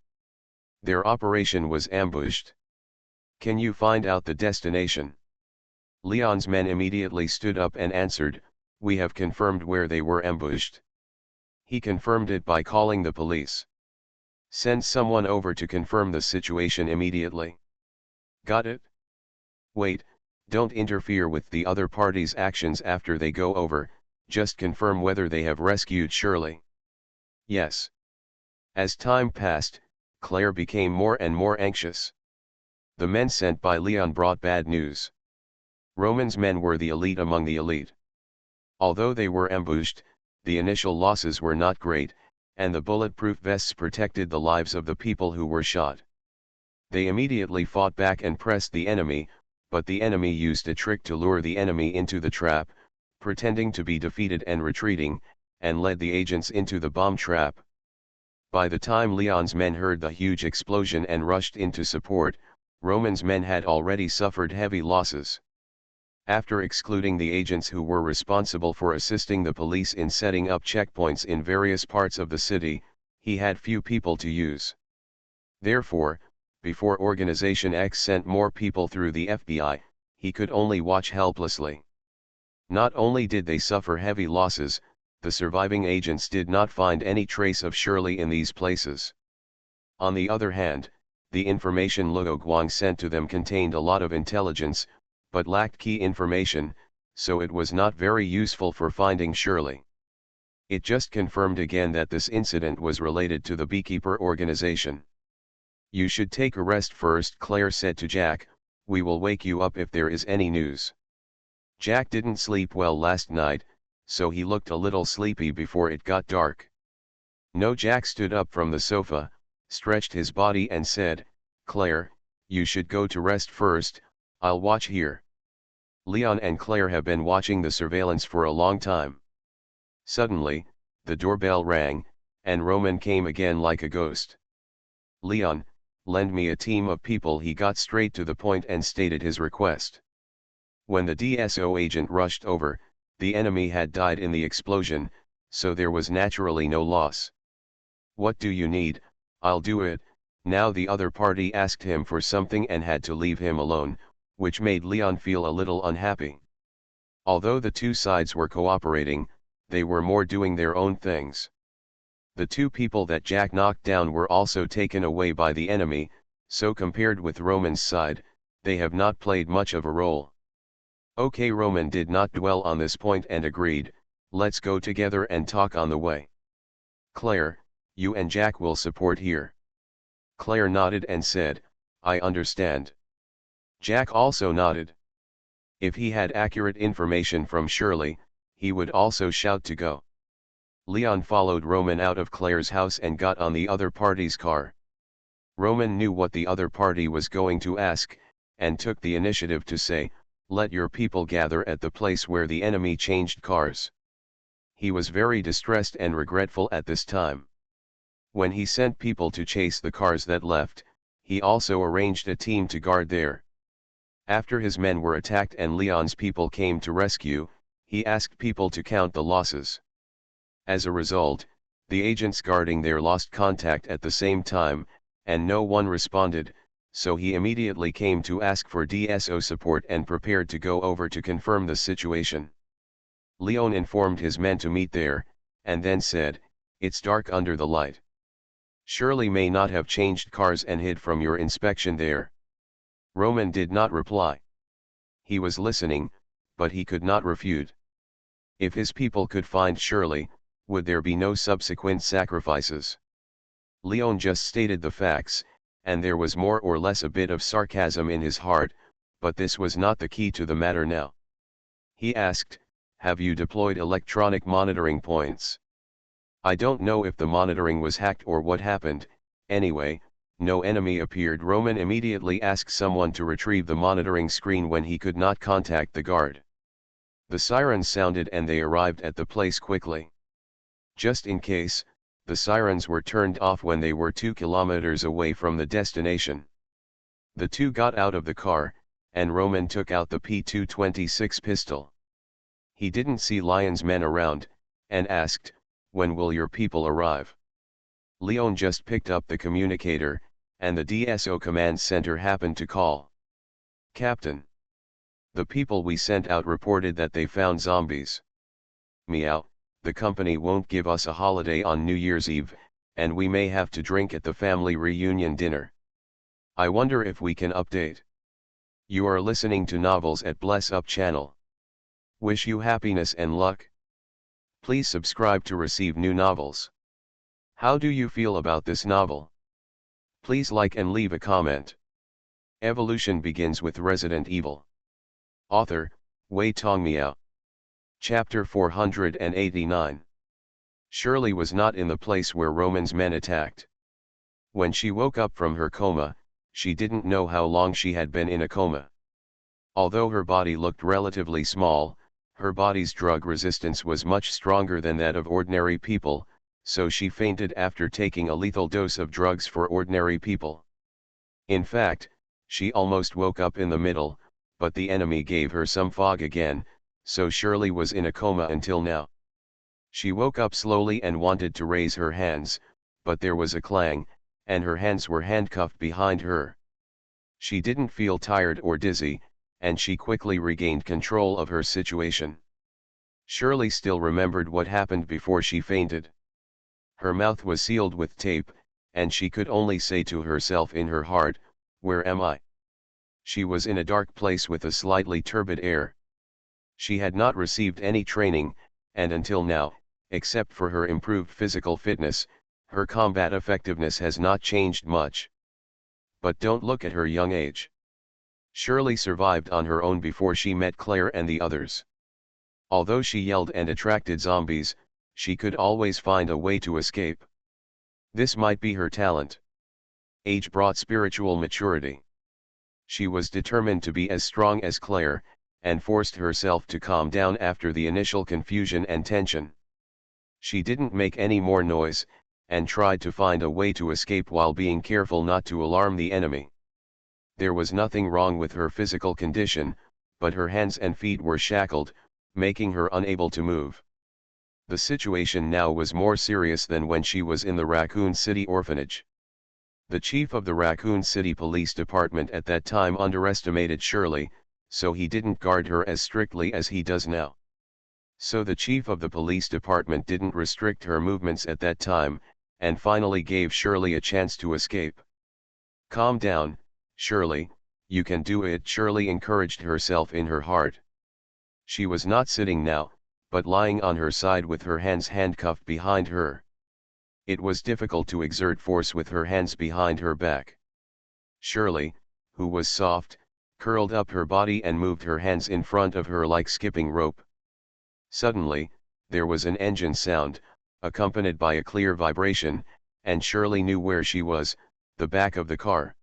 Their operation was ambushed. Can you find out the destination?" Leon's men immediately stood up and answered, "We have confirmed where they were ambushed." He confirmed it by calling the police. "Send someone over to confirm the situation immediately." "Got it?" "Wait, don't interfere with the other party's actions after they go over, just confirm whether they have rescued Shirley." "Yes." As time passed, Claire became more and more anxious. The men sent by Leon brought bad news. Roman's men were the elite among the elite. Although they were ambushed, the initial losses were not great, and the bulletproof vests protected the lives of the people who were shot. They immediately fought back and pressed the enemy, but the enemy used a trick to lure the enemy into the trap, pretending to be defeated and retreating, and led the agents into the bomb trap. By the time Leon's men heard the huge explosion and rushed into support, Roman's men had already suffered heavy losses. After excluding the agents who were responsible for assisting the police in setting up checkpoints in various parts of the city, he had few people to use. Therefore, before Organization X sent more people through the FBI, he could only watch helplessly. Not only did they suffer heavy losses, the surviving agents did not find any trace of Shirley in these places. On the other hand, the information Luo Guang sent to them contained a lot of intelligence, but lacked key information, so it was not very useful for finding Shirley. It just confirmed again that this incident was related to the Beekeeper organization. "You should take a rest first," Claire said to Jack, "we will wake you up if there is any news." Jack didn't sleep well last night, so he looked a little sleepy before it got dark. No, Jack stood up from the sofa, stretched his body and said, "Claire, You should go to rest first, I'll watch here. Leon and Claire have been watching the surveillance for a long time. Suddenly, the doorbell rang, and Roman came again like a ghost. Leon, lend me a team of people. He got straight to the point and stated his request. When the DSO agent rushed over, the enemy had died in the explosion, so there was naturally no loss. What do you need? I'll do it. Now the other party asked him for something and had to leave him alone, which made Leon feel a little unhappy. Although the two sides were cooperating, they were more doing their own things. The two people that Jack knocked down were also taken away by the enemy, so compared with Roman's side, they have not played much of a role. Okay, Roman did not dwell on this point and agreed, let's go together and talk on the way. Claire, you and Jack will support here. Claire nodded and said, I understand. Jack also nodded. If he had accurate information from Shirley, he would also shout to go. Leon followed Roman out of Claire's house and got on the other party's car. Roman knew what the other party was going to ask, and took the initiative to say, let your people gather at the place where the enemy changed cars. He was very distressed and regretful at this time. When he sent people to chase the cars that left, he also arranged a team to guard there. After his men were attacked and Leon's people came to rescue, he asked people to count the losses. As a result, the agents guarding there lost contact at the same time, and no one responded, so he immediately came to ask for DSO support and prepared to go over to confirm the situation. Leon informed his men to meet there, and then said, it's dark under the light. Shirley may not have changed cars and hid from your inspection there. Roman did not reply. He was listening, but he could not refute. If his people could find Shirley, would there be no subsequent sacrifices? Leon just stated the facts, and there was more or less a bit of sarcasm in his heart, but this was not the key to the matter now. He asked, have you deployed electronic monitoring points? I don't know if the monitoring was hacked or what happened, anyway, no enemy appeared. Roman immediately asked someone to retrieve the monitoring screen when he could not contact the guard. The sirens sounded and they arrived at the place quickly. Just in case, the sirens were turned off when they were 2 kilometers away from the destination. The two got out of the car, and Roman took out the P226 pistol. He didn't see Lyon's men around, and asked, when will your people arrive? Leon just picked up the communicator, and the DSO command center happened to call. Captain. The people we sent out reported that they found zombies. Meow, the company won't give us a holiday on New Year's Eve, and we may have to drink at the family reunion dinner. I wonder if we can update. You are listening to Novels at Bless Up channel. Wish you happiness and luck. Please subscribe to receive new novels. How do you feel about this novel? Please like and leave a comment. Evolution begins with Resident Evil. Author, Wei Tong Miao. Chapter 489. Shirley was not in the place where Roman's men attacked. When she woke up from her coma, she didn't know how long she had been in a coma. Although her body looked relatively small, her body's drug resistance was much stronger than that of ordinary people, so she fainted after taking a lethal dose of drugs for ordinary people. In fact, she almost woke up in the middle, but the enemy gave her some fog again, so Shirley was in a coma until now. She woke up slowly and wanted to raise her hands, but there was a clang, and her hands were handcuffed behind her. She didn't feel tired or dizzy, and she quickly regained control of her situation. Shirley still remembered what happened before she fainted. Her mouth was sealed with tape, and she could only say to herself in her heart, where am I? She was in a dark place with a slightly turbid air. She had not received any training, and until now, except for her improved physical fitness, her combat effectiveness has not changed much. But don't look at her young age. Shirley survived on her own before she met Claire and the others. Although she yelled and attracted zombies, she could always find a way to escape. This might be her talent. Age brought spiritual maturity. She was determined to be as strong as Claire, and forced herself to calm down after the initial confusion and tension. She didn't make any more noise, and tried to find a way to escape while being careful not to alarm the enemy. There was nothing wrong with her physical condition, but her hands and feet were shackled, making her unable to move. The situation now was more serious than when she was in the Raccoon City orphanage. The chief of the Raccoon City Police Department at that time underestimated Shirley, so he didn't guard her as strictly as he does now. So the chief of the police department didn't restrict her movements at that time, and finally gave Shirley a chance to escape. "Calm down, Shirley, you can do it," Shirley encouraged herself in her heart. She was not sitting now, but lying on her side with her hands handcuffed behind her. It was difficult to exert force with her hands behind her back. Shirley, who was soft, curled up her body and moved her hands in front of her like skipping rope. Suddenly, there was an engine sound, accompanied by a clear vibration, and Shirley knew where she was, the back of the car.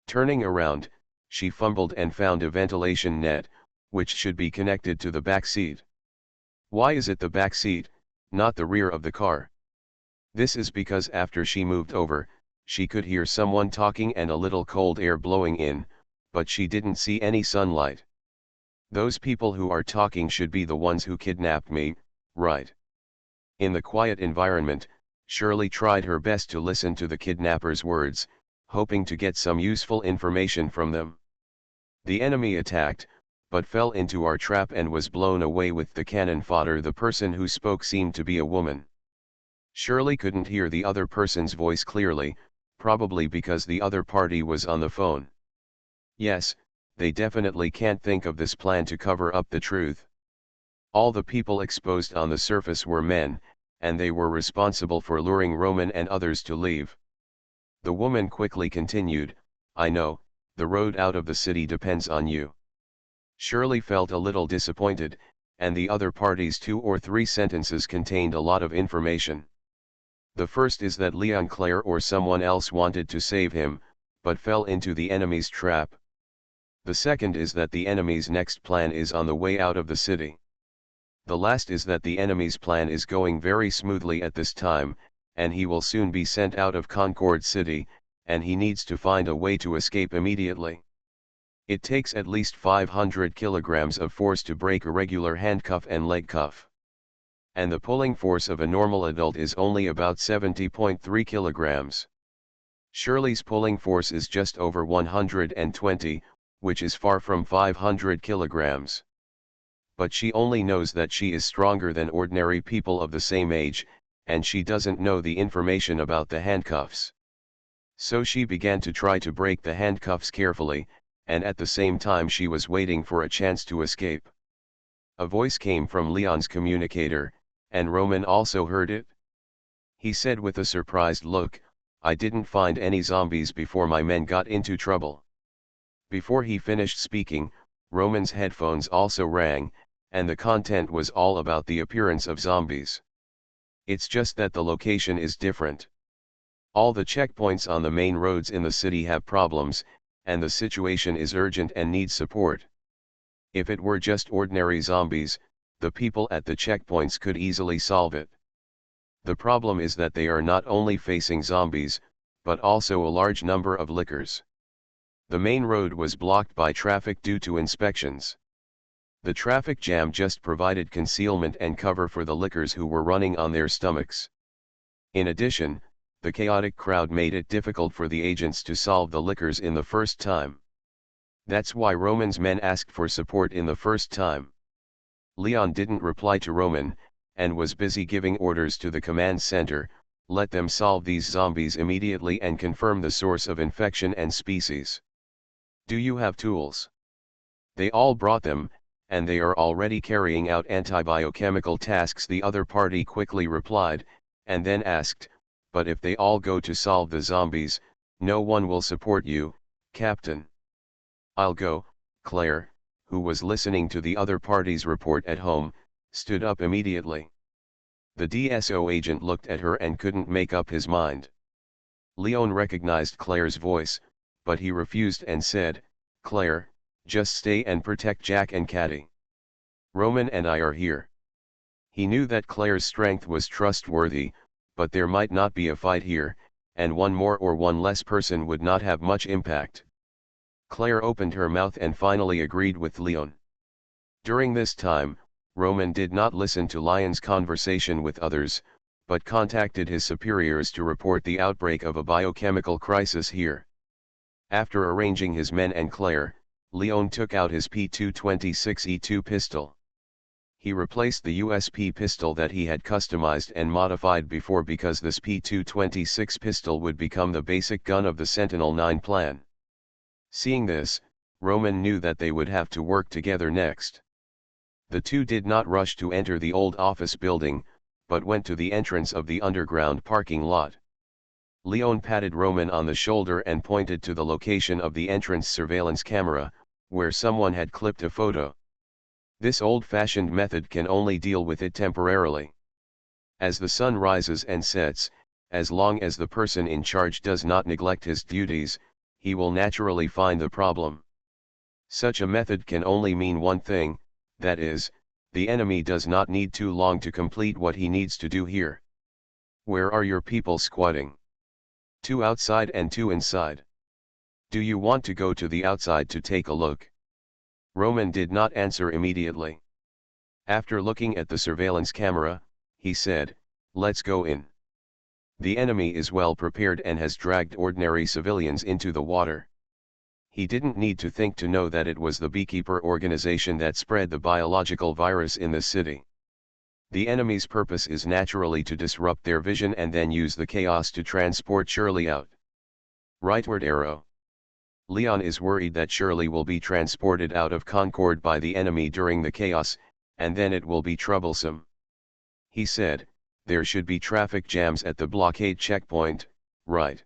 Turning around, she fumbled and found a ventilation net, which should be connected to the back seat. Why is it the back seat, not the rear of the car? This is because after she moved over, she could hear someone talking and a little cold air blowing in, but she didn't see any sunlight. Those people who are talking should be the ones who kidnapped me, right? In the quiet environment, Shirley tried her best to listen to the kidnappers' words, hoping to get some useful information from them. The enemy attacked, but fell into our trap and was blown away with the cannon fodder. The person who spoke seemed to be a woman. Shirley couldn't hear the other person's voice clearly, probably because the other party was on the phone. Yes, they definitely can't think of this plan to cover up the truth. All the people exposed on the surface were men, and they were responsible for luring Roman and others to leave. The woman quickly continued, "I know, the road out of the city depends on you." Shirley felt a little disappointed, and the other party's 2 or 3 sentences contained a lot of information. The first is that Leon Claire or someone else wanted to save him, but fell into the enemy's trap. The second is that the enemy's next plan is on the way out of the city. The last is that the enemy's plan is going very smoothly at this time, and he will soon be sent out of Concord City, and he needs to find a way to escape immediately. It takes at least 500 kilograms of force to break a regular handcuff and leg cuff. And the pulling force of a normal adult is only about 70.3 kilograms. Shirley's pulling force is just over 120, which is far from 500 kilograms. But she only knows that she is stronger than ordinary people of the same age, and she doesn't know the information about the handcuffs. So she began to try to break the handcuffs carefully, and at the same time she was waiting for a chance to escape. A voice came from Leon's communicator, and Roman also heard it. He said with a surprised look, "I didn't find any zombies before my men got into trouble." Before he finished speaking, Roman's headphones also rang, and the content was all about the appearance of zombies. It's just that the location is different. All the checkpoints on the main roads in the city have problems, and the situation is urgent and needs support. If it were just ordinary zombies, the people at the checkpoints could easily solve it. The problem is that they are not only facing zombies, but also a large number of lickers. The main road was blocked by traffic due to inspections. The traffic jam just provided concealment and cover for the lickers who were running on their stomachs. In addition, the chaotic crowd made it difficult for the agents to solve the lickers in the first time. That's why Roman's men asked for support in the first time. Leon didn't reply to Roman, and was busy giving orders to the command center, "Let them solve these zombies immediately and confirm the source of infection and species. Do you have tools?" They all brought them, and they are already carrying out antibiochemical tasks, the other party quickly replied, and then asked, "But if they all go to solve the zombies, no one will support you, Captain." "I'll go." Claire, who was listening to the other party's report at home, stood up immediately. The DSO agent looked at her and couldn't make up his mind. Leon recognized Claire's voice, but he refused and said, Claire, just stay and protect Jack and Caddy. Roman and I are here. He knew that Claire's strength was trustworthy, but there might not be a fight here, and one more or one less person would not have much impact. Claire opened her mouth and finally agreed with Leon. During this time, Roman did not listen to Lyon's conversation with others, but contacted his superiors to report the outbreak of a biochemical crisis here. After arranging his men and Claire, Leon took out his P226E2 pistol. He replaced the USP pistol that he had customized and modified before because this P226 pistol would become the basic gun of the Sentinel-9 plan. Seeing this, Roman knew that they would have to work together next. The two did not rush to enter the old office building, but went to the entrance of the underground parking lot. Leon patted Roman on the shoulder and pointed to the location of the entrance surveillance camera, where someone had clipped a photo. This old-fashioned method can only deal with it temporarily. As the sun rises and sets, as long as the person in charge does not neglect his duties, he will naturally find the problem. Such a method can only mean one thing, that is, the enemy does not need too long to complete what he needs to do here. Where are your people squatting? 2 outside and 2 inside. Do you want to go to the outside to take a look? Roman did not answer immediately. After looking at the surveillance camera, he said, "Let's go in." The enemy is well prepared and has dragged ordinary civilians into the water. He didn't need to think to know that it was the beekeeper organization that spread the biological virus in the city. The enemy's purpose is naturally to disrupt their vision and then use the chaos to transport Shirley out. Rightward arrow. Leon is worried that Shirley will be transported out of Concord by the enemy during the chaos, and then it will be troublesome. He said, "There should be traffic jams at the blockade checkpoint, right?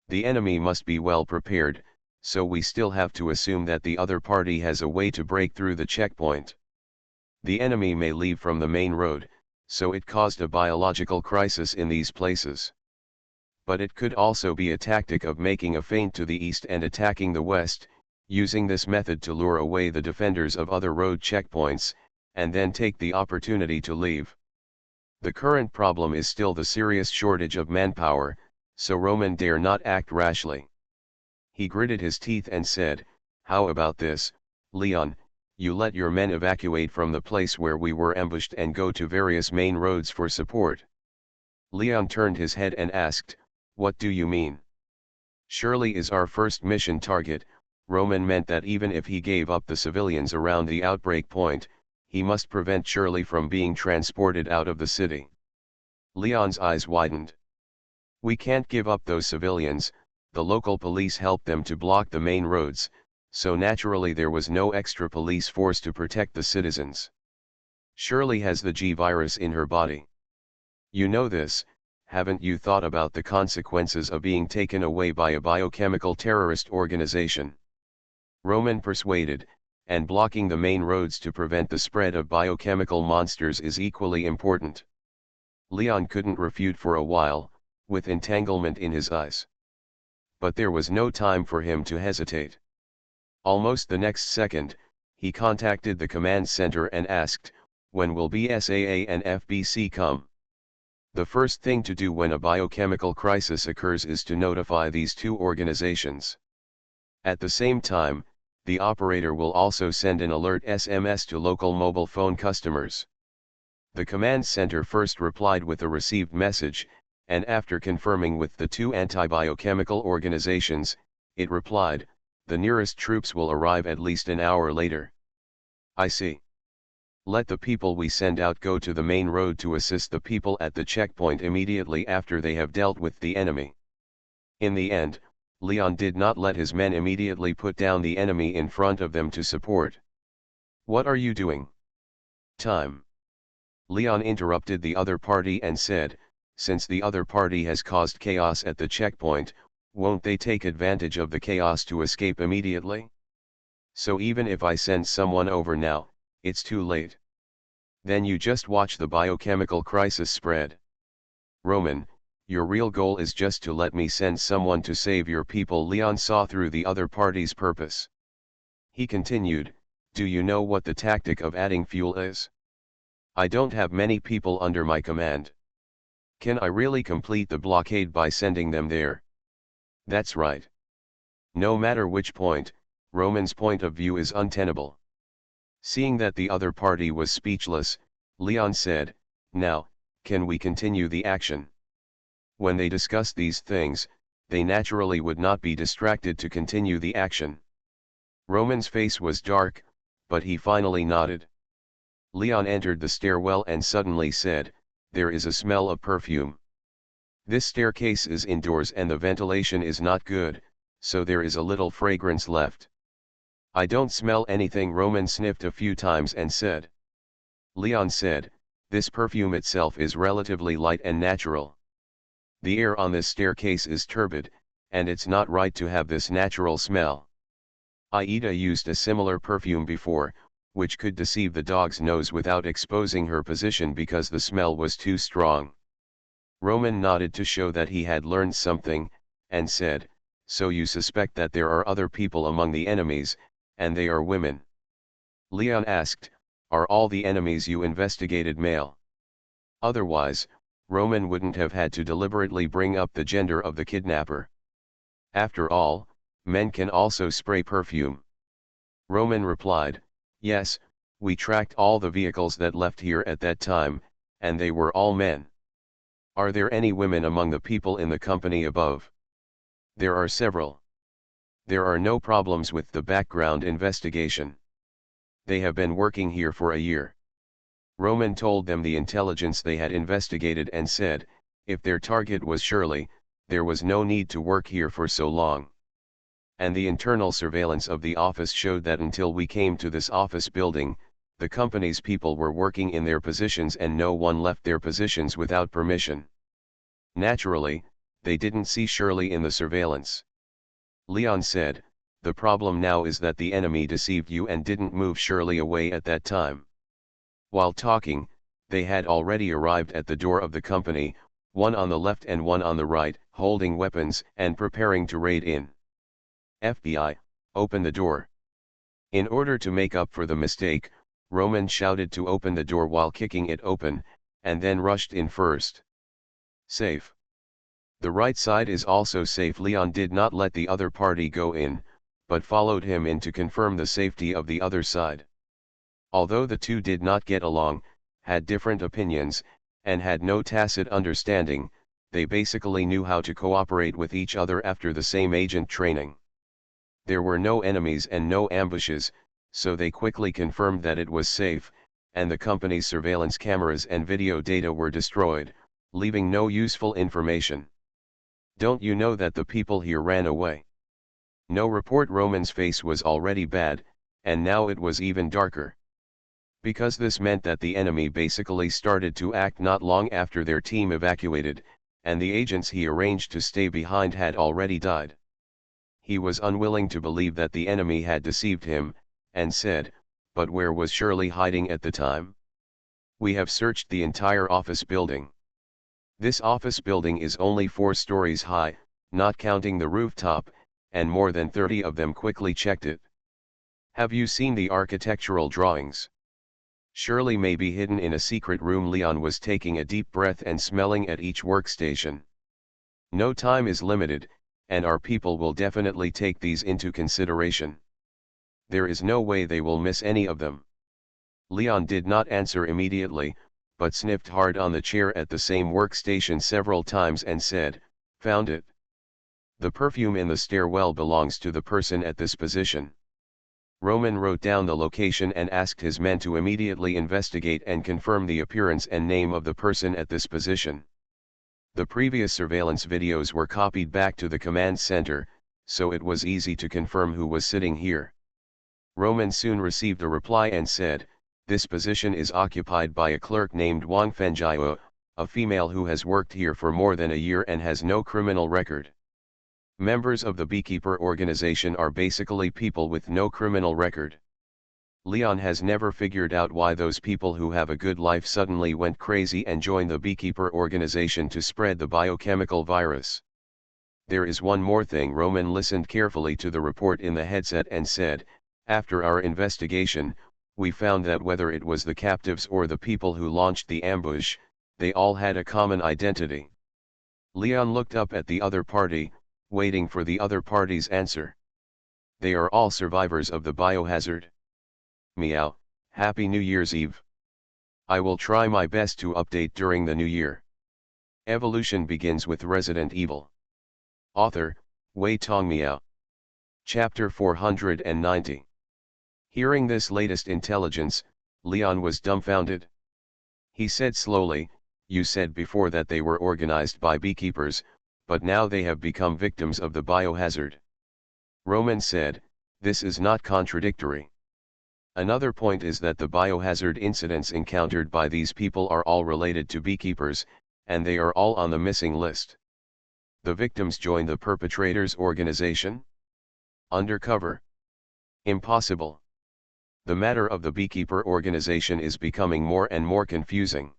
The enemy must be well prepared, so we still have to assume that the other party has a way to break through the checkpoint. The enemy may leave from the main road, so it caused a biological crisis in these places. But it could also be a tactic of making a feint to the east and attacking the west, using this method to lure away the defenders of other road checkpoints, and then take the opportunity to leave. The current problem is still the serious shortage of manpower, so Roman dare not act rashly. He gritted his teeth and said, "How about this, Leon? You let your men evacuate from the place where we were ambushed and go to various main roads for support." Leon turned his head and asked, "What do you mean?" "Shirley is our first mission target." Roman meant that even if he gave up the civilians around the outbreak point, he must prevent Shirley from being transported out of the city. Leon's eyes widened. "We can't give up those civilians. The local police helped them to block the main roads, so naturally there was no extra police force to protect the citizens. Shirley has the G virus in her body. You know this. Haven't you thought about the consequences of being taken away by a biochemical terrorist organization?" Roman persuaded, and blocking the main roads to prevent the spread of biochemical monsters is equally important. Leon couldn't refute for a while, with entanglement in his eyes. But there was no time for him to hesitate. Almost the next second, he contacted the command center and asked, "When will BSAA and FBC come?" The first thing to do when a biochemical crisis occurs is to notify these two organizations. At the same time, the operator will also send an alert SMS to local mobile phone customers. The command center first replied with a received message, and after confirming with the two anti-biochemical organizations, it replied, "The nearest troops will arrive at least an hour later." "I see. Let the people we send out go to the main road to assist the people at the checkpoint immediately after they have dealt with the enemy." In the end, Leon did not let his men immediately put down the enemy in front of them to support. "What are you doing? Time." Leon interrupted the other party and said, "Since the other party has caused chaos at the checkpoint, won't they take advantage of the chaos to escape immediately? So even if I send someone over now, it's too late. Then you just watch the biochemical crisis spread. Roman, your real goal is just to let me send someone to save your people." Leon saw through the other party's purpose. He continued, "Do you know what the tactic of adding fuel is? I don't have many people under my command. Can I really complete the blockade by sending them there? That's right. No matter which point, Roman's point of view is untenable." Seeing that the other party was speechless, Leon said, "Now, can we continue the action?" When they discussed these things, they naturally would not be distracted to continue the action. Roman's face was dark, but he finally nodded. Leon entered the stairwell and suddenly said, "There is a smell of perfume. This staircase is indoors and the ventilation is not good, so there is a little fragrance left." "I don't smell anything." Roman sniffed a few times and said. Leon said, "This perfume itself is relatively light and natural. The air on this staircase is turbid, and it's not right to have this natural smell. Aida used a similar perfume before, which could deceive the dog's nose without exposing her position because the smell was too strong." Roman nodded to show that he had learned something, and said, "So you suspect that there are other people among the enemies, and they are women?" Leon asked, "Are all the enemies you investigated male? Otherwise, Roman wouldn't have had to deliberately bring up the gender of the kidnapper. After all, men can also spray perfume." Roman replied, "Yes, we tracked all the vehicles that left here at that time, and they were all men." "Are there any women among the people in the company above?" "There are several. There are no problems with the background investigation. They have been working here for a year." Roman told them the intelligence they had investigated and said, if their target was Shirley, there was no need to work here for so long. "And the internal surveillance of the office showed that until we came to this office building, the company's people were working in their positions and no one left their positions without permission. Naturally, they didn't see Shirley in the surveillance." Leon said, "The problem now is that the enemy deceived you and didn't move Shirley away at that time." While talking, they had already arrived at the door of the company, one on the left and one on the right, holding weapons and preparing to raid in. "FBI, open the door." In order to make up for the mistake, Roman shouted to open the door while kicking it open, and then rushed in first. "Safe. The right side is also safe." Leon did not let the other party go in, but followed him in to confirm the safety of the other side. Although the two did not get along, had different opinions, and had no tacit understanding, they basically knew how to cooperate with each other after the same agent training. There were no enemies and no ambushes, so they quickly confirmed that it was safe, and the company's surveillance cameras and video data were destroyed, leaving no useful information. "Don't you know that the people here ran away?" "No report." Roman's face was already bad, and now it was even darker. Because this meant that the enemy basically started to act not long after their team evacuated, and the agents he arranged to stay behind had already died. He was unwilling to believe that the enemy had deceived him, and said, "But where was Shirley hiding at the time? We have searched the entire office building. This office building is only 4 stories high, not counting the rooftop, and more than 30 of them quickly checked it. Have you seen the architectural drawings? Shirley may be hidden in a secret room." Leon was taking a deep breath and smelling at each workstation. "No time is limited, and our people will definitely take these into consideration. There is no way they will miss any of them." Leon did not answer immediately, but sniffed hard on the chair at the same workstation several times and said, "Found it. The perfume in the stairwell belongs to the person at this position." Roman wrote down the location and asked his men to immediately investigate and confirm the appearance and name of the person at this position. The previous surveillance videos were copied back to the command center, so it was easy to confirm who was sitting here. Roman soon received a reply and said, "This position is occupied by a clerk named Wang Fenjiao, a female who has worked here for more than a year and has no criminal record. Members of the Beekeeper organization are basically people with no criminal record. Leon has never figured out why those people who have a good life suddenly went crazy and joined the Beekeeper organization to spread the biochemical virus. There is one more thing." Roman listened carefully to the report in the headset and said, After our investigation, we found that whether it was the captives or the people who launched the ambush, they all had a common identity. Leon looked up at the other party, waiting for the other party's answer. They are all survivors of the biohazard. Meow, Happy New Year's Eve. I will try my best to update during the new year. Evolution begins with Resident Evil. Author, Wei Tong Miao. Chapter 490. Hearing this latest intelligence, Leon was dumbfounded. He said slowly, "You said before that they were organized by beekeepers, but now they have become victims of the biohazard." Roman said, "This is not contradictory. Another point is that the biohazard incidents encountered by these people are all related to beekeepers, and they are all on the missing list. The victims join the perpetrators' organization? Undercover? Impossible. The matter of the beekeeper organization is becoming more and more confusing.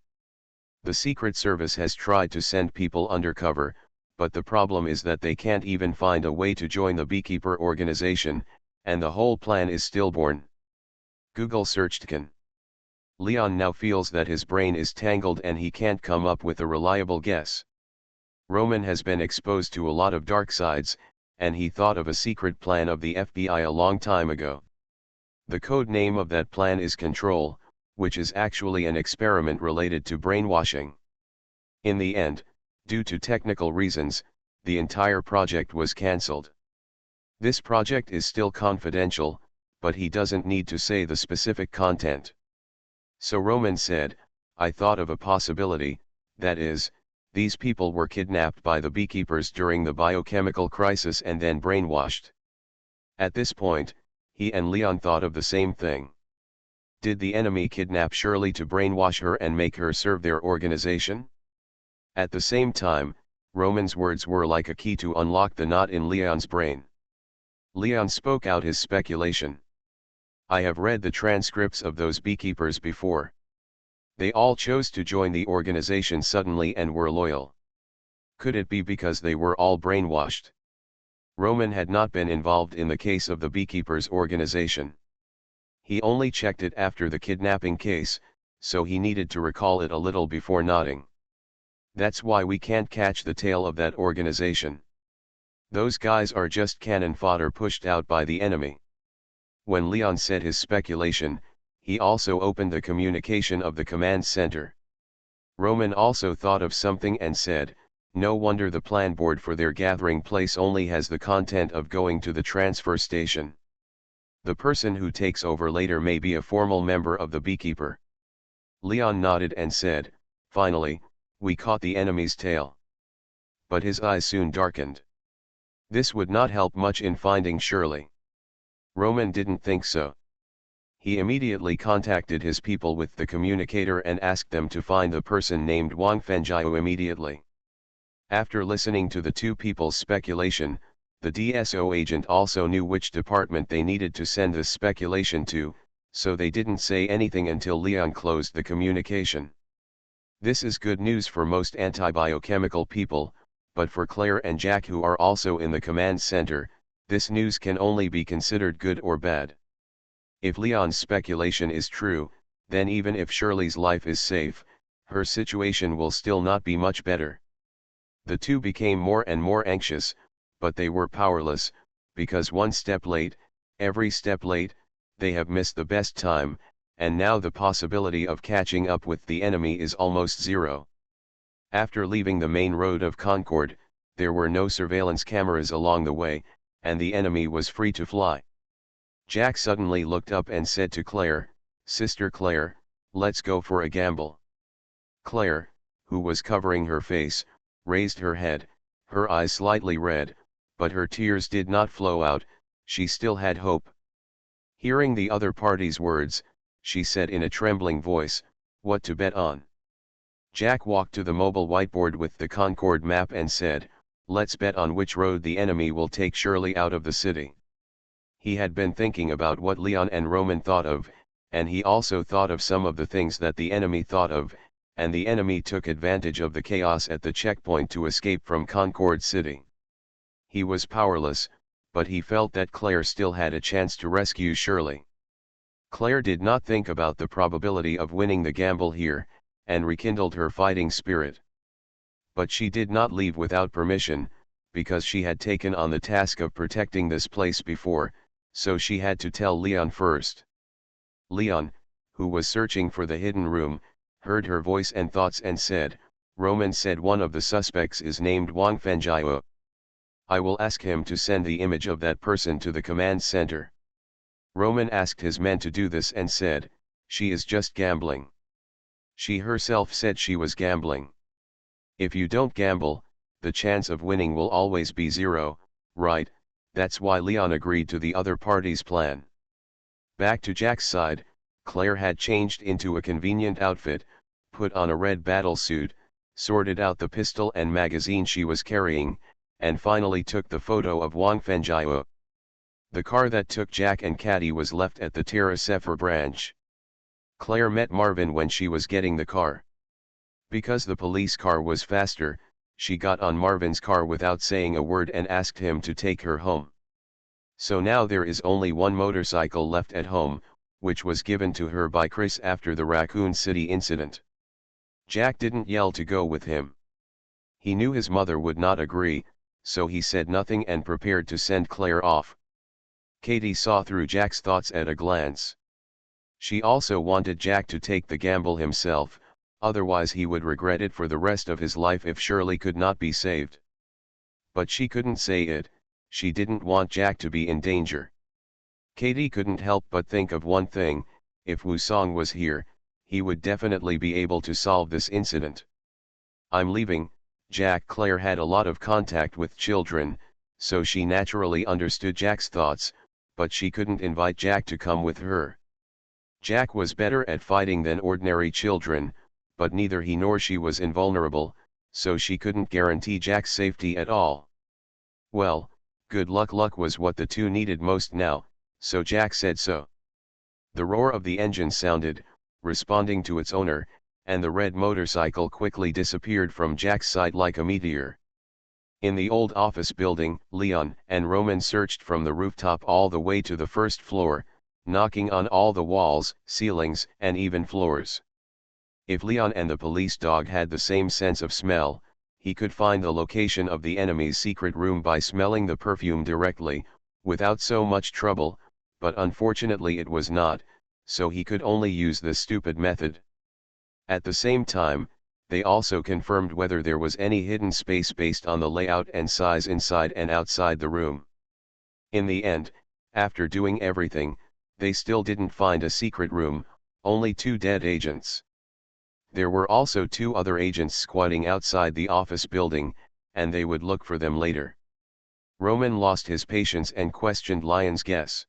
The Secret Service has tried to send people undercover, but the problem is that they can't even find a way to join the beekeeper organization, and the whole plan is stillborn." Google searched "can." Leon now feels that his brain is tangled and he can't come up with a reliable guess. Roman has been exposed to a lot of dark sides, and he thought of a secret plan of the FBI a long time ago. The code name of that plan is Control, which is actually an experiment related to brainwashing. In the end, due to technical reasons, the entire project was cancelled. This project is still confidential, but he doesn't need to say the specific content. So Roman said, "I thought of a possibility, that is, these people were kidnapped by the beekeepers during the biochemical crisis and then brainwashed." At this point, he and Leon thought of the same thing. Did the enemy kidnap Shirley to brainwash her and make her serve their organization? At the same time, Roman's words were like a key to unlock the knot in Leon's brain. Leon spoke out his speculation. "I have read the transcripts of those beekeepers before. They all chose to join the organization suddenly and were loyal. Could it be because they were all brainwashed?" Roman had not been involved in the case of the beekeepers organization. He only checked it after the kidnapping case, so he needed to recall it a little before nodding. "That's why we can't catch the tail of that organization. Those guys are just cannon fodder pushed out by the enemy." When Leon said his speculation, he also opened the communication of the command center. Roman also thought of something and said, "No wonder the plan board for their gathering place only has the content of going to the transfer station. The person who takes over later may be a formal member of the beekeeper." Leon nodded and said, "Finally, we caught the enemy's tail." But his eyes soon darkened. This would not help much in finding Shirley. Roman didn't think so. He immediately contacted his people with the communicator and asked them to find the person named Wang Fengjiu immediately. After listening to the two people's speculation, the DSO agent also knew which department they needed to send this speculation to, so they didn't say anything until Leon closed the communication. This is good news for most anti-biochemical people, but for Claire and Jack, who are also in the command center, this news can only be considered good or bad. If Leon's speculation is true, then even if Shirley's life is safe, her situation will still not be much better. The two became more and more anxious, but they were powerless, because one step late, every step late, they have missed the best time, and now the possibility of catching up with the enemy is almost zero. After leaving the main road of Concord, there were no surveillance cameras along the way, and the enemy was free to fly. Jack suddenly looked up and said to Claire, "Sister Claire, let's go for a gamble." Claire, who was covering her face, raised her head, her eyes slightly red, but her tears did not flow out. She still had hope. Hearing the other party's words, she said in a trembling voice, "What to bet on?" Jack walked to the mobile whiteboard with the Concord map and said, "Let's bet on which road the enemy will take Shirley out of the city." He had been thinking about what Leon and Roman thought of, and he also thought of some of the things that the enemy thought of, and the enemy took advantage of the chaos at the checkpoint to escape from Concord City. He was powerless, but he felt that Claire still had a chance to rescue Shirley. Claire did not think about the probability of winning the gamble here, and rekindled her fighting spirit. But she did not leave without permission, because she had taken on the task of protecting this place before, so she had to tell Leon first. Leon, who was searching for the hidden room, heard her voice and thoughts and said, "Roman said one of the suspects is named Wang Fenjiao. I will ask him to send the image of that person to the command center." Roman asked his men to do this and said, "She is just gambling." She herself said she was gambling. If you don't gamble, the chance of winning will always be zero, right? That's why Leon agreed to the other party's plan. Back to Jack's side, Claire had changed into a convenient outfit, put on a red battle suit, sorted out the pistol and magazine she was carrying, and finally took the photo of Wang Fenjiao. The car that took Jack and Caddy was left at the Terra Sephir branch. Claire met Marvin when she was getting the car. Because the police car was faster, she got on Marvin's car without saying a word and asked him to take her home. So now there is only one motorcycle left at home, which was given to her by Chris after the Raccoon City incident. Jack didn't yell to go with him. He knew his mother would not agree, so he said nothing and prepared to send Claire off. Katie saw through Jack's thoughts at a glance. She also wanted Jack to take the gamble himself, otherwise he would regret it for the rest of his life if Shirley could not be saved. But she couldn't say it, she didn't want Jack to be in danger. Katie couldn't help but think of one thing: if Wusong was here, he would definitely be able to solve this incident. "I'm leaving, Jack." Claire had a lot of contact with children, so she naturally understood Jack's thoughts, but she couldn't invite Jack to come with her. Jack was better at fighting than ordinary children, but neither he nor she was invulnerable, so she couldn't guarantee Jack's safety at all. Well, good luck. Luck was what the two needed most now, so Jack said so. The roar of the engine sounded, responding to its owner, and the red motorcycle quickly disappeared from Jack's sight like a meteor. In the old office building, Leon and Roman searched from the rooftop all the way to the first floor, knocking on all the walls, ceilings, and even floors. If Leon and the police dog had the same sense of smell, he could find the location of the enemy's secret room by smelling the perfume directly, without so much trouble, but unfortunately it was not, so he could only use this stupid method. At the same time, they also confirmed whether there was any hidden space based on the layout and size inside and outside the room. In the end, after doing everything, they still didn't find a secret room, only 2 dead agents. There were also 2 other agents squatting outside the office building, and they would look for them later. Roman lost his patience and questioned Lyon's guess.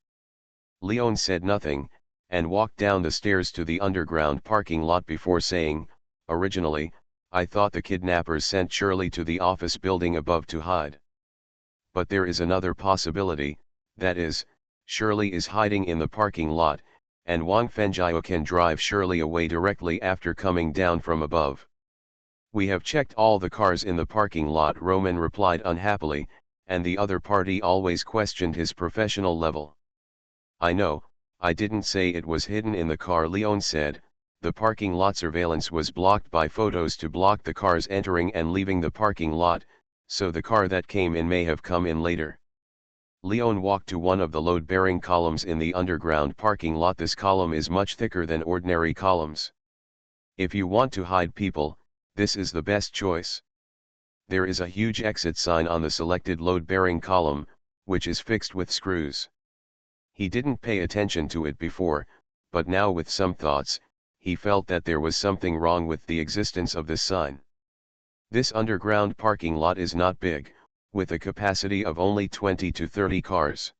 Leon said nothing, and walked down the stairs to the underground parking lot before saying, "Originally, I thought the kidnappers sent Shirley to the office building above to hide. But there is another possibility, that is, Shirley is hiding in the parking lot, and Wang Fenjiao can drive Shirley away directly after coming down from above." "We have checked all the cars in the parking lot," Roman replied unhappily, and the other party always questioned his professional level. "I know, I didn't say it was hidden in the car," Leon said. "The parking lot surveillance was blocked by photos to block the cars entering and leaving the parking lot, so the car that came in may have come in later." Leon walked to one of the load-bearing columns in the underground parking lot. "This column is much thicker than ordinary columns. If you want to hide people, this is the best choice. There is a huge exit sign on the selected load-bearing column, which is fixed with screws." He didn't pay attention to it before, but now with some thoughts, he felt that there was something wrong with the existence of this sign. This underground parking lot is not big, with a capacity of only 20 to 30 cars.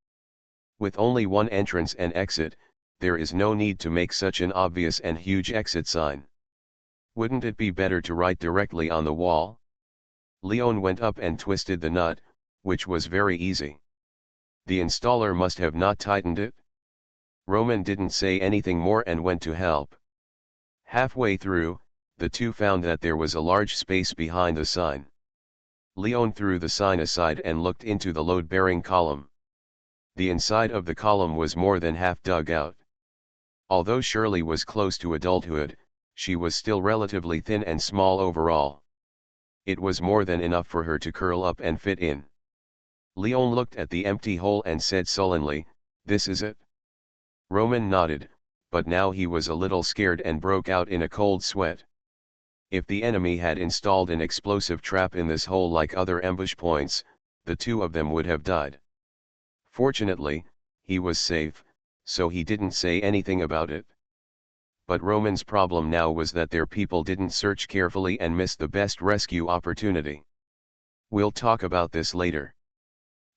With only one entrance and exit, there is no need to make such an obvious and huge exit sign. Wouldn't it be better to write directly on the wall? Leon went up and twisted the nut, which was very easy. The installer must have not tightened it. Roman didn't say anything more and went to help. Halfway through, the two found that there was a large space behind the sign. Leon threw the sign aside and looked into the load-bearing column. The inside of the column was more than half dug out. Although Shirley was close to adulthood, she was still relatively thin and small overall. It was more than enough for her to curl up and fit in. Leon looked at the empty hole and said sullenly, "This is it?" Roman nodded, but now he was a little scared and broke out in a cold sweat. If the enemy had installed an explosive trap in this hole like other ambush points, the two of them would have died. Fortunately, he was safe, so he didn't say anything about it. But Roman's problem now was that their people didn't search carefully and missed the best rescue opportunity. We'll talk about this later.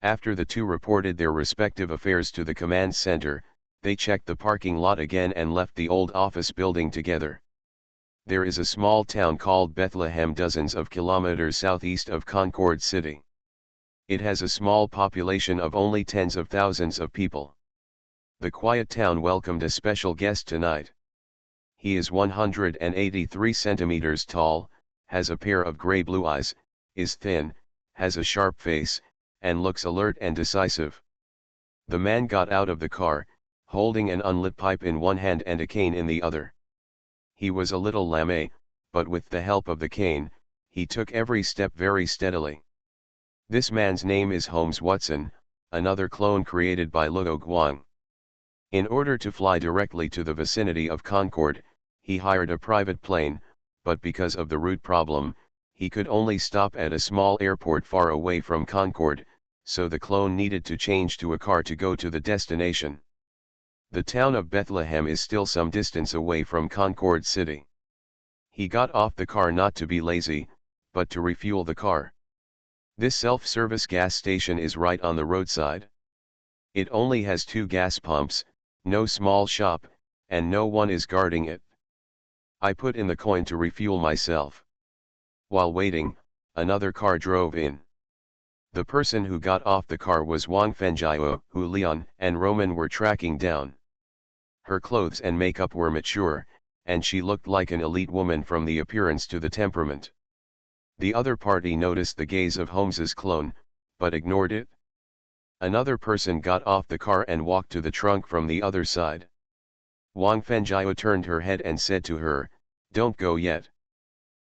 After the two reported their respective affairs to the command center, they checked the parking lot again and left the old office building together. There is a small town called Bethlehem dozens of kilometers southeast of Concord City. It has a small population of only tens of thousands of people. The quiet town welcomed a special guest tonight. He is 183 centimeters tall, has a pair of gray-blue eyes, is thin, has a sharp face, and looks alert and decisive. The man got out of the car, holding an unlit pipe in one hand and a cane in the other. He was a little lame, but with the help of the cane, he took every step very steadily. This man's name is Holmes Watson, another clone created by Luo Guang. In order to fly directly to the vicinity of Concord, he hired a private plane, but because of the route problem, he could only stop at a small airport far away from Concord, so the clone needed to change to a car to go to the destination. The town of Bethlehem is still some distance away from Concord City. He got off the car not to be lazy, but to refuel the car. This self-service gas station is right on the roadside. It only has 2 gas pumps, no small shop, and no one is guarding it. I put in the coin to refuel myself. While waiting, another car drove in. The person who got off the car was Wang Fenjiao, who Leon and Roman were tracking down. Her clothes and makeup were mature, and she looked like an elite woman from the appearance to the temperament. The other party noticed the gaze of Holmes's clone, but ignored it. Another person got off the car and walked to the trunk from the other side. Wang Fenjiao turned her head and said to her, "Don't go yet."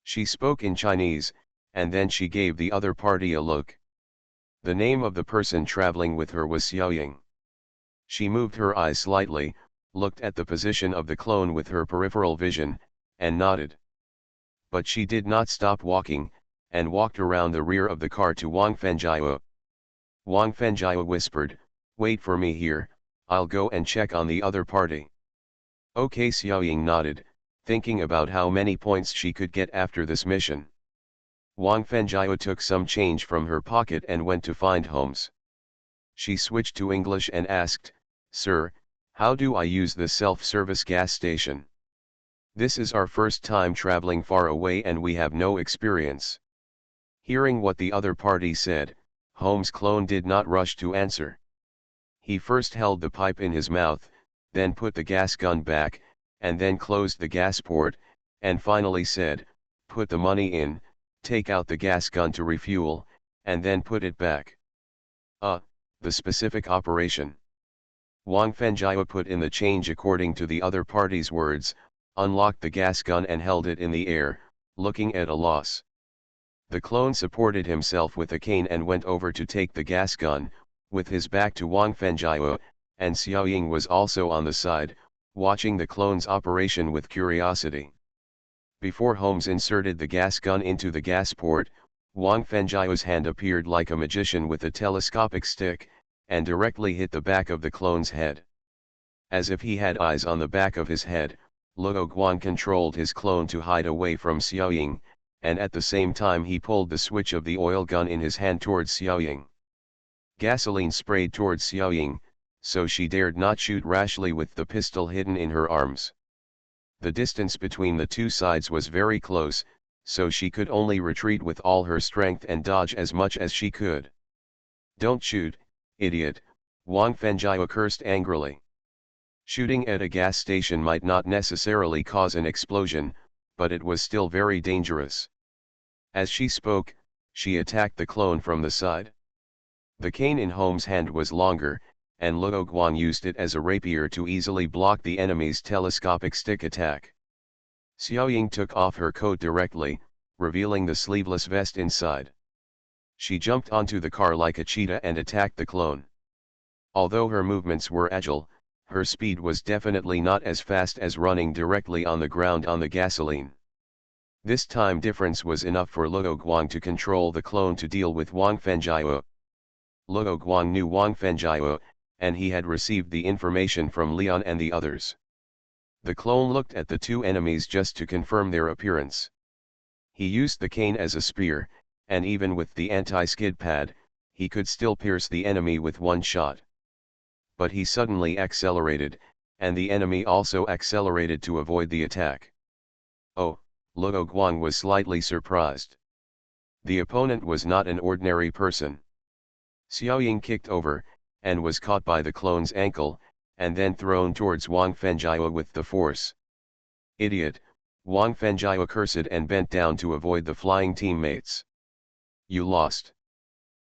She spoke in Chinese, and then she gave the other party a look. The name of the person traveling with her was Xiaoying. She moved her eyes slightly, looked at the position of the clone with her peripheral vision, and nodded. But she did not stop walking, and walked around the rear of the car to Wang Fenjiao. Wang Fenjiao whispered, "Wait for me here, I'll go and check on the other party." Okay, Xiaoying nodded, thinking about how many points she could get after this mission. Wang Fenjiao took some change from her pocket and went to find Holmes. She switched to English and asked, "Sir, how do I use the self-service gas station? This is our first time traveling far away and we have no experience." Hearing what the other party said, Holmes' clone did not rush to answer. He first held the pipe in his mouth, then put the gas gun back, and then closed the gas port, and finally said, "Put the money in, take out the gas gun to refuel, and then put it back." The specific operation. Wang Fenjiao put in the change according to the other party's words, unlocked the gas gun and held it in the air, looking at a loss. The clone supported himself with a cane and went over to take the gas gun, with his back to Wang Fenjiao, and Xiaoying was also on the side, watching the clone's operation with curiosity. Before Holmes inserted the gas gun into the gas port, Wang Fenjiao's hand appeared like a magician with a telescopic stick, and directly hit the back of the clone's head. As if he had eyes on the back of his head, Luo Guang controlled his clone to hide away from Xiaoying, and at the same time he pulled the switch of the oil gun in his hand towards Xiaoying. Gasoline sprayed towards Xiaoying, so she dared not shoot rashly with the pistol hidden in her arms. The distance between the two sides was very close, so she could only retreat with all her strength and dodge as much as she could. "Don't shoot, idiot," Wang Fenjiao cursed angrily. Shooting at a gas station might not necessarily cause an explosion, but it was still very dangerous. As she spoke, she attacked the clone from the side. The cane in Holmes' hand was longer, and Luo Guang used it as a rapier to easily block the enemy's telescopic stick attack. Xiaoying took off her coat directly, revealing the sleeveless vest inside. She jumped onto the car like a cheetah and attacked the clone. Although her movements were agile, her speed was definitely not as fast as running directly on the ground on the gasoline. This time difference was enough for Luo Guang to control the clone to deal with Wang Fengjiao. Luo Guang knew Wang Fengjiao, and he had received the information from Lian and the others. The clone looked at the two enemies just to confirm their appearance. He used the cane as a spear, and even with the anti-skid pad, he could still pierce the enemy with one shot. But he suddenly accelerated, and the enemy also accelerated to avoid the attack. Oh, Luo Guang was slightly surprised. The opponent was not an ordinary person. Xiaoying kicked over, and was caught by the clone's ankle, and then thrown towards Wang Fengjiao with the force. Idiot, Wang Fengjiao cursed and bent down to avoid the flying teammates. You lost.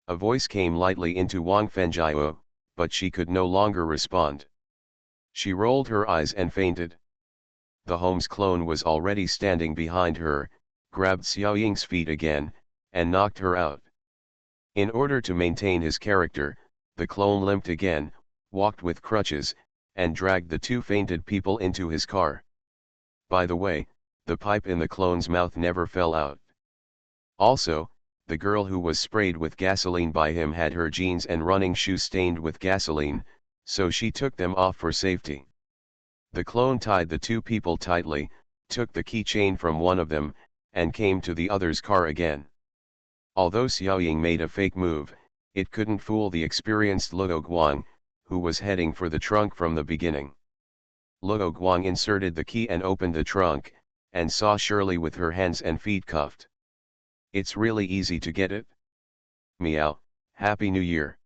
A voice came lightly into Wang Fengjiao, but she could no longer respond. She rolled her eyes and fainted. The Holmes clone was already standing behind her, grabbed Xiaoying's feet again, and knocked her out. In order to maintain his character, the clone limped again, walked with crutches, and dragged the two fainted people into his car. By the way, the pipe in the clone's mouth never fell out. Also, the girl who was sprayed with gasoline by him had her jeans and running shoes stained with gasoline, so she took them off for safety. The clone tied the two people tightly, took the keychain from one of them, and came to the other's car again. Although Xiaoying made a fake move, it couldn't fool the experienced Luo Guang, who was heading for the trunk from the beginning. Luo Guang inserted the key and opened the trunk, and saw Shirley with her hands and feet cuffed. It's really easy to get it. Meow, Happy New Year.